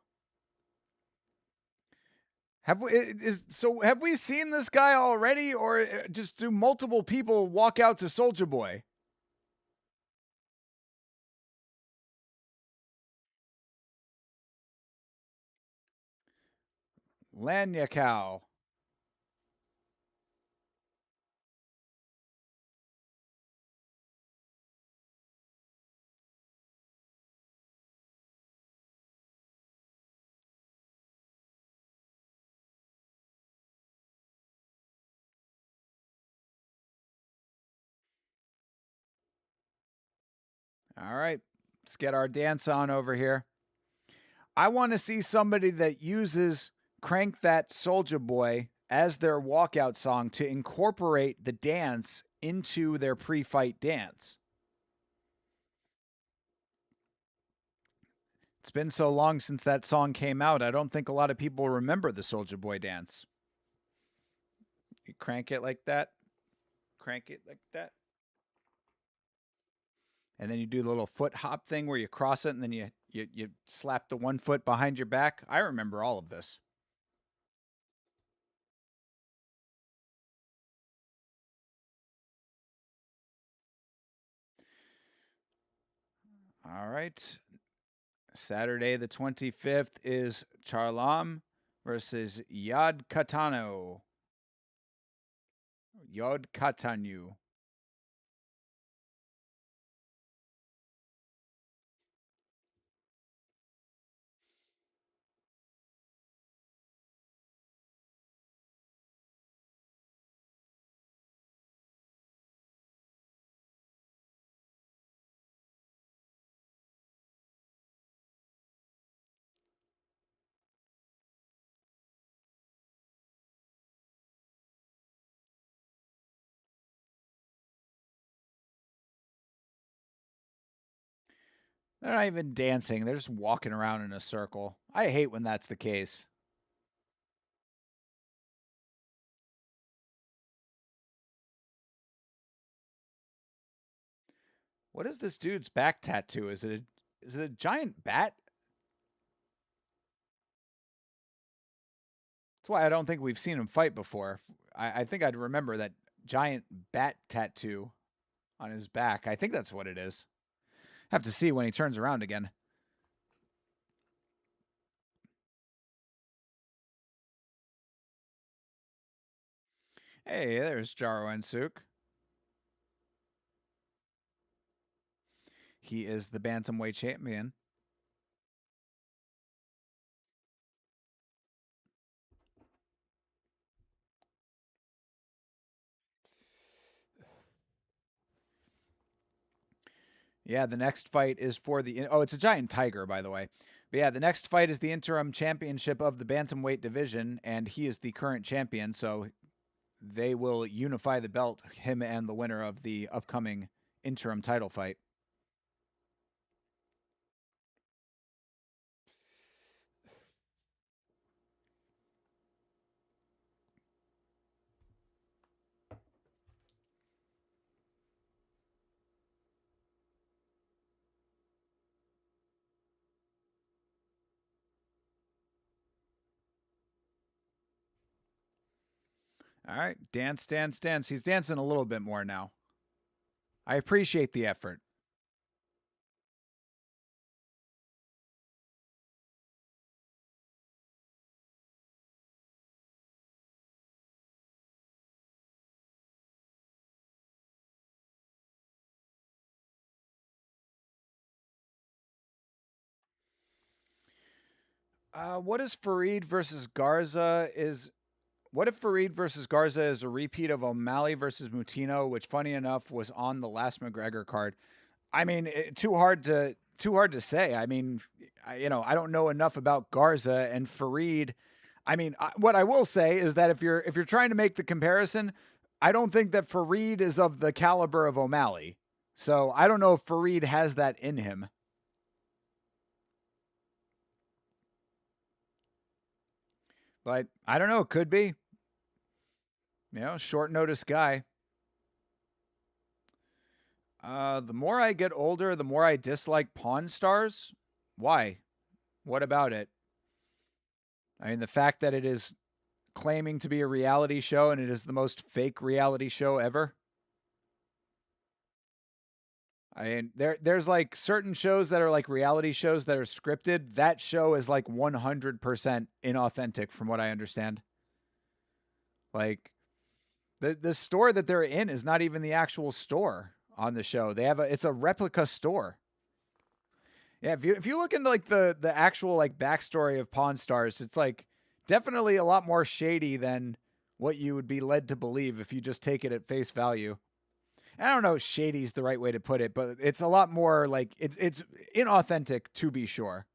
Have we seen this guy already, or just do multiple people walk out to Soldier Boy? Lanyakau. All right, let's get our dance on over here. I want to see somebody that uses Crank That Soldier Boy as their walkout song to incorporate the dance into their pre-fight dance. It's been so long since that song came out, I don't think a lot of people remember the Soldier Boy dance. You crank it like that, crank it like that. And then you do the little foot hop thing where you cross it and then you slap the one foot behind your back. I remember all of this. All right. Saturday the 25th is Charlam versus Yod Katano. Yod Katanu. They're not even dancing. They're just walking around in a circle. I hate when that's the case. What is this dude's back tattoo? Is it a giant bat? That's why I don't think we've seen him fight before. I think I'd remember that giant bat tattoo on his back. I think that's what it is. Have to see when he turns around again. Hey, there's Jaro Ensuk. He is the bantamweight champion. Yeah, the next fight is for the... Oh, it's a giant tiger, by the way. But yeah, the next fight is the interim championship of the bantamweight division, and he is the current champion, so they will unify the belt, him and the winner of the upcoming interim title fight. All right, dance, dance, dance. He's dancing a little bit more now. I appreciate the effort. What is Fareed versus Garza is... What if Fareed versus Garza is a repeat of O'Malley versus Mutino, which, funny enough, was on the last McGregor card? I mean, too hard to say. I mean, I don't know enough about Garza and Fareed. I mean, what I will say is that if you're trying to make the comparison, I don't think that Fareed is of the caliber of O'Malley. So I don't know if Fareed has that in him. But I don't know. Could be. Short notice guy. The more I get older, the more I dislike Pawn Stars. Why? What about it? I mean, the fact that it is claiming to be a reality show and it is the most fake reality show ever. I mean, there's like certain shows that are like reality shows that are scripted. That show is like 100% inauthentic from what I understand. Like the store that they're in is not even the actual store on the show. It's a replica store. Yeah, if you look into like the actual like backstory of Pawn Stars, it's like definitely a lot more shady than what you would be led to believe if you just take it at face value. And I don't know if shady's the right way to put it, but it's a lot more like it's inauthentic to be sure.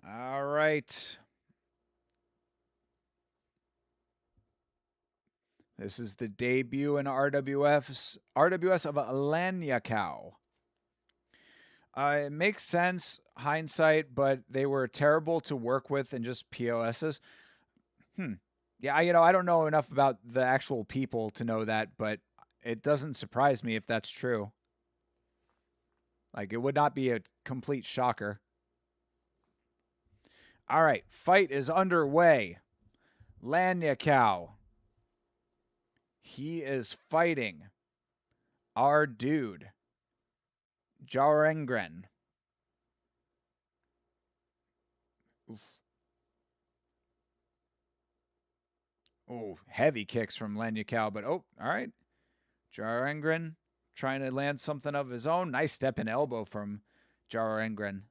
All right. This is the debut in RWS of Lanyakau. It makes sense, hindsight, but they were terrible to work with and just POSs. Yeah, I don't know enough about the actual people to know that, but it doesn't surprise me if that's true. Like, it would not be a complete shocker. All right, fight is underway. Lanyakau. He is fighting our dude, Jarengren. Oh, heavy kicks from Lanyakau, but all right. Jarengren trying to land something of his own. Nice step and elbow from Jarengren.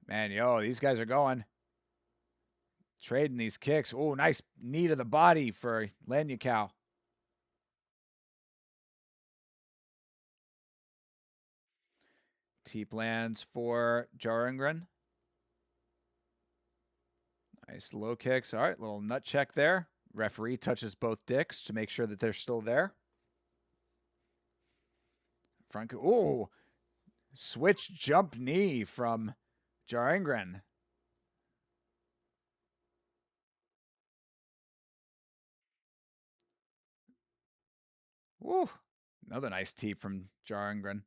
Man, these guys are going. Trading these kicks. Oh, nice knee to the body for Lanyakau. Teep lands for Jarengren. Nice low kicks. All right, little nut check there. Referee touches both dicks to make sure that they're still there. Front. Oh, switch jump knee from Jarengren. Woo. Another nice teep from Jarengren.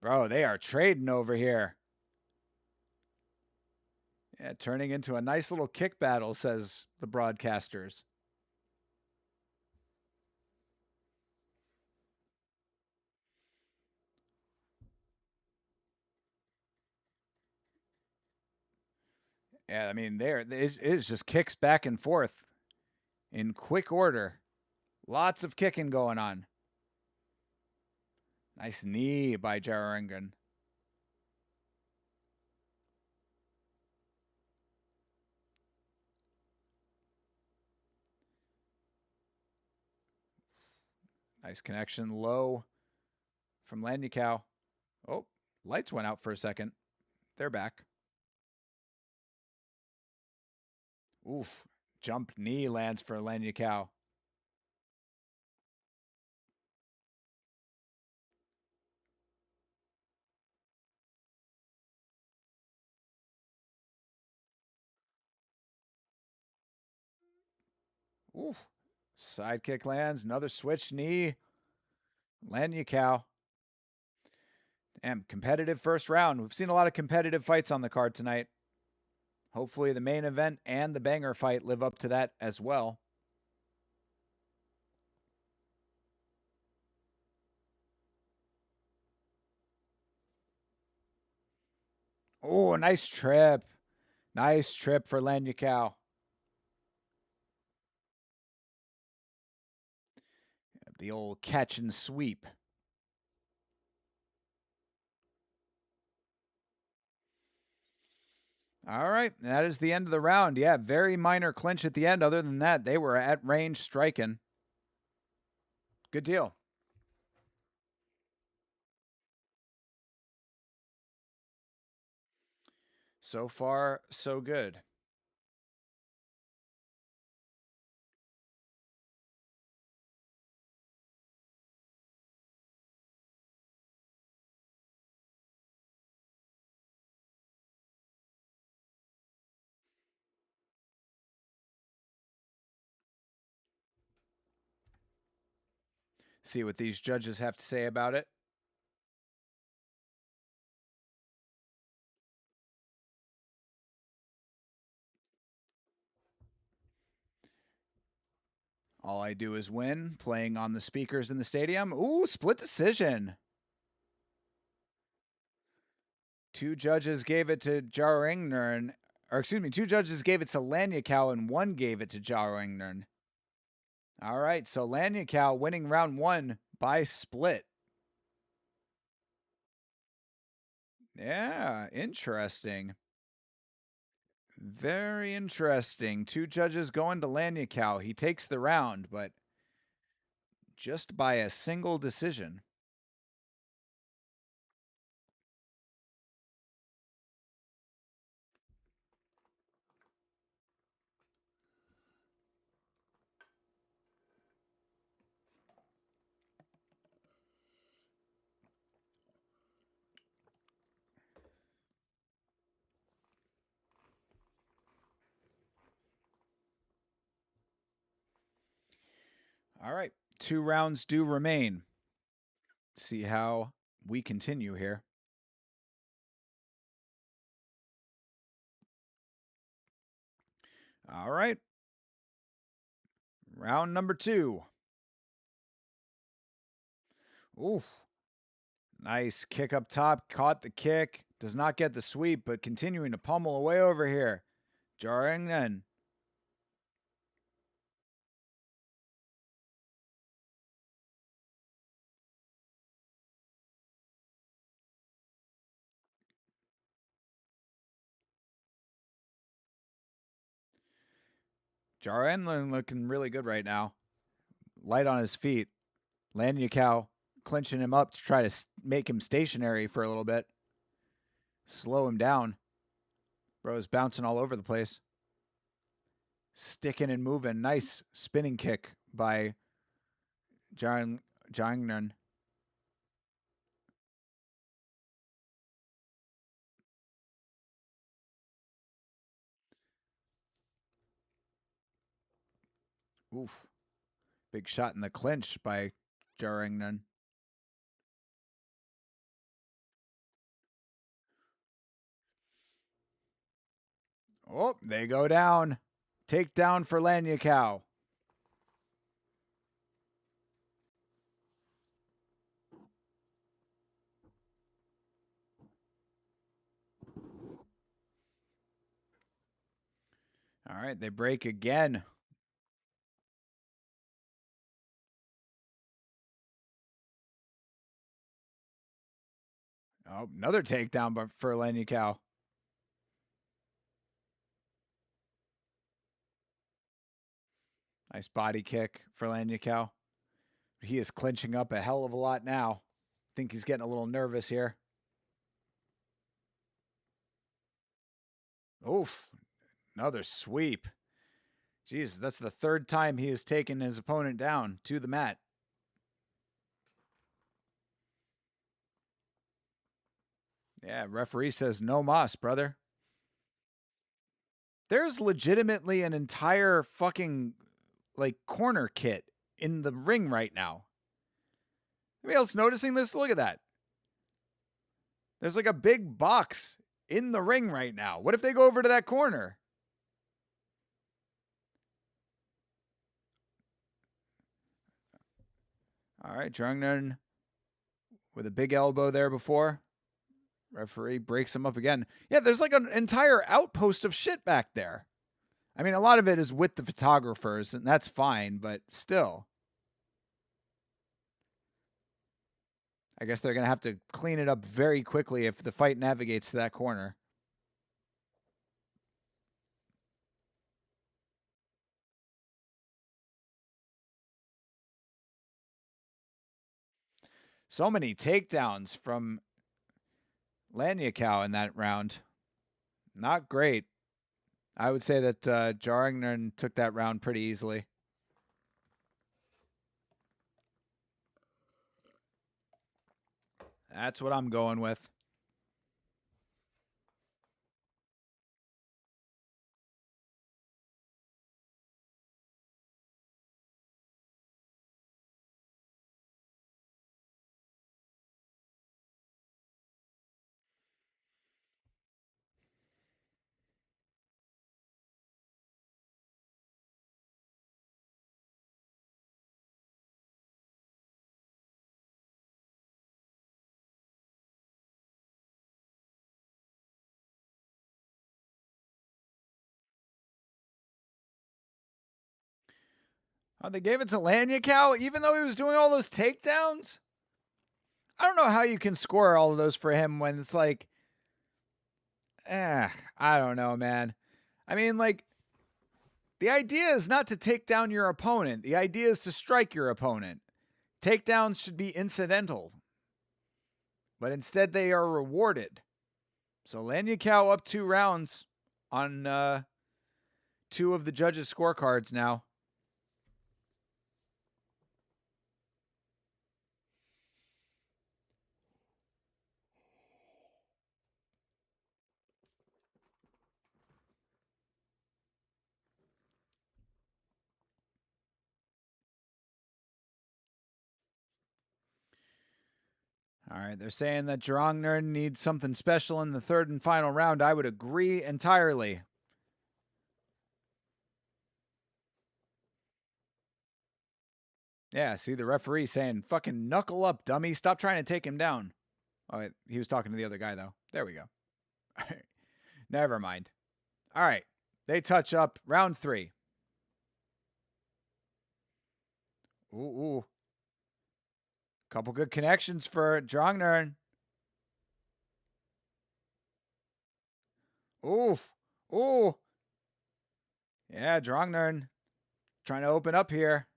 Bro, they are trading over here. Yeah, turning into a nice little kick battle, says the broadcasters. Yeah, I mean, it is just kicks back and forth in quick order. Lots of kicking going on. Nice knee by Jarengren. Nice connection low from Lanyakau. Oh, lights went out for a second. They're back. Oof. Jump knee lands for Lanyakau. Oof. Side kick lands. Another switch knee. Lanyakau. Damn, competitive first round. We've seen a lot of competitive fights on the card tonight. Hopefully the main event and the banger fight live up to that as well. Oh, nice trip. Nice trip for Lanyakau. The old catch and sweep. All right, that is the end of the round. Yeah, very minor clinch at the end. Other than that, they were at range striking. Good deal. So far, so good. See what these judges have to say about it. All I do is win, playing on the speakers in the stadium. Ooh, split decision. Two judges gave it to Jarengren, or excuse me, two judges gave it to Lanyakau and one gave it to Jarengren. All right, so Lanyakau winning round one by split. Yeah, interesting. Very interesting. Two judges going to Lanyakau. He takes the round, but just by a single decision. All right, 2 rounds do remain. See how we continue here. All right. Round number 2. Ooh. Nice kick up top. Caught the kick. Does not get the sweep, but continuing to pummel away over here. Jarring. Jarring looking really good right now. Light on his feet. Lanyakao clinching him up to try to make him stationary for a little bit. Slow him down. Bro's bouncing all over the place. Sticking and moving. Nice spinning kick by Jangnan. Oof. Big shot in the clinch by Jarringnan. Oh, they go down. Takedown for Lanyakao. All right, they break again. Oh, another takedown for Lanyakao. Nice body kick for Lanyakao. He is clinching up a hell of a lot now. I think he's getting a little nervous here. Oof. Another sweep. Jeez, that's the third time he has taken his opponent down to the mat. Yeah, referee says no mas, brother. There's legitimately an entire fucking like corner kit in the ring right now. Anybody else noticing this? Look at that. There's like a big box in the ring right now. What if they go over to that corner? All right, Jungnan with a big elbow there before. Referee breaks him up again. Yeah, there's like an entire outpost of shit back there. I mean, a lot of it is with the photographers, and that's fine, but still. I guess they're going to have to clean it up very quickly if the fight navigates to that corner. So many takedowns from Lanyakao in that round. Not great. I would say that Jarrington took that round pretty easily. That's what I'm going with. Oh, they gave it to Lanyakao even though he was doing all those takedowns? I don't know how you can score all of those for him when it's like, I don't know, man. I mean, like, the idea is not to take down your opponent. The idea is to strike your opponent. Takedowns should be incidental, but instead they are rewarded. So Lanyakao up 2 rounds on 2 of the judges' scorecards now. All right, they're saying that Jarongner needs something special in the third and final round. I would agree entirely. Yeah, see the referee saying, fucking knuckle up, dummy. Stop trying to take him down. Oh, he was talking to the other guy, though. There we go. All right. Never mind. All right. They touch up. Round 3. Ooh. Couple good connections for Jongnern. Ooh. Yeah, Jongnern trying to open up here.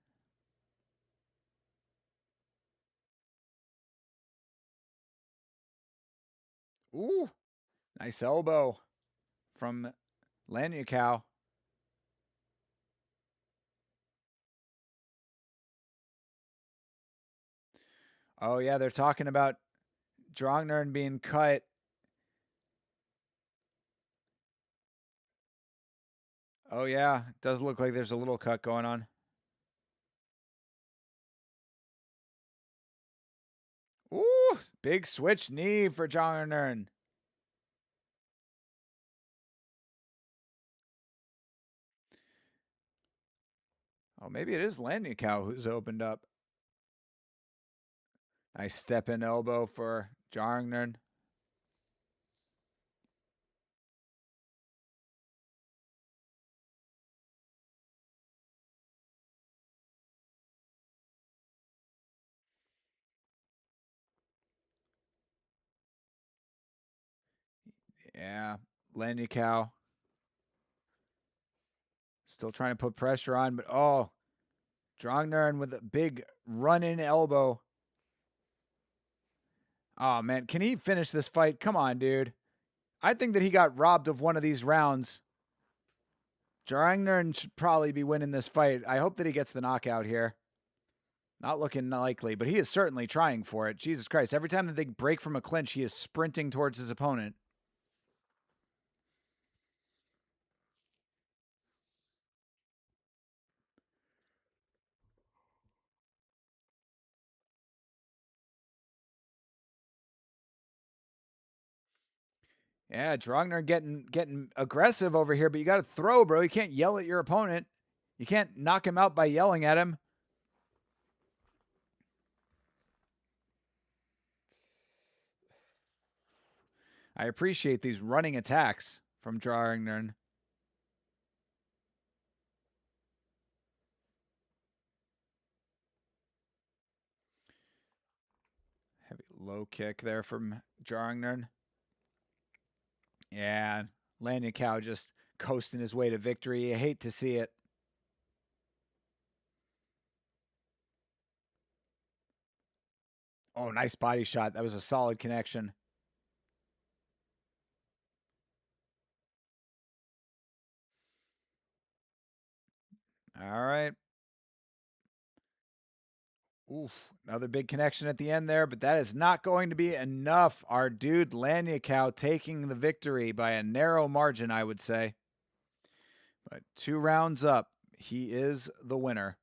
Ooh. Nice elbow from Lanyakau. Oh, yeah, they're talking about Jongnern being cut. Oh, yeah. It does look like there's a little cut going on. Ooh, big switch knee for Jongnern. Oh, maybe it is Lanyakau who's opened up. Nice step in elbow for Jongnern. Yeah, Lanyakau still trying to put pressure on, but oh, Jongnern with a big run-in elbow. Oh, man, can he finish this fight? Come on, dude. I think that he got robbed of one of these rounds. Jongnern should probably be winning this fight. I hope that he gets the knockout here. Not looking likely, but he is certainly trying for it. Jesus Christ. Every time that they break from a clinch, he is sprinting towards his opponent. Yeah, Drogner getting aggressive over here, but you got to throw, bro. You can't yell at your opponent. You can't knock him out by yelling at him. I appreciate these running attacks from Drogner. Heavy low kick there from Drogner. Yeah, Lanyakau just coasting his way to victory. I hate to see it. Oh, nice body shot. That was a solid connection. All right. Oof, another big connection at the end there, but that is not going to be enough. Our dude Lanyakau taking the victory by a narrow margin, I would say. But 2 rounds up, he is the winner.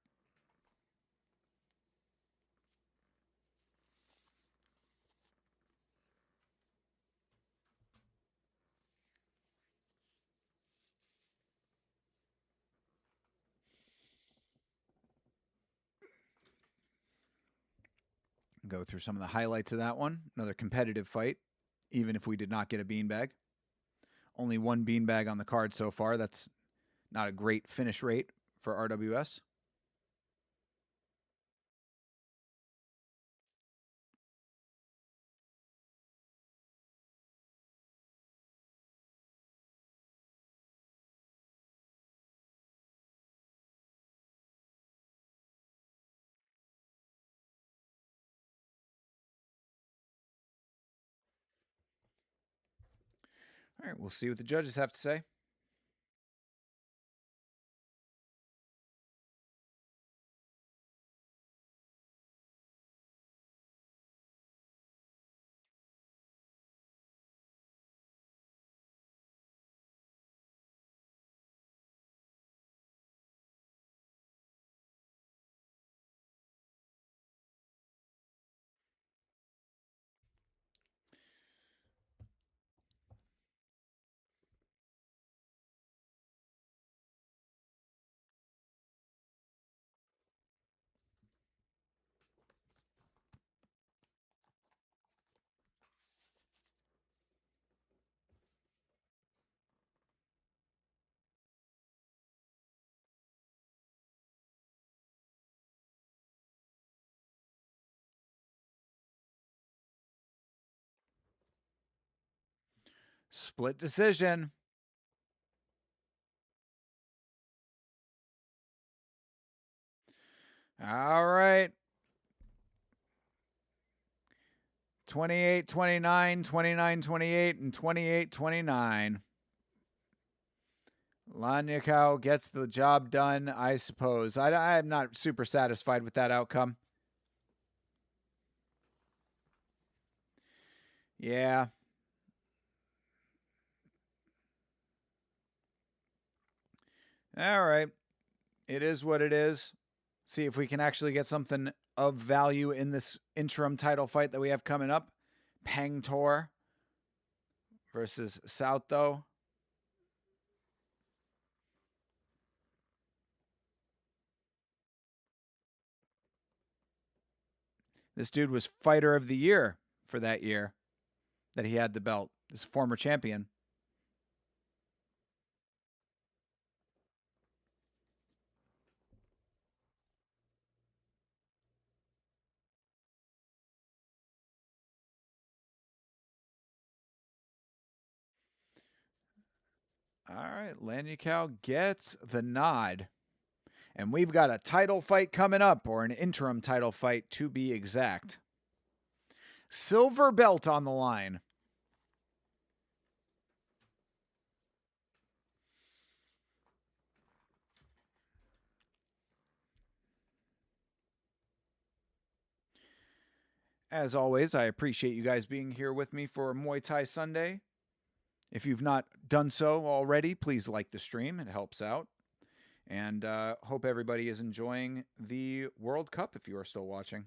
Go through some of the highlights of that one. Another competitive fight, even if we did not get a beanbag. Only 1 beanbag on the card so far. That's not a great finish rate for RWS. All right, we'll see what the judges have to say. Split decision. All right. 28-29, 29-28, and 28-29. Lanyakau gets the job done, I suppose. I'm not super satisfied with that outcome. Yeah. All right. It is what it is. See if we can actually get something of value in this interim title fight that we have coming up. Pangtor versus Saotho. This dude was fighter of the year for that year that he had the belt. This former champion. All right, Lanyakau gets the nod. And we've got a title fight coming up, or an interim title fight to be exact. Silver belt on the line. As always, I appreciate you guys being here with me for Muay Thai Sunday. If you've not done so already, please like the stream. It helps out. And hope everybody is enjoying the World Cup if you are still watching.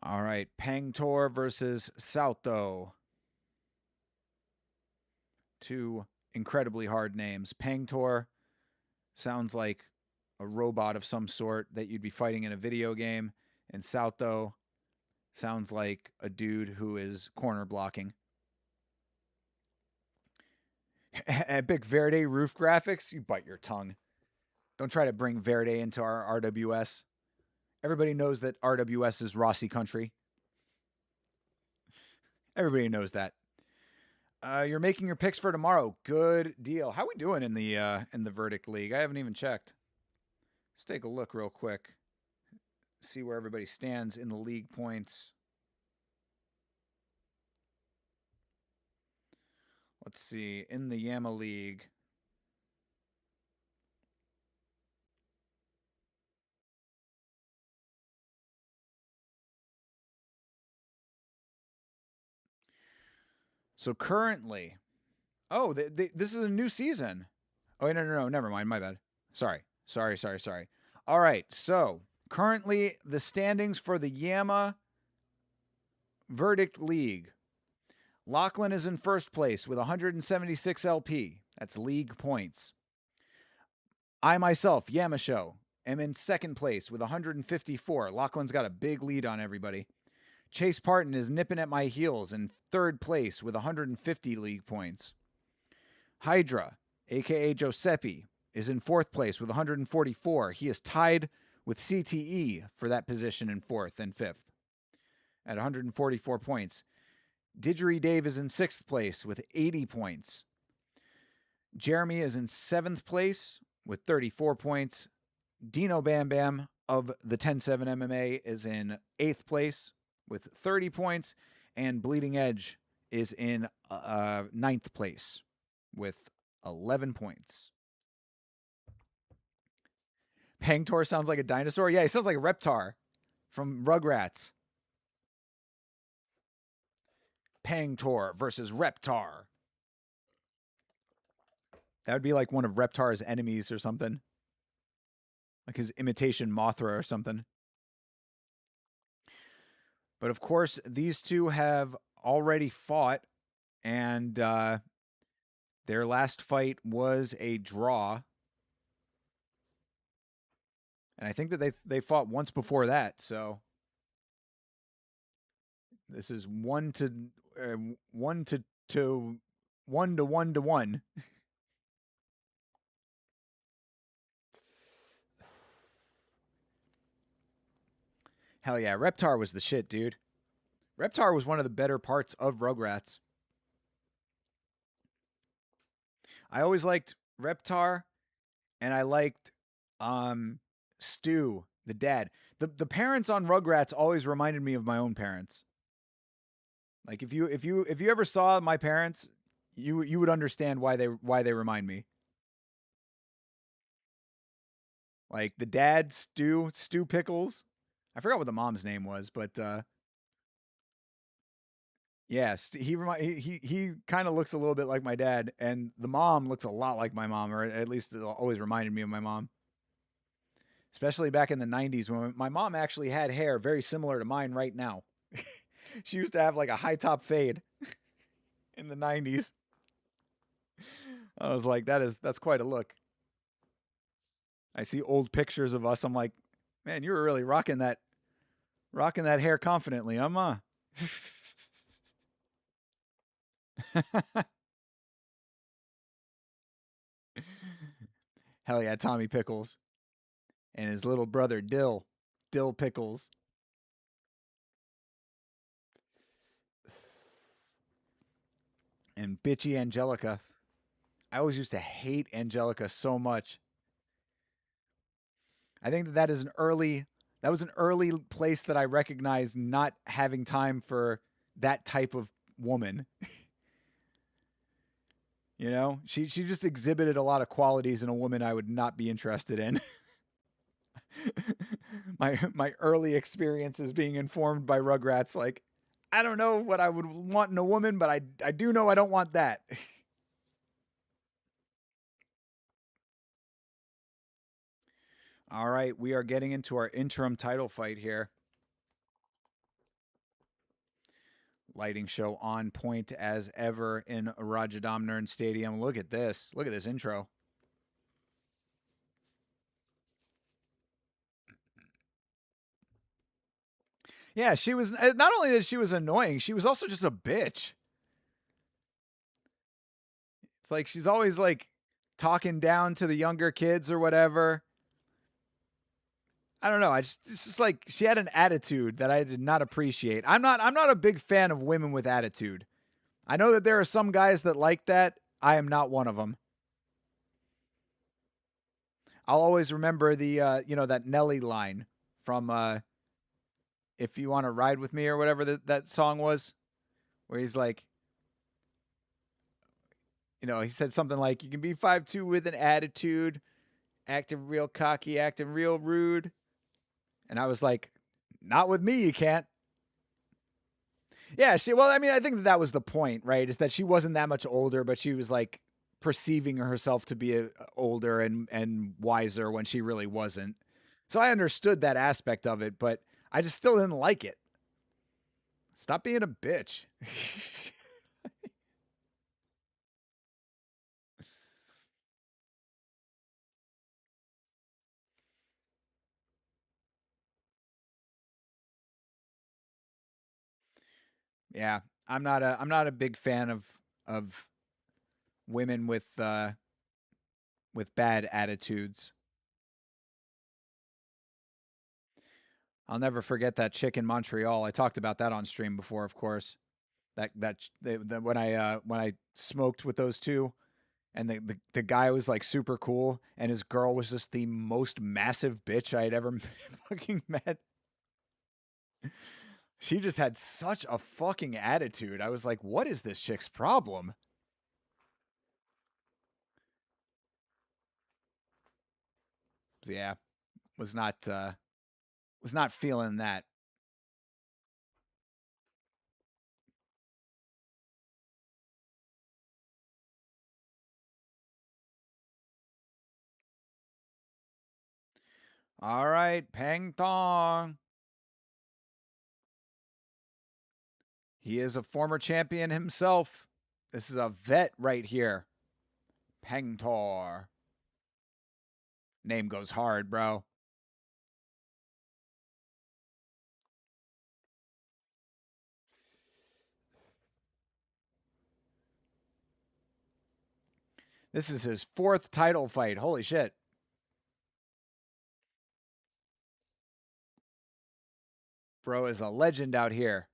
All right, Pangtor versus Saotho. Two incredibly hard names. Pangtor sounds like a robot of some sort that you'd be fighting in a video game, and Saotho sounds like a dude who is corner blocking. Epic Verde roof graphics? You bite your tongue. Don't try to bring Verde into our RWS. Everybody knows that RWS is Rossi country. Everybody knows that. You're making your picks for tomorrow. Good deal. How we doing in the Verdict League? I haven't even checked. Let's take a look real quick. See where everybody stands in the league points. Let's see. In the Yama League. So currently, this is a new season. Oh, no, never mind. My bad. Sorry. All right, so currently the standings for the Yama Verdict League. Lachlan is in first place with 176 LP. That's league points. I myself, Yama Show, am in second place with 154. Lachlan's got a big lead on everybody. Chase Parton is nipping at my heels in third place with 150 league points. Hydra, a.k.a. Giuseppe, is in fourth place with 144. He is tied with CTE for that position in fourth and fifth at 144 points. Didgeridoo Dave is in sixth place with 80 points. Jeremy is in seventh place with 34 points. Dino Bam Bam of the 10-7 MMA is in eighth place with 30 points. And Bleeding Edge is in ninth place with 11 points. Pangtor sounds like a dinosaur. Yeah, he sounds like a Reptar from Rugrats. Pangtor versus Reptar. That would be like one of Reptar's enemies or something. Like his imitation Mothra or something. But of course, these two have already fought, and their last fight was a draw. And I think that they fought once before that. So this is uh, one to 1 to 1 to 1. Hell yeah, Reptar was the shit, dude. Reptar was one of the better parts of Rugrats. I always liked Reptar, and I liked Stu, the dad. The parents on Rugrats always reminded me of my own parents. Like if you ever saw my parents, you would understand why they remind me. Like the dad, Stu Pickles. I forgot what the mom's name was, but yeah, he kind of looks a little bit like my dad, and the mom looks a lot like my mom, or at least it always reminded me of my mom. Especially back in the '90s when my mom actually had hair very similar to mine right now. She used to have like a high top fade in the '90s. I was like, that's quite a look. I see old pictures of us. I'm like, man, you were really rocking that hair confidently. I'm Hell yeah, Tommy Pickles and his little brother Dill Pickles. And bitchy Angelica. I always used to hate Angelica so much. I think that was an early place that I recognized not having time for that type of woman. You know, she just exhibited a lot of qualities in a woman I would not be interested in. My early experiences being informed by Rugrats, like I don't know what I would want in a woman, but I do know I don't want that. All right, we are getting into our interim title fight here. Lighting show on point as ever in Rajadamnern Stadium. Look at this. Look at this intro. Yeah, she was not only that she was annoying, she was also just a bitch. It's like she's always like talking down to the younger kids or whatever. I don't know. It's just like she had an attitude that I did not appreciate. I'm not a big fan of women with attitude. I know that there are some guys that like that. I am not one of them. I'll always remember the that Nelly line from "If You Want to Ride with Me" or whatever that song was, where he's like, he said something like, "You can be 5'2" with an attitude, acting real cocky, acting real rude," and I was like, "Not with me, you can't." Yeah, well, I mean, I think that was the point, right? Is that she wasn't that much older, but she was like perceiving herself to be older and wiser when she really wasn't. So I understood that aspect of it, but I just still didn't like it. Stop being a bitch. Yeah, I'm not a big fan of women with bad attitudes. I'll never forget that chick in Montreal. I talked about that on stream before, of course. When I smoked with those two, and the guy was like super cool, and his girl was just the most massive bitch I had ever fucking met. She just had such a fucking attitude. I was like, what is this chick's problem? So yeah, was not feeling that. All right, Pangtor. He is a former champion himself. This is a vet right here. Pangtor. Name goes hard, bro. This is his 4th title fight. Holy shit. Bro is a legend out here.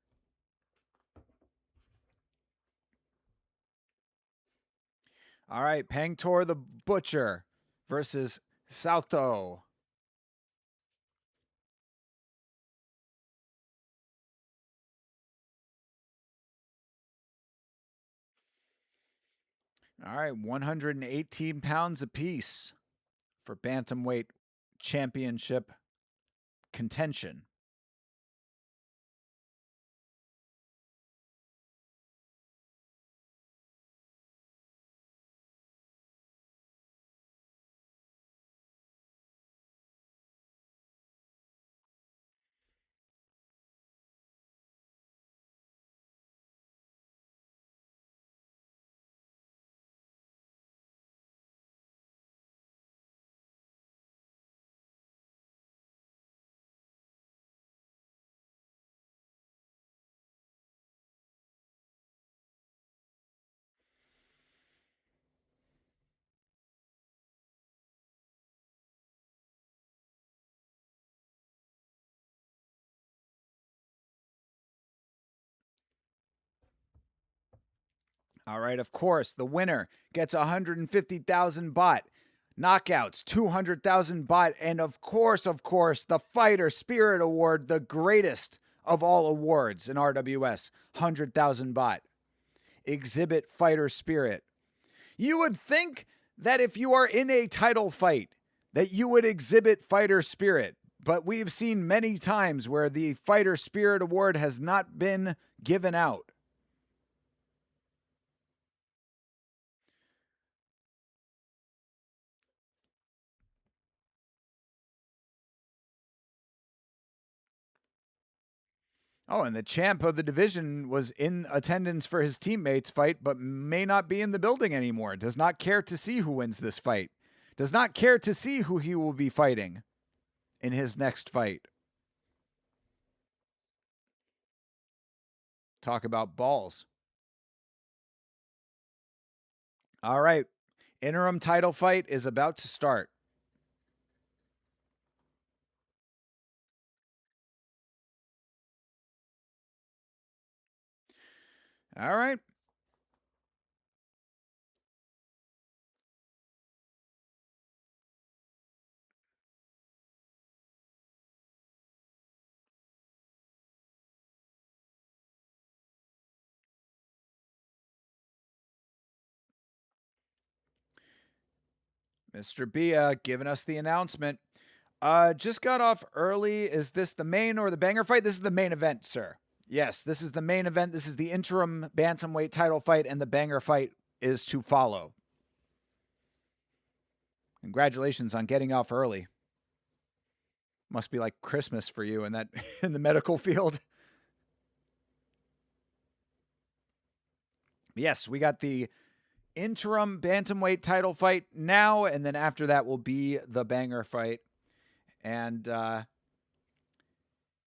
All right, Pangtor the Butcher versus Saotho. All right, 118 pounds apiece for bantamweight championship contention. All right, of course, the winner gets 150,000 baht. Knockouts, 200,000 baht. And of course, the Fighter Spirit Award, the greatest of all awards in RWS, 100,000 baht. Exhibit fighter spirit. You would think that if you are in a title fight, that you would exhibit fighter spirit. But we've seen many times where the Fighter Spirit Award has not been given out. Oh, and the champ of the division was in attendance for his teammates' fight, but may not be in the building anymore. Does not care to see who wins this fight. Does not care to see who he will be fighting in his next fight. Talk about balls. All right. Interim title fight is about to start. All right. Mr. Bia giving us the announcement. Just got off early. Is this the main or the banger fight? This is the main event, sir. Yes, this is the main event. This is the interim bantamweight title fight, and the banger fight is to follow. Congratulations on getting off early. Must be like Christmas for you in that in the medical field. Yes, we got the interim bantamweight title fight now, and then after that will be the banger fight. And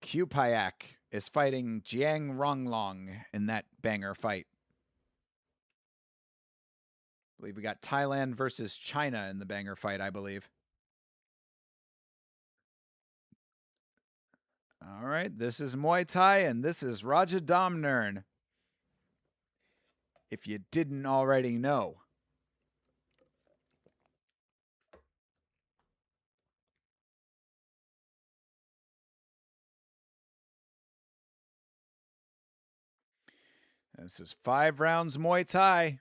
Q Payak is fighting Jiang Ronglong in that banger fight. I believe we got Thailand versus China in the banger fight, I believe. All right, this is Muay Thai, and this is Raja Damnern. If you didn't already know. This is 5 rounds Muay Thai.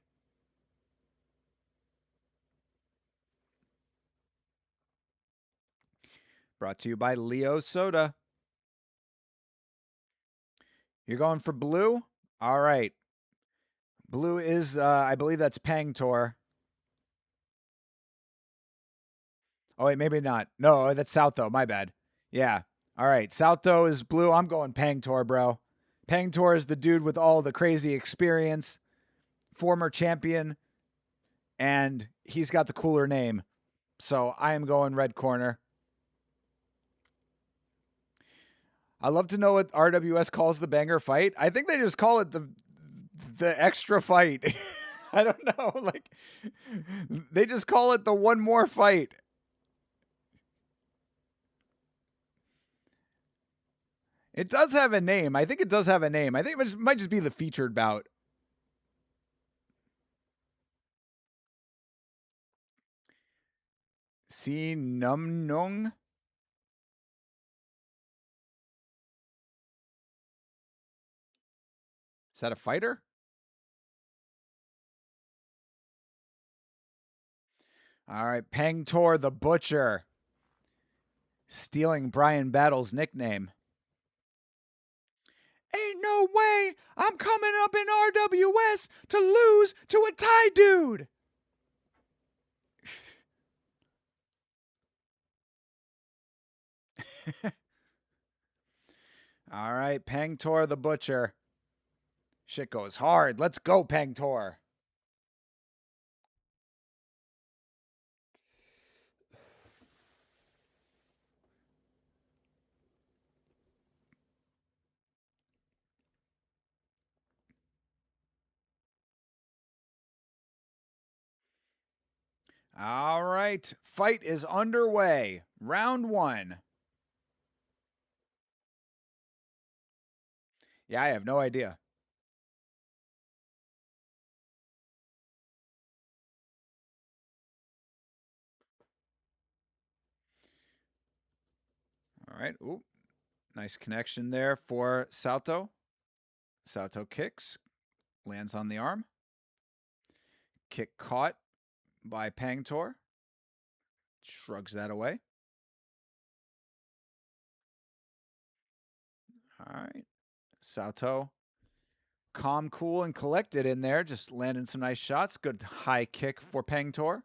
Brought to you by Leo Soda. You're going for blue? All right. Blue is, I believe that's Pangtor. Oh, wait, maybe not. No, that's Saotho. My bad. Yeah. All right. Saotho is blue. I'm going Pangtor, bro. Pangtor is the dude with all the crazy experience, former champion, and he's got the cooler name. So I am going red corner. I'd love to know what RWS calls the banger fight. I think they just call it the extra fight. I don't know. Like, they just call it the one more fight. It does have a name. I think it does have a name. I think it might just be the featured bout. Si Num Nung. Is that a fighter? All right, Pangtor the Butcher. Stealing Brian Battle's nickname. Ain't no way I'm coming up in RWS to lose to a Thai dude. All right, Pangtor the Butcher. Shit goes hard. Let's go, Pangtor. All right, fight is underway. Round one. Yeah, I have no idea. All right. Ooh, nice connection there for Saotho. Saotho kicks, lands on the arm. Kick caught by Pangtor. Shrugs that away. All right. Saotho, calm, cool, and collected in there. Just landing some nice shots. Good high kick for Pangtor.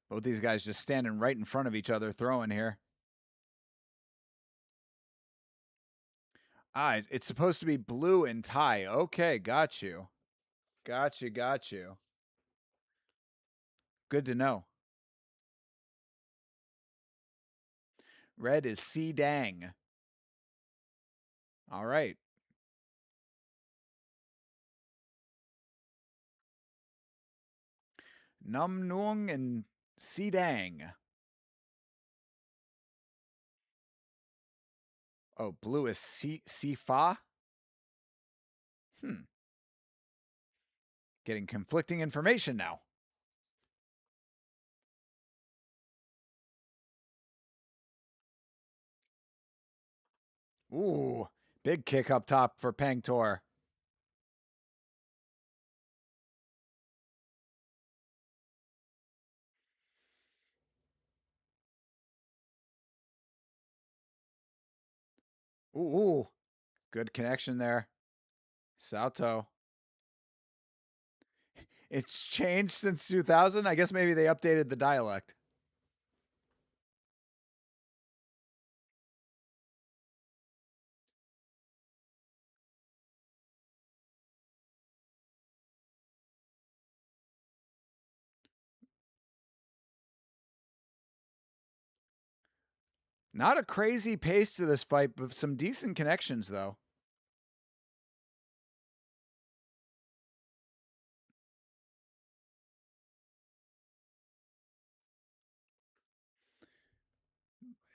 Both these guys just standing right in front of each other throwing here. Ah, it's supposed to be blue and Thai. Okay, got you. Got you, got you. Good to know. Red is Si Dang. All right. Num Nuong and Si Dang. Oh, blue is Si Fa. Getting conflicting information now. Ooh, big kick up top for Pangtor. Ooh, good connection there. Saotho. It's changed since 2000. I guess maybe they updated the dialect. Not a crazy pace to this fight, but some decent connections, though.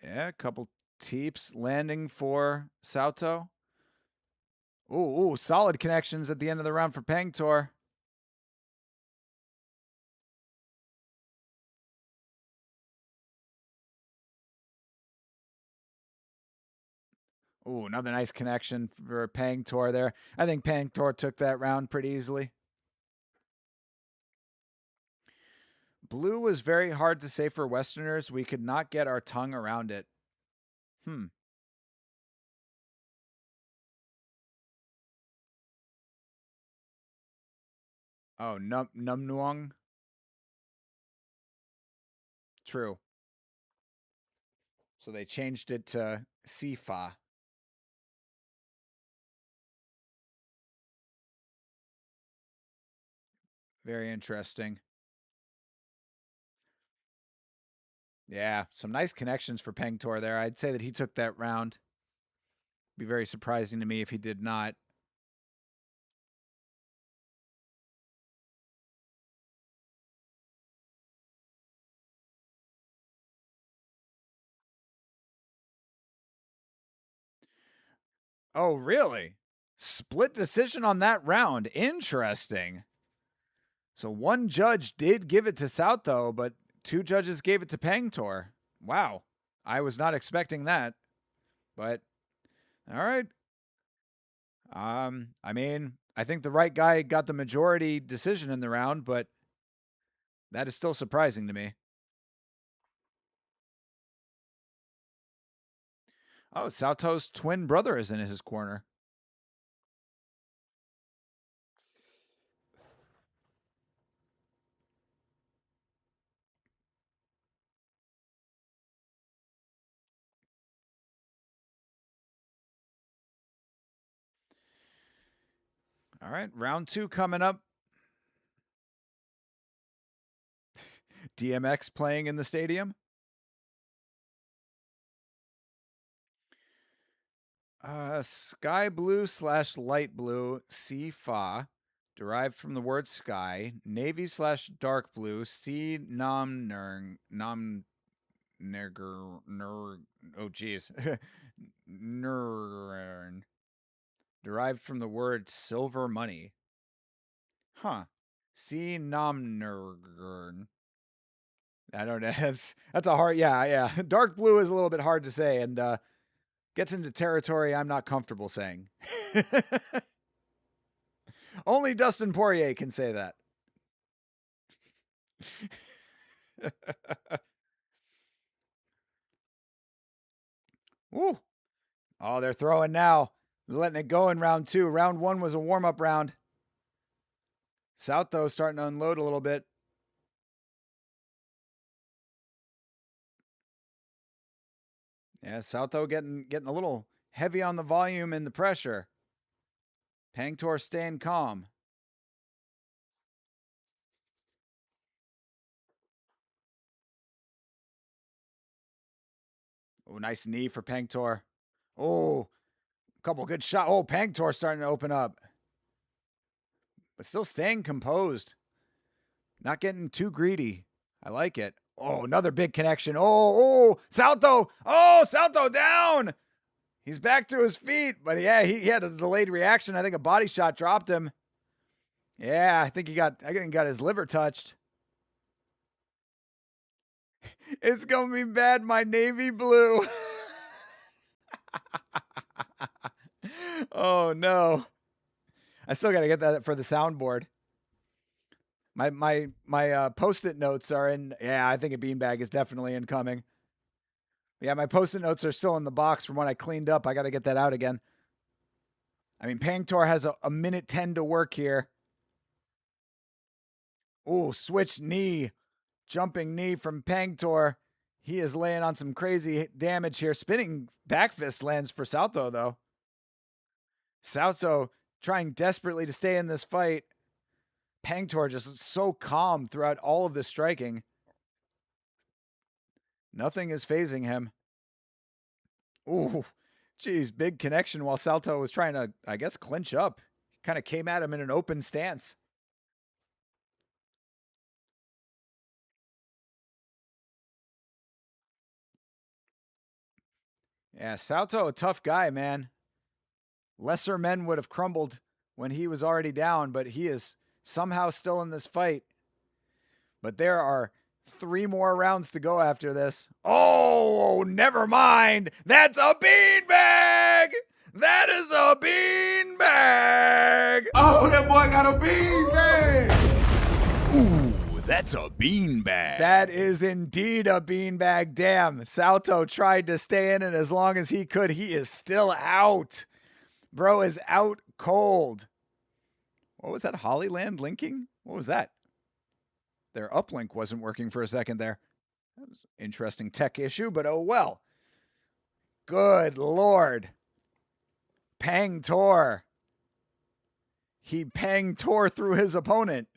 Yeah, a couple teeps landing for Saotho. Ooh, solid connections at the end of the round for Pangtor. Ooh, another nice connection for Pangtor there. I think Pangtor took that round pretty easily. Blue was very hard to say for Westerners. We could not get our tongue around it. Oh, Num Nuong. True. So they changed it to Sifa. Very interesting. Yeah, some nice connections for Pangtor there. I'd say that he took that round. Be very surprising to me if he did not. Oh, really? Split decision on that round. Interesting. So one judge did give it to Saotho, but two judges gave it to Pangtor. Wow. I was not expecting that. But all right. I mean, I think the right guy got the majority decision in the round, but that is still surprising to me. Oh, Saotho's twin brother is in his corner. All right, round 2 coming up. DMX playing in the stadium. Sky blue / light blue, sea fa, derived from the word sky. Navy / dark blue, sea nam nerger, oh geez. Nern, derived from the word silver money. Huh. Sea nam nergern. I don't know. That's a hard, yeah. Dark blue is a little bit hard to say, and gets into territory I'm not comfortable saying. Only Dustin Poirier can say that. Woo. Oh, they're throwing now. They're letting it go in round 2. Round 1 was a warm-up round. Saotho starting to unload a little bit. Yeah, Saotho getting a little heavy on the volume and the pressure. Pangtor staying calm. Oh, nice knee for Pangtor. Oh, a couple good shots. Oh, Pangtor starting to open up. But still staying composed. Not getting too greedy. I like it. Oh, another big connection. Oh, Saotho. Oh, Saotho down. He's back to his feet. But yeah, he had a delayed reaction. I think a body shot dropped him. Yeah, I think he got his liver touched. It's going to be bad, my navy blue. Oh, no. I still got to get that for the soundboard. My post-it notes are in. Yeah, I think a beanbag is definitely incoming. Yeah, my post-it notes are still in the box from when I cleaned up. I got to get that out again. I mean, Pangtor has a minute 10 to work here. Oh, switch knee. Jumping knee from Pangtor. He is laying on some crazy damage here. Spinning back fist lands for Saotho, though. Saotho trying desperately to stay in this fight. Pangtor just so calm throughout all of this striking. Nothing is phasing him. Ooh, geez, big connection while Saotho was trying to, I guess, clinch up. Kind of came at him in an open stance. Yeah, Saotho, a tough guy, man. Lesser men would have crumbled when he was already down, but he is somehow still in this fight. But there are 3 more rounds to go after this. Oh, never mind. That's a beanbag. That is a beanbag. Oh, that boy got a beanbag. Ooh, that's a beanbag. That is indeed a beanbag. Damn, Saotho tried to stay in it as long as he could. He is still out. Bro is out cold. What was that? Hollyland linking? What was that? Their uplink wasn't working for a second there. That was an interesting tech issue, but oh well. Good Lord. Pangtor. He Pangtor through his opponent.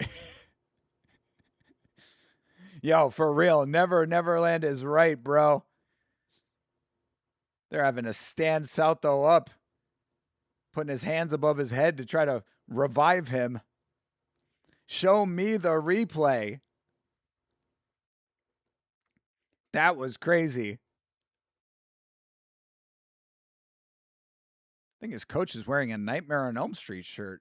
Yo, for real, Neverland is right, bro. They're having to stand Saotho up, putting his hands above his head to try to revive him. Show me the replay. That was crazy. I think his coach is wearing a Nightmare on Elm Street shirt.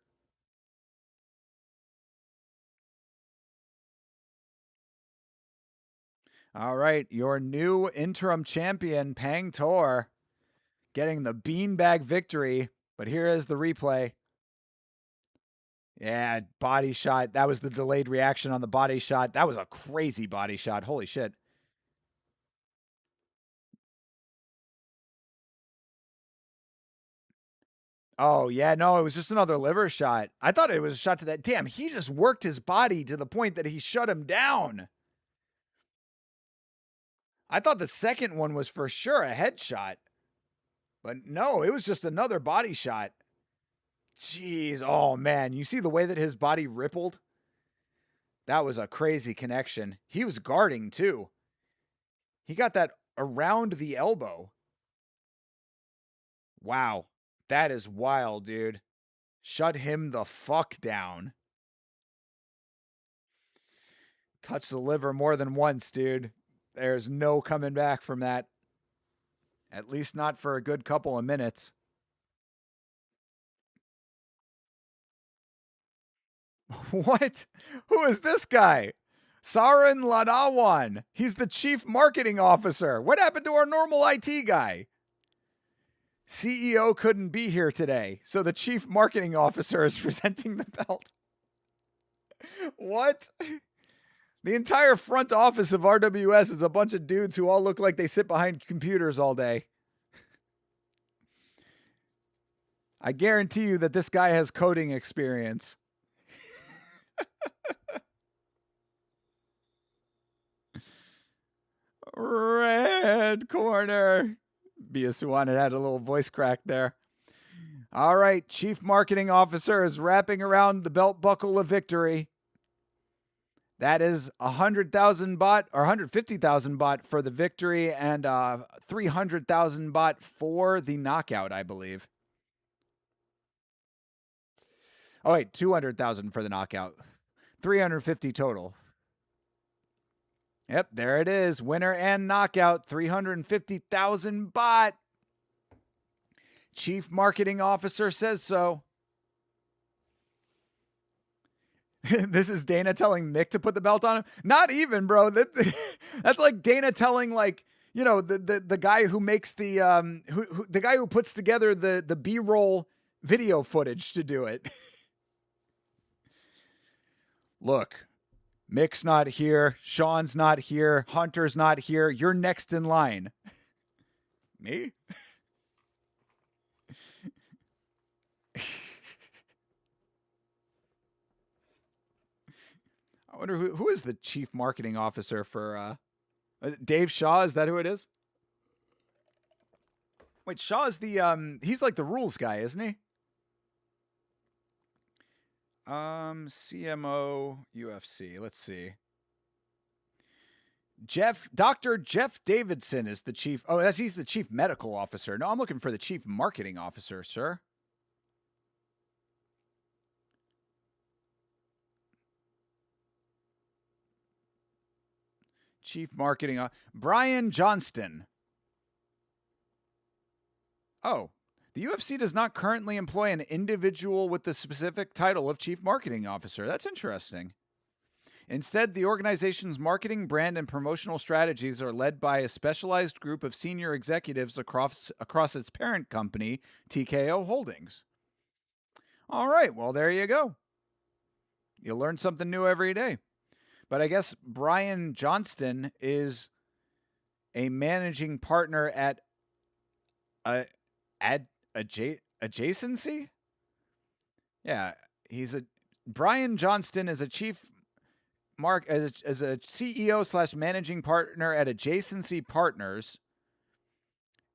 All right, your new interim champion, Pangtor, getting the beanbag victory. But here is the replay. Yeah, body shot. That was the delayed reaction on the body shot. That was a crazy body shot. Holy shit. Oh, yeah, no, it was just another liver shot. I thought it was a shot to that. Damn, he just worked his body to the point that he shut him down. I thought the second one was for sure a headshot. But no, it was just another body shot. Jeez, oh man, you see the way that his body rippled? That was a crazy connection. He was guarding too. He got that around the elbow. Wow, that is wild, dude. Shut him the fuck down. Touched the liver more than once, dude. There's no coming back from that. At least not for a good couple of minutes. What? Who is this guy? Saran Ladawan. He's the chief marketing officer. What happened to our normal IT guy? CEO couldn't be here today, so the chief marketing officer is presenting the belt. What? The entire front office of RWS is a bunch of dudes who all look like they sit behind computers all day. I guarantee you that this guy has coding experience. Red corner. Biasuan had a little voice crack there. All right, Chief Marketing Officer is wrapping around the belt buckle of victory. That is 100,000 baht or 150,000 baht for the victory and 300,000 baht for the knockout, I believe. Oh, wait, 200,000 for the knockout. 350 total. Yep, there it is. Winner and knockout, 350,000 baht. Chief Marketing Officer says so. This is Dana telling Mick to put the belt on him? Not even, bro. That's like Dana telling, like, you know, the guy who makes the the guy who puts together the B-roll video footage to do it. Look, Mick's not here, Sean's not here, Hunter's not here. You're next in line. Me? I wonder who is the chief marketing officer for Dave Shaw? Is that who it is? Wait, Shaw is the he's like the rules guy, isn't he? CMO UFC. Let's see. Dr. Jeff Davidson is the chief. Oh, he's the chief medical officer. No, I'm looking for the chief marketing officer, sir. Chief marketing, Brian Johnston. Oh, the UFC does not currently employ an individual with the specific title of chief marketing officer. That's interesting. Instead, the organization's marketing, brand, and promotional strategies are led by a specialized group of senior executives across its parent company, TKO Holdings. All right, well, there you go. You learn something new every day. But I guess Brian Johnston is a managing partner at adjacency. Yeah, Brian Johnston is a chief as a CEO / managing partner at Adjacency Partners,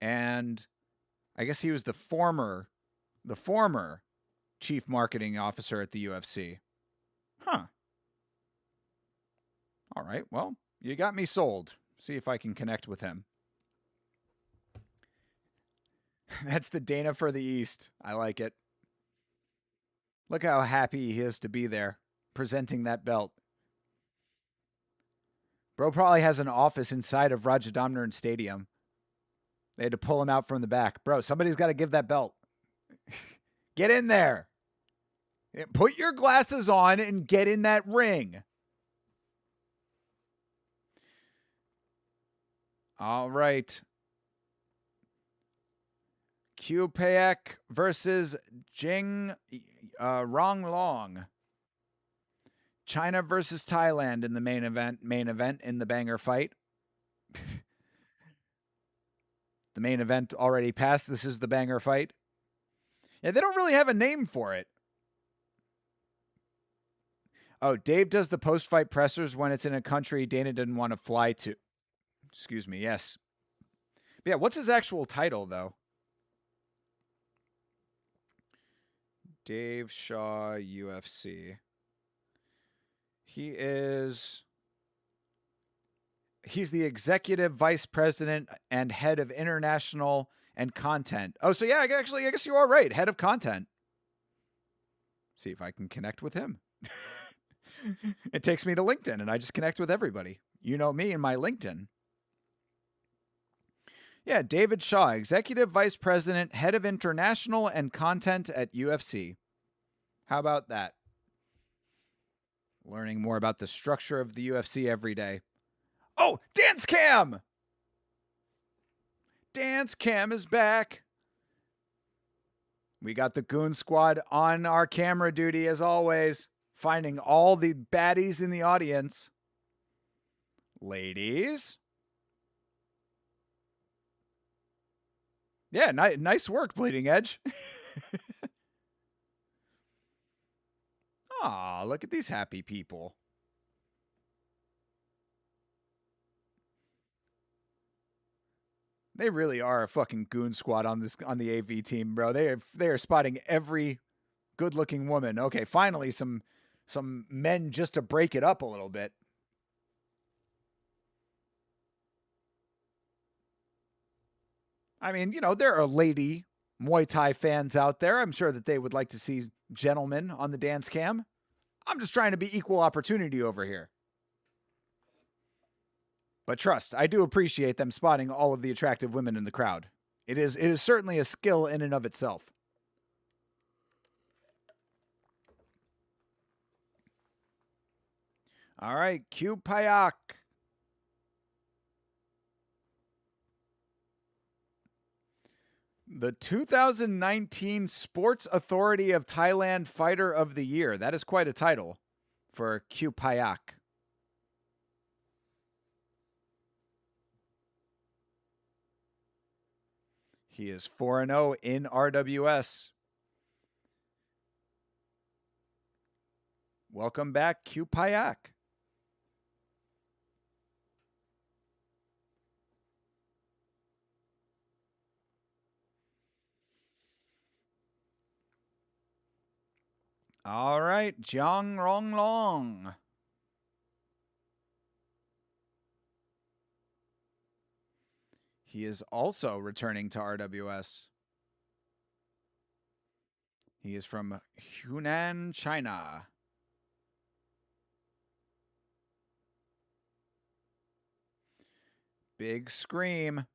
and I guess he was the former chief marketing officer at the UFC. Huh. All right, well, You got me sold. See if I can connect with him. That's the Dana for the East. I like it. Look how happy he is to be there, presenting that belt. Bro probably has an office inside of Rajadamnern Stadium. They had to pull him out from the back. Bro, somebody's got to give that belt. Get in there. Put your glasses on and get in that ring. All right. Q Payak versus Jing Ronglong. China versus Thailand in the main event in the banger fight. The main event already passed. This is the banger fight. Yeah, they don't really have a name for it. Oh, Dave does the post-fight pressers when it's in a country Dana didn't want to fly to. Excuse me, yes. But yeah, what's his actual title, though? Dave Shaw, UFC. He's the executive vice president and head of international and content. Oh, so yeah, I guess you are right. Head of content. See if I can connect with him. It takes me to LinkedIn and I just connect with everybody. You know me and my LinkedIn. Yeah, David Shaw, executive vice president, head of international and content at UFC. How about that? Learning more about the structure of the UFC every day. Oh, Dance Cam! Dance Cam is back. We got the Goon Squad on our camera duty as always, finding all the baddies in the audience. Ladies. Yeah, nice work, Bleeding Edge. Aw, look at these happy people. They really are a fucking goon squad on the AV team, bro. They are spotting every good-looking woman. Okay, finally some men just to break it up a little bit. I mean, you know, there are lady Muay Thai fans out there. I'm sure that they would like to see gentlemen on the dance cam. I'm just trying to be equal opportunity over here. But trust, I do appreciate them spotting all of the attractive women in the crowd. It is certainly a skill in and of itself. All right, Q Payak. The 2019 Sports Authority of Thailand Fighter of the Year. That is quite a title for Q Payak. He is 4-0 in RWS. Welcome back, Q Payak. All right, Jiang Ronglong. He is also returning to RWS. He is from Hunan, China. Big scream.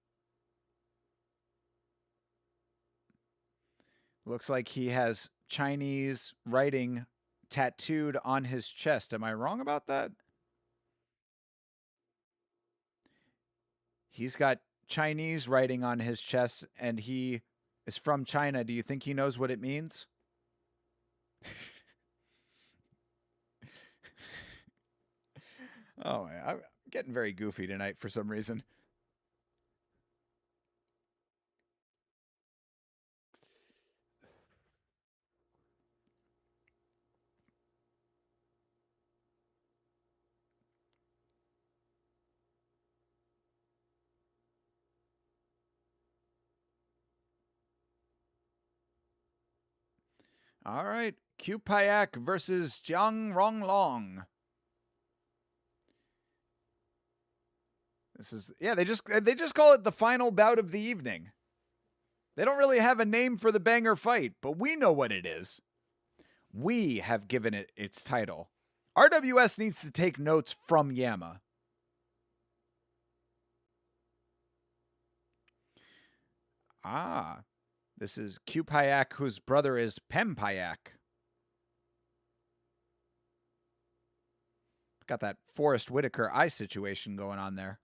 Looks like he has Chinese writing tattooed on his chest. Am I wrong about that? He's got Chinese writing on his chest and he is from China. Do you think he knows what it means? Oh, I'm getting very goofy tonight for some reason. All right, Q Payak versus Jiang Ronglong. This is they just call it the final bout of the evening. They don't really have a name for the banger fight, but we know what it is. We have given it its title. RWS needs to take notes from Yama. Ah, this is Kupayak, whose brother is Pempayak. Got that Forrest Whitaker eye situation going on there.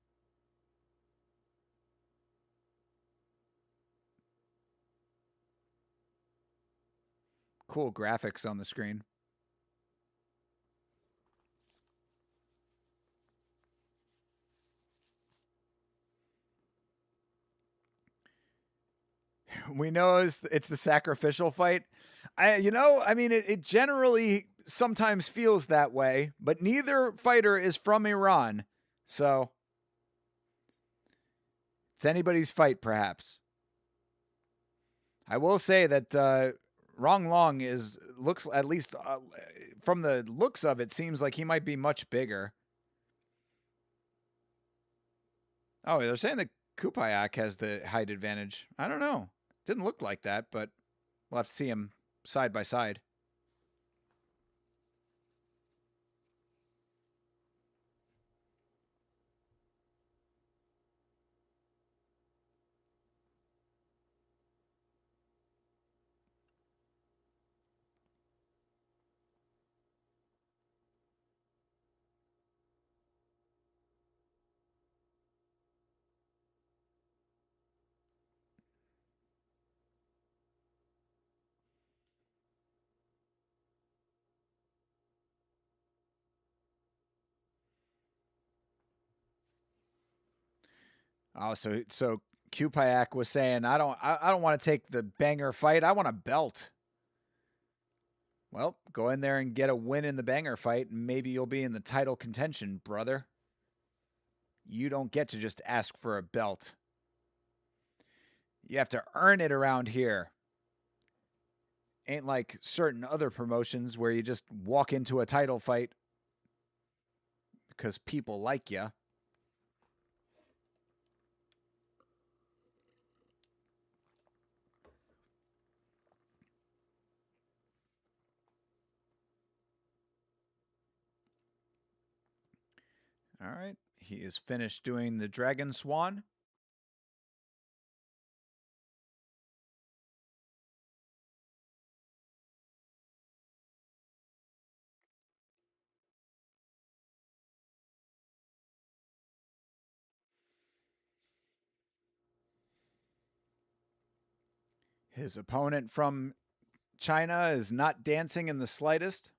Cool graphics on the screen. We know it's the sacrificial fight. It generally sometimes feels that way, but neither fighter is from Iran. So it's anybody's fight, perhaps. I will say that Rong Long looks, at least from the looks of it, seems like he might be much bigger. Oh, they're saying that Kupayak has the height advantage. I don't know. Didn't look like that, but we'll have to see him side by side. Oh, so Kupayak was saying, I don't want to take the banger fight. I want a belt. Well, go in there and get a win in the banger fight, and maybe you'll be in the title contention, brother. You don't get to just ask for a belt. You have to earn it around here. Ain't like certain other promotions where you just walk into a title fight because people like you. All right. He is finished doing the Dragon Swan. His opponent from China is not dancing in the slightest.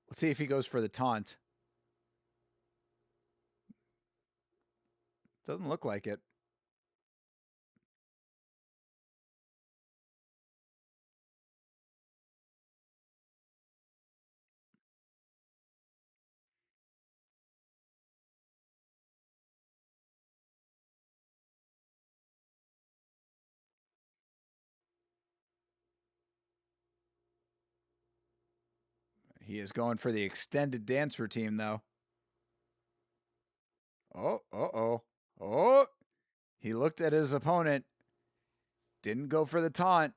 Let's see if he goes for the taunt. Doesn't look like it. He is going for the extended dance routine, though. Oh, uh-oh. Oh, he looked at his opponent. Didn't go for the taunt.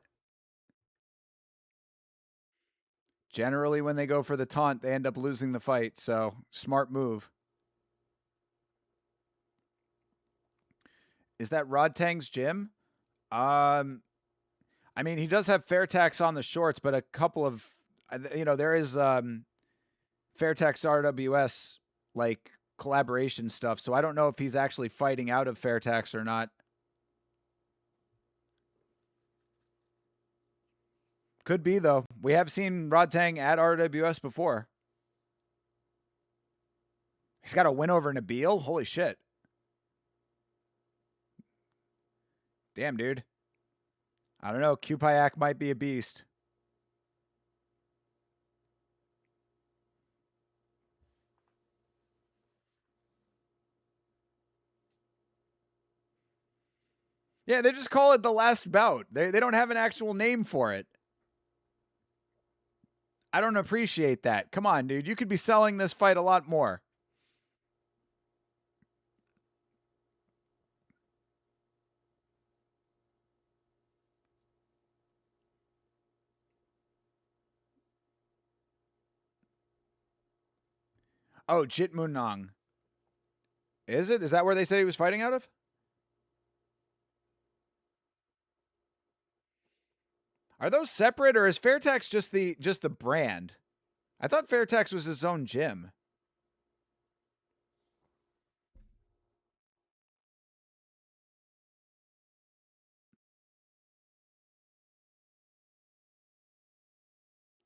Generally, when they go for the taunt, they end up losing the fight. So, smart move. Is that Rodtang's gym? I mean, he does have Fairtax on the shorts, but a couple of, there is Fairtax RWS like collaboration stuff. So I don't know if he's actually fighting out of Fairtax or not. Could be, though. We have seen Rodtang at RWS before. He's got a win over Nabil? Holy shit. Damn, dude. I don't know. Kupayak might be a beast. Yeah, they just call it the last bout. They don't have an actual name for it. I don't appreciate that. Come on, dude. You could be selling this fight a lot more. Oh, Jitmunong. Is it? Is that where they said he was fighting out of? Are those separate, or is Fairtex just the brand? I thought Fairtex was his own gym.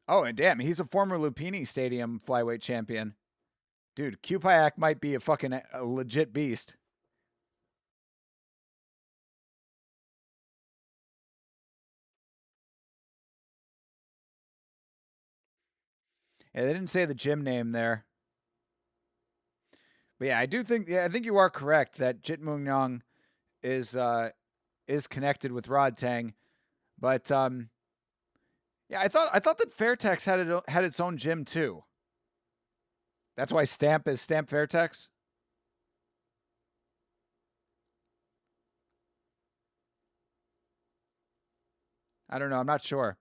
Oh, and damn, he's a former Lupini Stadium flyweight champion. Dude, Kupayak might be a legit beast. Yeah, they didn't say the gym name there. But yeah, I think you are correct that Jitmunong is connected with Rodtang. But yeah, I thought that Fairtex had its own gym too. That's why Stamp is Stamp Fairtex. I don't know. I'm not sure.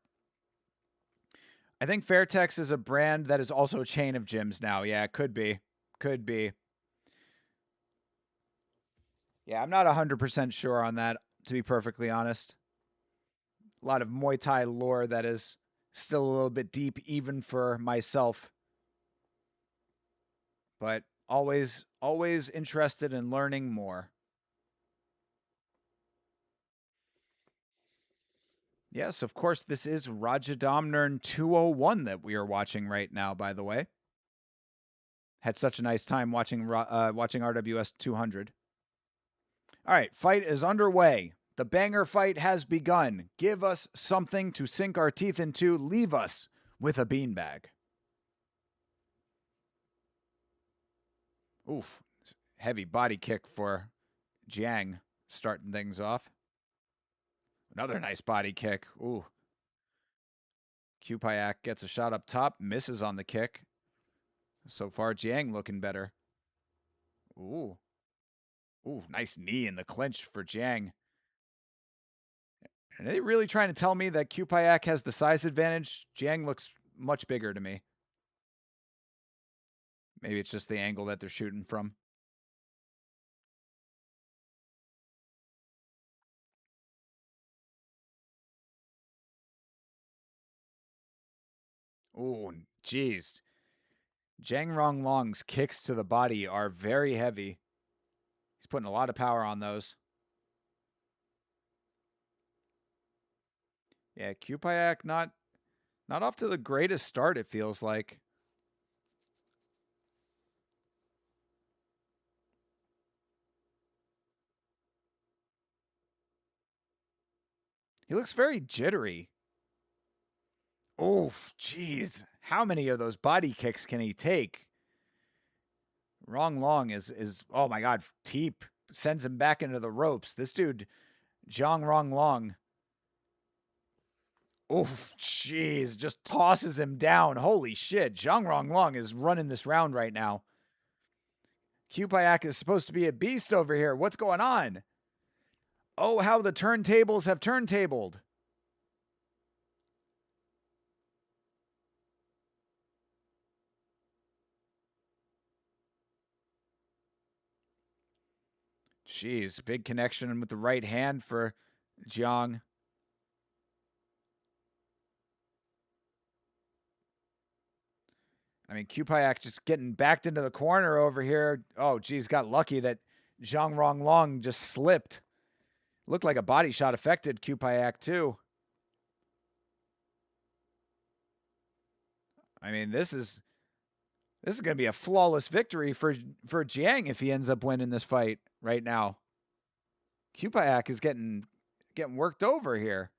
I think Fairtex is a brand that is also a chain of gyms now. Yeah, it could be. Could be. Yeah, I'm not 100% sure on that, to be perfectly honest. A lot of Muay Thai lore that is still a little bit deep, even for myself. But always interested in learning more. Yes, of course, this is Rajadomnern 201 that we are watching right now, by the way. Had such a nice time watching RWS 200. All right, fight is underway. The banger fight has begun. Give us something to sink our teeth into. Leave us with a beanbag. Oof. Heavy body kick for Jiang starting things off. Another nice body kick. Ooh. Kupayak gets a shot up top, misses on the kick. So far, Jiang looking better. Ooh. Ooh, nice knee in the clinch for Jiang. Are they really trying to tell me that Kupayak has the size advantage? Jiang looks much bigger to me. Maybe it's just the angle that they're shooting from. Ooh, jeez. Zhang Ronglong's kicks to the body are very heavy. He's putting a lot of power on those. Yeah, Kupayak not off to the greatest start, it feels like. He looks very jittery. Oof, jeez. How many of those body kicks can he take? Ronglong is oh my god, Teep sends him back into the ropes. This dude, Zhang Ronglong. Oof, jeez, just tosses him down. Holy shit, Zhang Ronglong is running this round right now. Kupayak is supposed to be a beast over here. What's going on? Oh, how the turntables have turntabled. Jeez, big connection with the right hand for Jiang. I mean, Kupayak just getting backed into the corner over here. Oh, geez, got lucky that Zhang Ronglong just slipped. Looked like a body shot affected Kupayak too. I mean, this is going to be a flawless victory for Jiang if he ends up winning this fight right now. Kupayak is getting worked over here.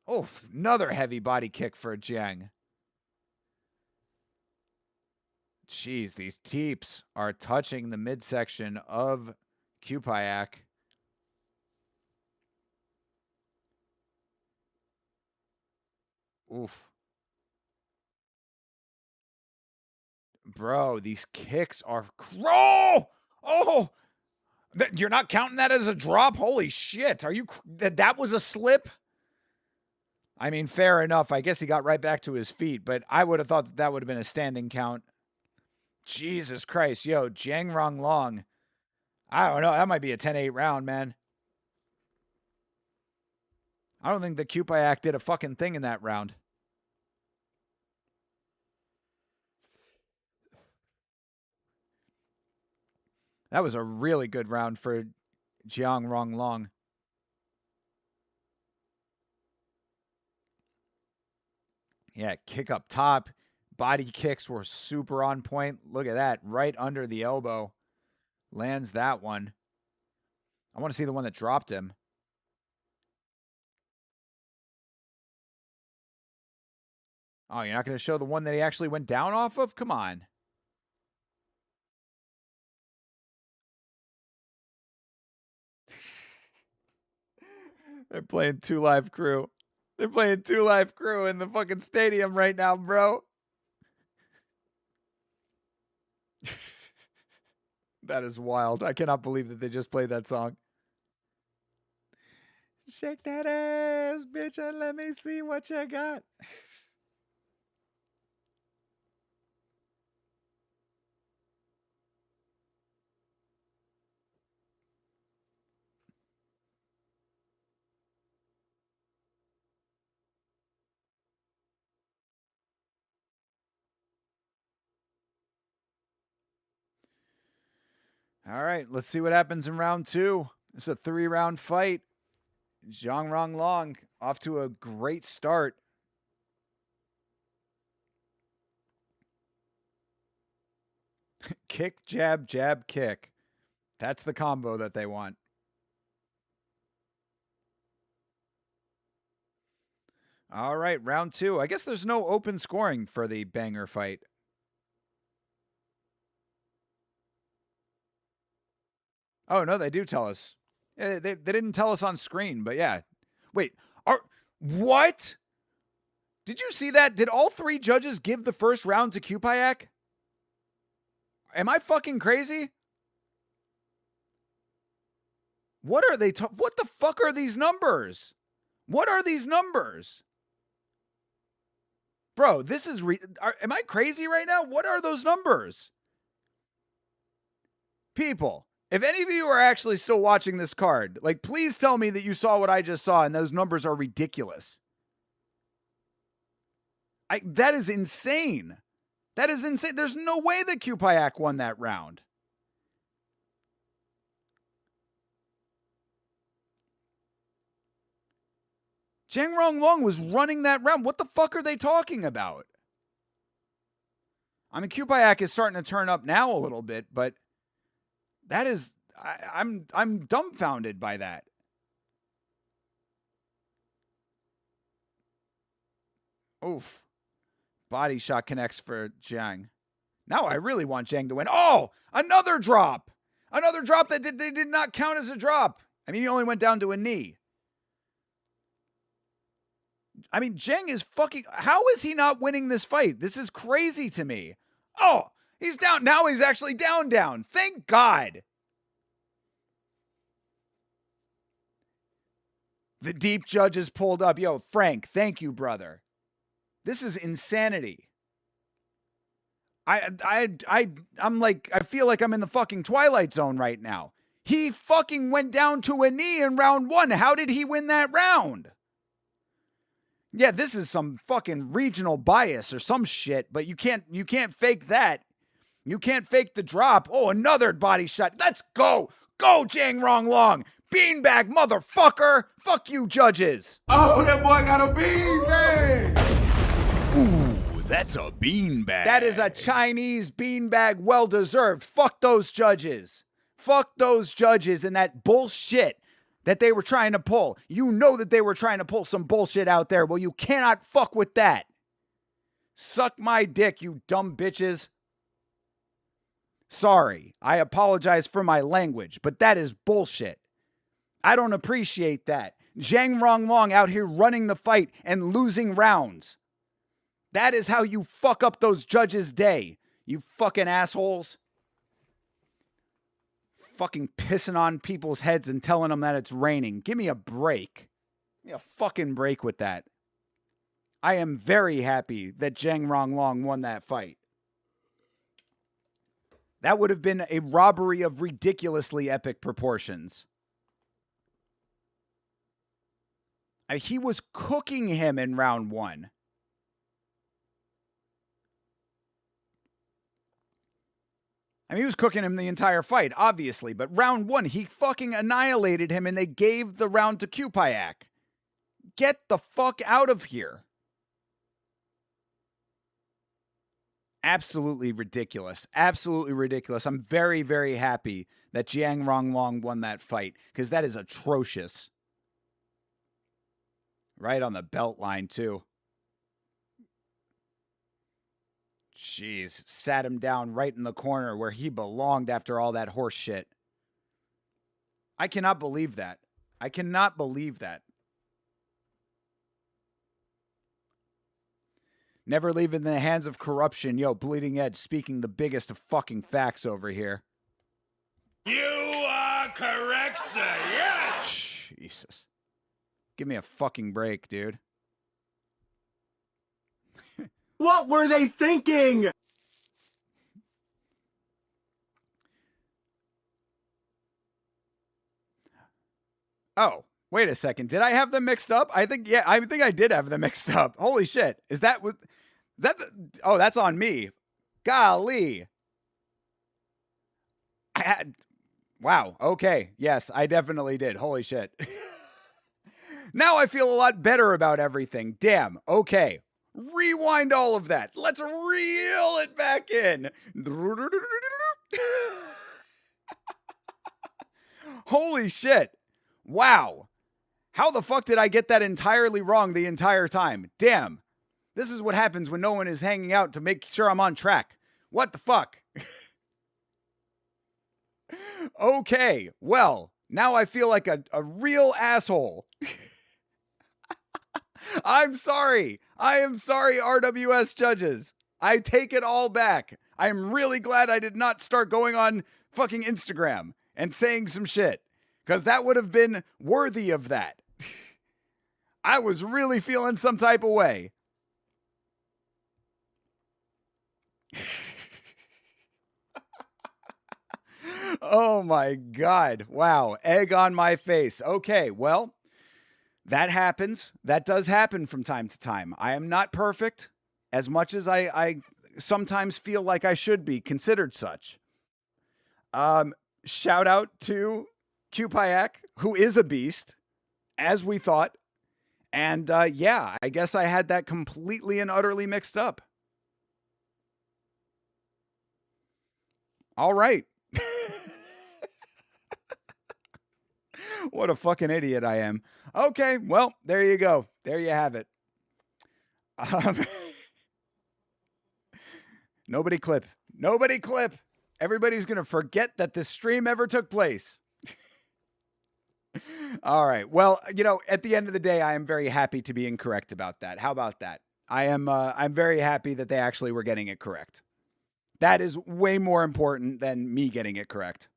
Oh, another heavy body kick for Jiang. Jeez, these teeps are touching the midsection of Kupayak. Oof. Bro, these kicks are oh, you're not counting that as a drop? Holy shit. Are you that was a slip? I mean, fair enough. I guess he got right back to his feet, but I would have thought that would have been a standing count. Jesus Christ. Yo, Jiang Rong Long. I don't know. That might be a 10-8 round, man. I don't think the Kupayak did a fucking thing in that round. That was a really good round for Jiang Rong Long. Yeah, kick up top. Body kicks were super on point. Look at that. Right under the elbow. Lands that one. I want to see the one that dropped him. Oh, you're not going to show the one that he actually went down off of? Come on. They're playing 2 Live Crew. They're playing 2 Live Crew in the fucking stadium right now, bro. That is wild. I cannot believe that they just played that song. Shake that ass, bitch, and let me see what you got. All right, let's see what happens in round 2. It's a 3-round fight. Jiang Rong Long off to a great start. Kick, jab, jab, kick. That's the combo that they want. All right, round 2. I guess there's no open scoring for the banger fight. Oh, no, they do tell us. Yeah, they didn't tell us on screen, but yeah. Wait, what? Did you see that? Did all 3 judges give the first round to Kupayak? Am I fucking crazy? What are they? What the fuck are these numbers? What are these numbers? Bro, this is... am I crazy right now? What are those numbers? People, if any of you are actually still watching this card, like, please tell me that you saw what I just saw and those numbers are ridiculous. That is insane. That is insane. There's no way that Kupayak won that round. Jiang Rong Long was running that round. What the fuck are they talking about? I mean, Kupayak is starting to turn up now a little bit, but that is... I'm dumbfounded by that. Oof. Body shot connects for Jiang. Now I really want Jiang to win. Oh, another drop. Another drop that they did not count as a drop. I mean, he only went down to a knee. I mean, Jiang is fucking... How is he not winning this fight? This is crazy to me. Oh, he's down. Now he's actually down. Thank God. The deep judges pulled up. Yo, Frank, thank you, brother. This is insanity. I'm like, I feel like I'm in the fucking Twilight Zone right now. He fucking went down to a knee in round 1. How did he win that round? Yeah, this is some fucking regional bias or some shit, but you can't fake that. You can't fake the drop. Oh, another body shot. Let's go. Go, Jiang Rong Long. Beanbag, motherfucker. Fuck you, judges. Oh, that boy got a beanbag. Ooh, that's a beanbag. That is a Chinese beanbag, well-deserved. Fuck those judges. Fuck those judges and that bullshit that they were trying to pull. You know that they were trying to pull some bullshit out there. Well, you cannot fuck with that. Suck my dick, you dumb bitches. Sorry, I apologize for my language, but that is bullshit. I don't appreciate that. Jiang Rong Long out here running the fight and losing rounds. That is how you fuck up those judges' day, you fucking assholes. Fucking pissing on people's heads and telling them that it's raining. Give me a break. Give me a fucking break with that. I am very happy that Jiang Rong Long won that fight. That would have been a robbery of ridiculously epic proportions. He was cooking him in round 1. I mean, he was cooking him the entire fight, obviously, but round 1, he fucking annihilated him and they gave the round to Kupayak. Get the fuck out of here. Absolutely ridiculous. Absolutely ridiculous. I'm very, very happy that Jiang Ronglong won that fight because that is atrocious. Right on the belt line, too. Jeez. Sat him down right in the corner where he belonged after all that horse shit. I cannot believe that. I cannot believe that. Never leave in the hands of corruption. Yo, Bleeding Edge speaking the biggest of fucking facts over here. You are correct, sir. Yes. Jesus. Give me a fucking break, dude. What were they thinking? Oh, wait a second. Did I have them mixed up? I think I did have them mixed up. Holy shit. Is that what oh, that's on me. Golly. Wow. Okay. Yes, I definitely did. Holy shit. Now I feel a lot better about everything. Damn. Okay. Rewind all of that. Let's reel it back in. Holy shit. Wow. How the fuck did I get that entirely wrong the entire time? Damn. This is what happens when no one is hanging out to make sure I'm on track. What the fuck? Okay. Well, now I feel like a real asshole. I'm sorry. I am sorry, RWS judges. I take it all back. I'm really glad I did not start going on fucking Instagram and saying some shit, because that would have been worthy of that. I was really feeling some type of way. Oh my God. Wow. Egg on my face. Okay, well, that happens. That does happen from time to time. I am not perfect, as much as I sometimes feel like I should be considered such. Shout out to Kupayak, who is a beast, as we thought. And yeah, I guess I had that completely and utterly mixed up. All right. What a fucking idiot I am. Okay, well, there you go. There you have it. Nobody clip. Nobody clip. Everybody's going to forget that this stream ever took place. All right. Well, you know, at the end of the day, I am very happy to be incorrect about that. How about that? I'm very happy that they actually were getting it correct. That is way more important than me getting it correct.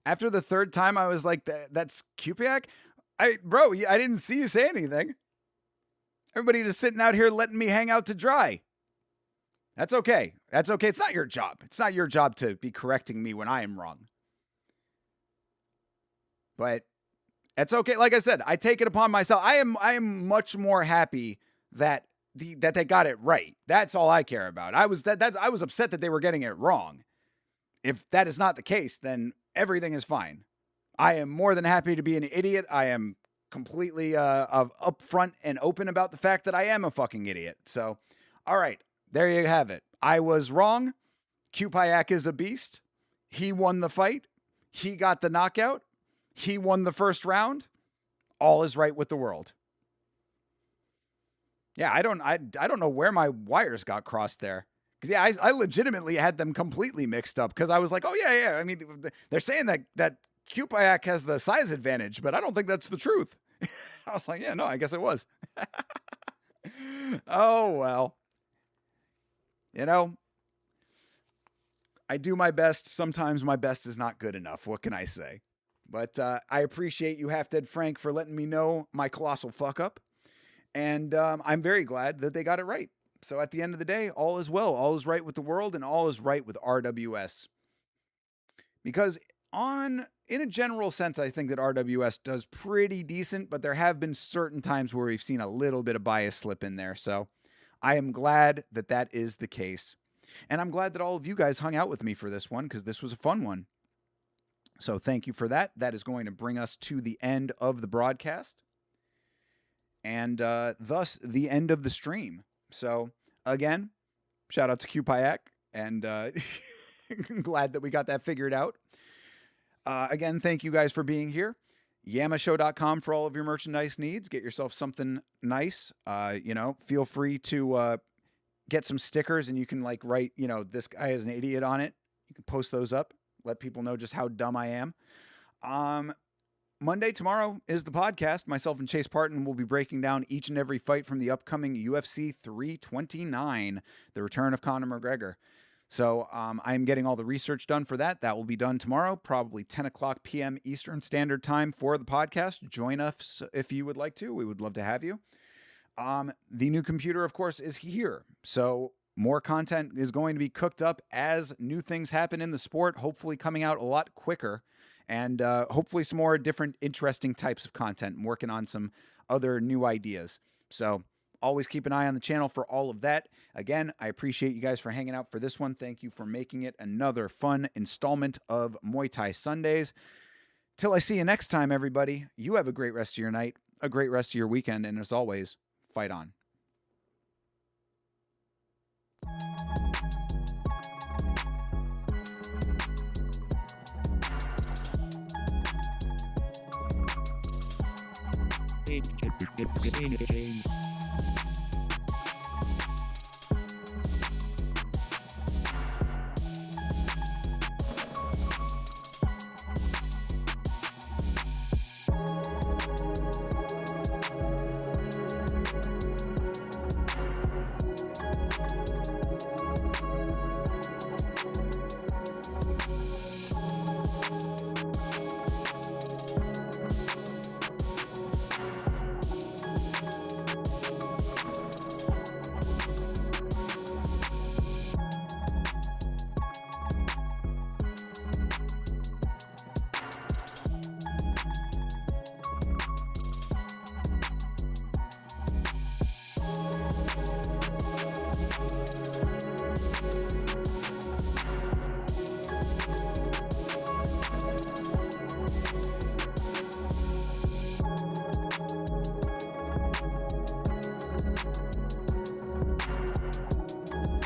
After the third time, I was like, "That's Kupiak." Bro, I didn't see you say anything. Everybody just sitting out here letting me hang out to dry. That's okay. That's okay. It's not your job. It's not your job to be correcting me when I am wrong. But it's okay. Like I said, I take it upon myself. I am much more happy that that they got it right. That's all I care about. I was upset that they were getting it wrong. If that is not the case, then everything is fine. I am more than happy to be an idiot. I am completely upfront and open about the fact that I am a fucking idiot. So, all right, there you have it. I was wrong. Kupayak is a beast. He won the fight. He got the knockout. He won the first round. All is right with the world. Yeah, I don't know where my wires got crossed there. Because, yeah, I legitimately had them completely mixed up. Because I was like, oh, yeah. I mean, they're saying that Kupayak has the size advantage, but I don't think that's the truth. I was like, yeah, no, I guess it was. Oh, well. You know, I do my best. Sometimes my best is not good enough. What can I say? But I appreciate you, Half Dead Frank, for letting me know my colossal fuck up. And I'm very glad that they got it right. So at the end of the day, all is well. All is right with the world, and all is right with RWS. Because in a general sense, I think that RWS does pretty decent, but there have been certain times where we've seen a little bit of bias slip in there. So I am glad that that is the case. And I'm glad that all of you guys hung out with me for this one, because this was a fun one. So thank you for that. That is going to bring us to the end of the broadcast, and thus the end of the stream. So again, shout out to QPyac, and glad that we got that figured out. Again, thank you guys for being here. Yamashow.com for all of your merchandise needs. Get yourself something nice. Feel free to get some stickers, and you can write, this guy is an idiot on it. You can post those up. Let people know just how dumb I am. Monday, tomorrow, is the podcast. Myself and Chase Parton will be breaking down each and every fight from the upcoming UFC 329, the return of Conor McGregor. So I'm getting all the research done for that. That will be done tomorrow, probably 10 o'clock p.m. Eastern Standard Time for the podcast. Join us if you would like to. We would love to have you. The new computer, of course, is here. So more content is going to be cooked up as new things happen in the sport, hopefully coming out a lot quicker, and hopefully some more different interesting types of content. I'm working on some other new ideas. So always keep an eye on the channel for all of that. Again, I appreciate you guys for hanging out for this one. Thank you for making it another fun installment of Muay Thai Sundays. Till I see you next time, everybody, you have a great rest of your night, a great rest of your weekend, and as always, fight on.